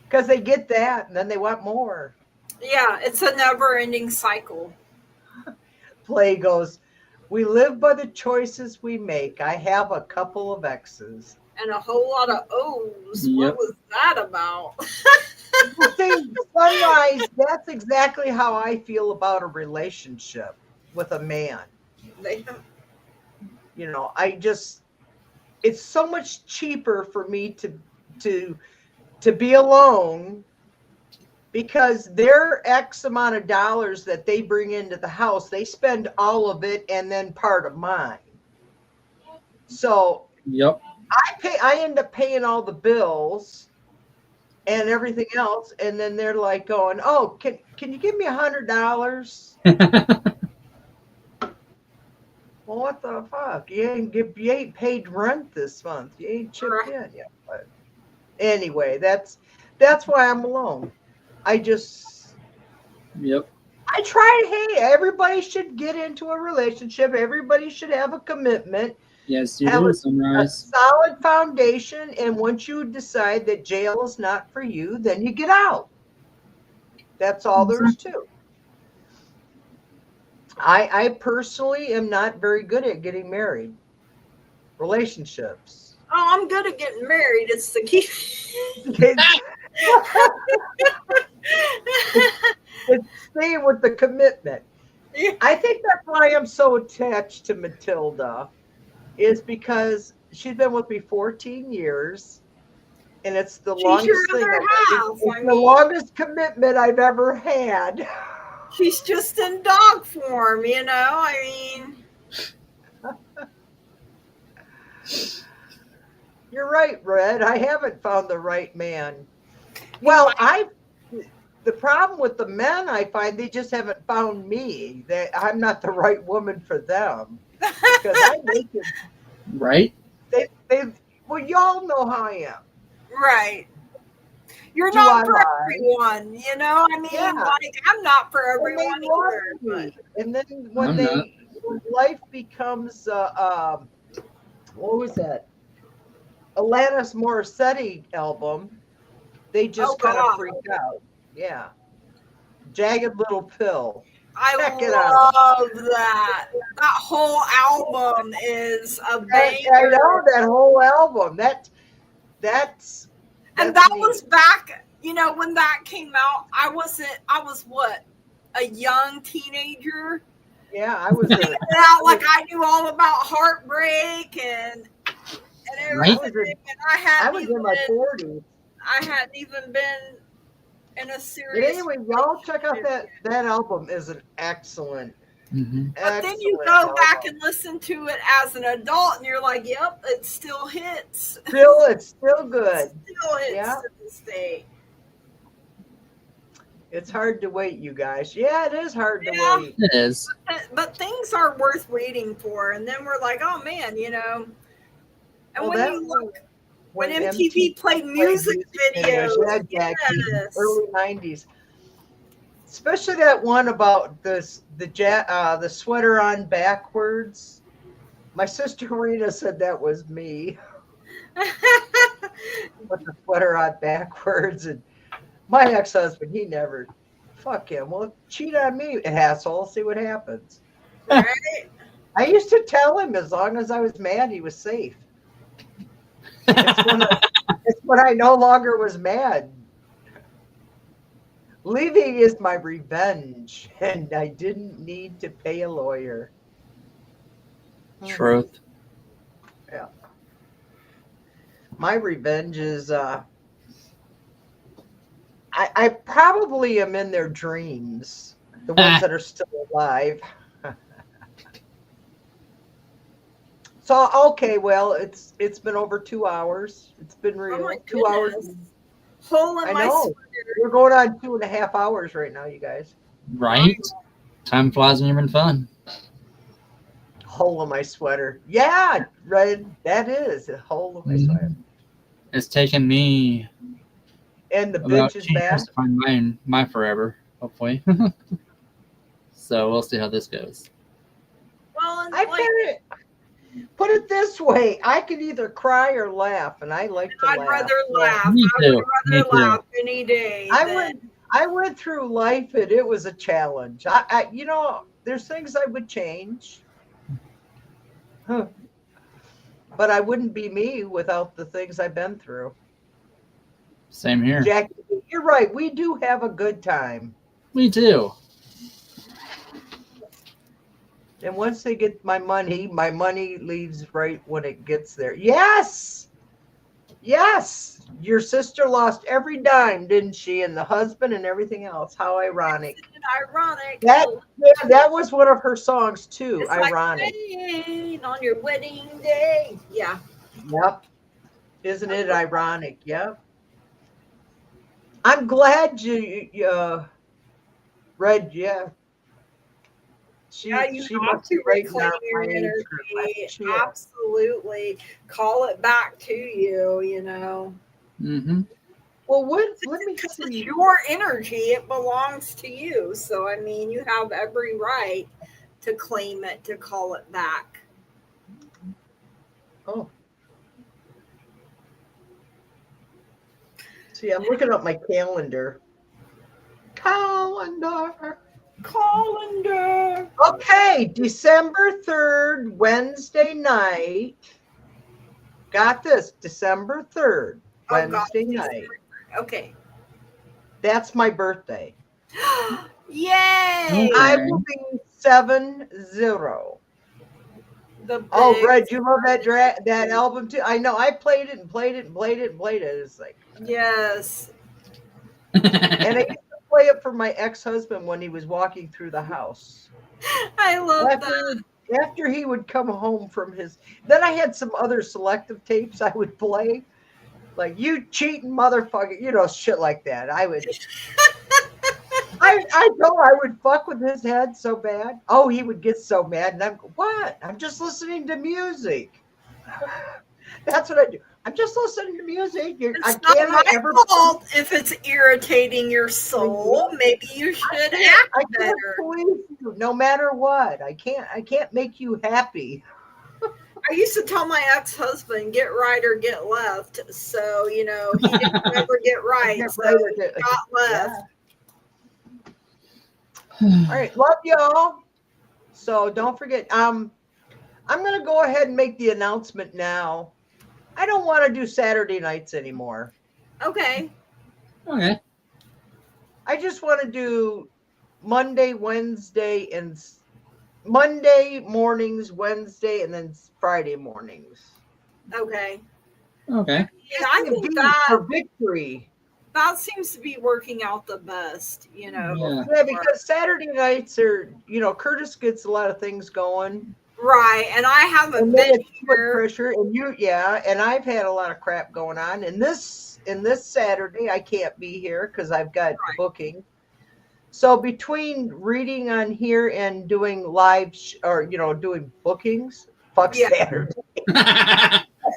because they get that and then they want more. Yeah, it's a never-ending cycle. Play goes, we live by the choices we make. I have a couple of X's. And a whole lot of O's. Yep. What was that about? See, Sunrise, that's exactly how I feel about a relationship with a man. It's so much cheaper for me to be alone because their X amount of dollars that they bring into the house, they spend all of it and then part of mine. So yep. I end up paying all the bills and everything else, and then they're like going, "Oh, can you give me $100?" Well, what the fuck? You ain't paid rent this month. You ain't chipped in yet. But anyway, that's why I'm alone. Yep. I try. Hey, everybody should get into a relationship. Everybody should have a commitment. Yes, you do, Sunrise. A solid foundation, and once you decide that jail is not for you, then you get out. That's all there is to it. I personally am not very good at getting married. Relationships. Oh, I'm good at getting married. It's the key. It's staying with the commitment. I think that's why I'm so attached to Matilda, is because she's been with me 14 years, and it's the longest thing. It's the longest commitment I've ever had. She's just in dog form, I mean. You're right, Red. I haven't found the right man. Well, the problem with the men, I find they just haven't found me. That I'm not the right woman for them because I make it. Right? They well, y'all know how I am. Right. You're Do I not for lie? everyone, you know? I Yeah. mean, like, I'm not for And they everyone love either. me. And then I'm not. when life becomes what was that? Alanis Morissette album, they Oh, just kind of God. freak out. Yeah. Jagged Little Pill. I Check it out. love that. That whole album is a I banger. know that whole album. That's And that neat. was back, you know, when that came out. I was what? A young teenager? Yeah, I was a Out like I knew all about heartbreak and Right? everything. And I was in my 40s. I hadn't even been in a But serious anyway, y'all check out relationship. that album is an excellent, Mm-hmm. But then you excellent go album. back and listen to it as an adult, and you're like, "Yep, it still hits. It's still good. Still hits Yeah. to this day." It's hard to wait, you guys. Yeah, it is hard to Yeah. wait. It is. But things are worth waiting for, and then we're like, "Oh man," you know. And Well, when that you look, when when MTV played music videos, yeah, Jackie, yes. early 90s. Especially that one about the sweater on backwards. My sister Rita said that was me with the sweater on backwards. And my ex-husband, he never, fuck him. Well, cheat on me, asshole. See what happens. Right? I used to tell him as long as I was mad, he was safe. It's when I no longer was mad. Leaving is my revenge, and I didn't need to pay a lawyer. Truth. Yeah. My revenge is I probably am in their dreams, the ones that are still alive. So okay, well, it's been over 2 hours. It's been real. Oh my 2 hours. goodness. Hole in I my know. sweater. We're going on 2.5 hours right now, you guys. Right? Time flies when you're having fun. Hole in my sweater. Yeah, Red. That is a hole in my sweater. It's taken me And the about bitch is 10 back. years to find my forever, hopefully. So we'll see how this goes. Well, and I like, put it this way: I could either cry or laugh, and I like to I'd laugh. rather So laugh. Me I too. would Me rather too. laugh any day. I went through life, and it was a challenge. I you know, there's things I would change, but I wouldn't be me without the things I've been through. Same here. Jackie, you're right. We do have a good time. Me too. And once they get my money leaves right when it gets there. Yes. Yes. Your sister lost every dime, didn't she? And the husband and everything else. How ironic. Ironic. That was one of her songs too. It's Ironic. Like, on your wedding day. Yeah. Yep. Isn't it ironic? Yep. I'm glad you read, yeah. She You have must be to right reclaim now. your energy. Absolutely. Call it back to you, you know. Mm-hmm. Well, let me Because it's see. your energy. It belongs to you. So, I mean, you have every right to claim it, to call it back. Oh. See, I'm looking up my calendar. Calendar. Okay, December 3rd, Wednesday night. Got this, December 3rd, Wednesday night. Okay. That's my birthday. Yay! I will be 70. Oh, Red, you love that album too? I know. I played it and played it and played it and played it. It's like, Yes. and I used to play it for my ex-husband when he was walking through the house. I love that. after he would come home from his, then I had some other selective tapes I would play, like "You cheating motherfucker," shit like that. I know I would fuck with his head so bad. Oh, he would get so mad, and what? I'm just listening to music. That's what I do. I'm just listening to music. It's not my fault if it's irritating your soul. Maybe you should act better. Please, no matter what. I can't make you happy. I used to tell my ex-husband, get right or get left. So, he didn't ever get right. So he got left. Yeah. All right. Love y'all. So don't forget. I'm going to go ahead and make the announcement now. I don't want to do Saturday nights anymore. Okay. I just want to do Monday, Wednesday, and Monday mornings, Wednesday, and then Friday mornings. Okay. Okay. Yeah, I think that for victory. That seems to be working out the best, Yeah, because Saturday nights are, Curtis gets a lot of things going. Right, and I haven't been here. Pressure, and I've had a lot of crap going on. And this Saturday, I can't be here because I've got booking. So between reading on here and doing live doing bookings, fuck Saturday.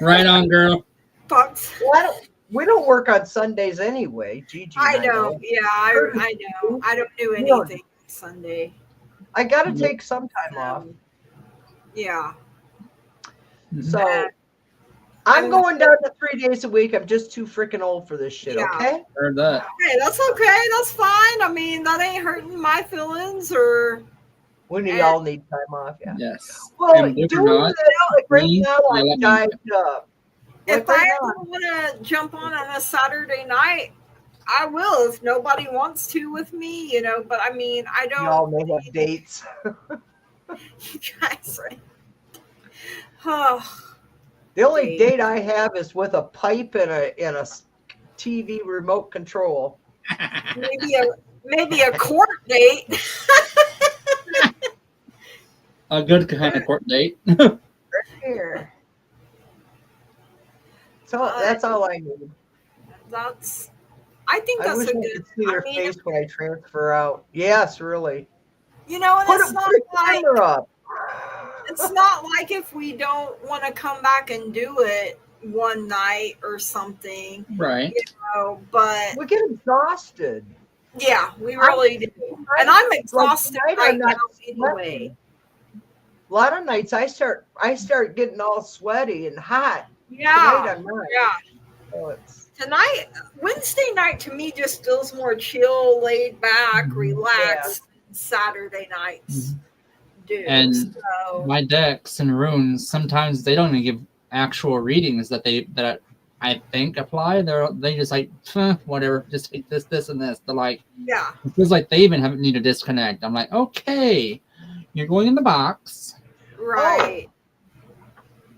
Right on, girl. Fucks. Well, we don't work on Sundays anyway, Gigi. I know. Yeah, I know. I don't do anything Sunday. I got to take some time off. Yeah. So I'm going down to 3 days a week. I'm just too freaking old for this shit. Okay. Heard that. Okay, that's okay. That's fine. I mean, that ain't hurting my feelings or. When you all need time off, yeah. Yes. Well, doing that, like right now, I'm dived up. If I ever want to jump on a Saturday night, I will. If nobody wants to with me, But I mean, I don't. Y'all may have dates. You guys, right? Oh, the only date I have is with a pipe and a TV remote control. Maybe a court date. A good kind of court date. Right here. So that's all I need. I think that's I wish a good. I could see their face when I transfer out. Yes, really. And it's not like up. It's not like if we don't want to come back and do it one night or something, right? But we get exhausted. Yeah, we really do, and I'm exhausted right now anyway. A lot of nights I start getting all sweaty and hot. Yeah, Tonight, Wednesday night to me just feels more chill, laid back, relaxed. Saturday nights do. And my decks and runes, sometimes they don't even give actual readings that I think apply. They just like whatever, just take this and this. They're like, it feels like they even need to disconnect. I'm like, okay, you're going in the box, right?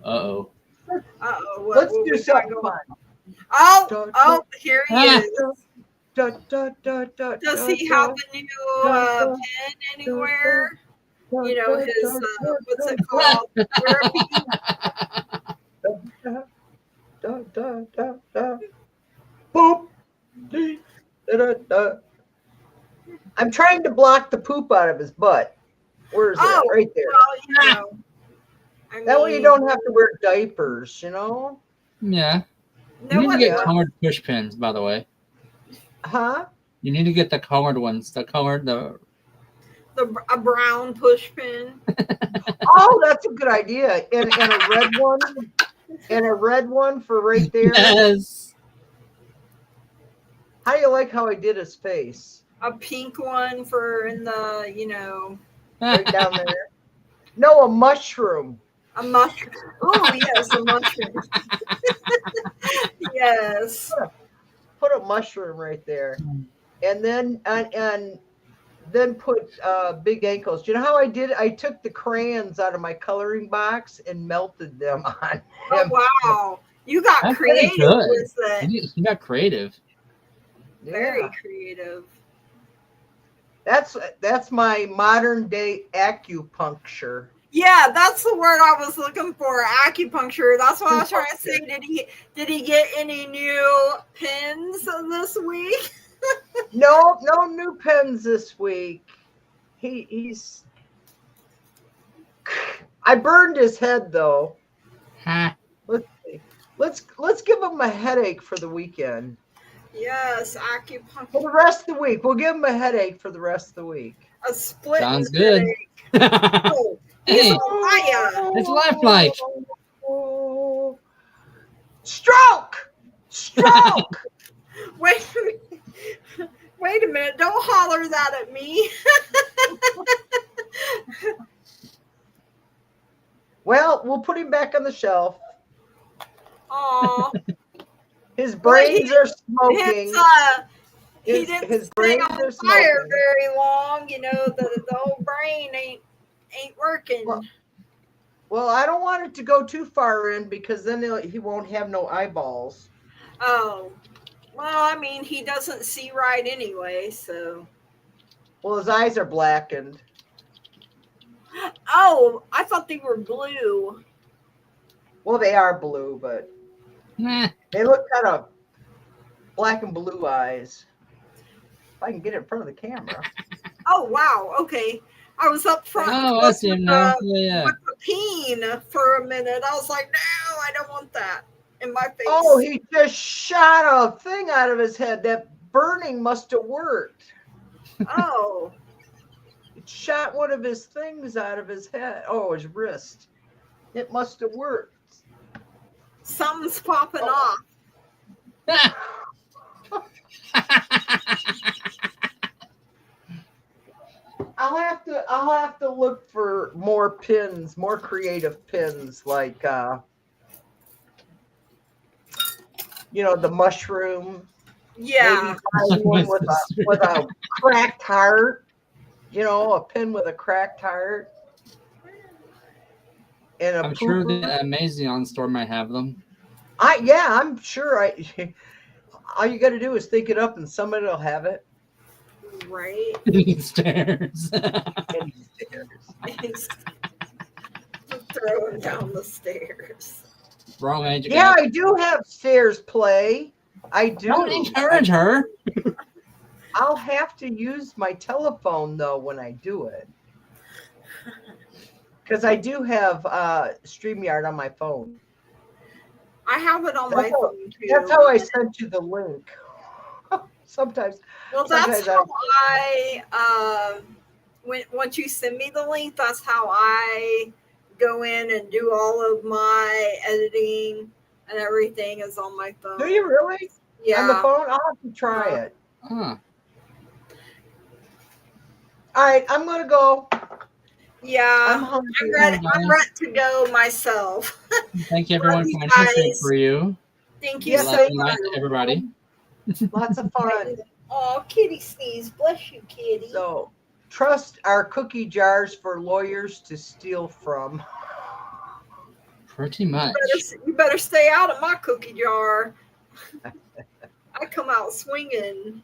Uh-oh. Let's do something fun. Oh, here he is. Does he have a new pen anywhere? His what's it called? Boop. I'm trying to block the poop out of his butt. Where is it? Right there. Well, that way you don't have to wear diapers, Yeah. You need to get colored push pins, by the way. Huh? You need to get the colored ones. A brown push pin. Oh, that's a good idea. And a red one. And a red one for right there. Yes. How do you like how I did his face? A pink one for in the, right down there. No, a mushroom. A mushroom. Oh, yes, a mushroom. Yes. Put a mushroom right there. And then put big ankles. You know how I did? I took the crayons out of my coloring box and melted them on him. Oh, wow. You got That's creative with it. You got creative. Very creative. That's my modern day acupuncture. Yeah, that's the word I was looking for. Acupuncture. That's what I was trying to say. Did he get any new pins this week? No new pens this week. He's. I burned his head though. Ha. Let's see. Let's give him a headache for the weekend. Yes, acupuncture. For the rest of the week, we'll give him a headache for the rest of the week. A split. Sounds good. Oh, he's Hey, on fire. it's lifelike. Stroke. Wait a minute. Wait a minute. Don't holler that at me. Well, we'll put him back on the shelf. Aw. His brains are smoking. He didn't his stay brains on are fire smoking. very long. You know, the whole brain ain't working. Well, I don't want it to go too far in because then he won't have no eyeballs. Oh. Well, I mean, he doesn't see right anyway, so. Well, his eyes are blackened. Oh, I thought they were blue. Well, they are blue, but Nah. they look kind of black and blue eyes. If I can get it in front of the camera. Oh, wow. Okay. I was up front Oh, I see him now. Yeah. with the peen for a minute. I was like, no, I don't want that in my face. Oh, he just shot a thing out of his head. That burning must have worked. Oh. It shot one of his things out of his head. Oh, his wrist. It must have worked. Something's popping off. I'll have to look for more pins, more creative pins, like the mushroom. Yeah. Maybe find one with a cracked heart. A pin with a cracked heart. And I'm sure the Amazion store might have them. I'm sure. All you got to do is think it up, and somebody will have it. Right. Stairs. Throw him down the stairs. Wrong age. Yeah, I do have stairs play. I do. Don't encourage her. I'll have to use my telephone though when I do it, because I do have StreamYard on my phone. I have it on my phone too. That's how I sent you the link. Sometimes. Well, that's how I once you send me the link, that's how I go in and do all of my editing and everything is on my phone. Do you really? Yeah. On the phone? I'll have to try it. Huh. All right, I'm gonna go. Yeah. I'm hungry. I'm ready to go myself. Thank you everyone for my for you. Thank you Yes, so Good much. night, everybody. Lots of fun. Oh, kitty sneeze. Bless you, kitty. So, trust our cookie jars for lawyers to steal from. Pretty much. You better stay out of my cookie jar. I come out swinging.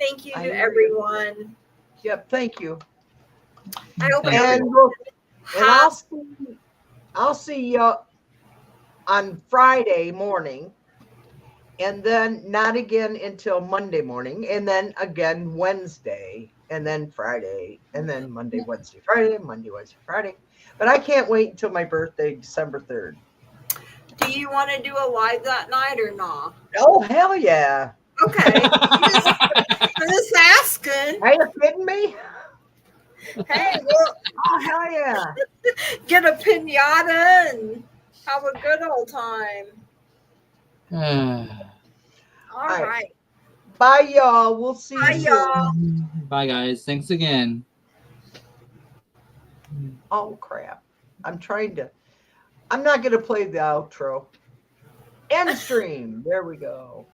Thank you to everyone. Yep, thank you. I hope And I'll see you on Friday morning, and then not again until Monday morning, and then again Wednesday, and then Friday, and then Monday, Wednesday, Friday, Monday, Wednesday, Friday. But I can't wait until my birthday, December 3rd. Do you want to do a live that night or not? Oh, hell yeah. Okay. I'm just asking. Are you kidding me? Hey, well, Oh, hell yeah. get a pinata and have a good old time. All right. Bye, y'all. We'll see Bye, you y'all. soon. Bye, guys. Thanks again. Oh, crap. I'm not going to play the outro. End stream. There we go.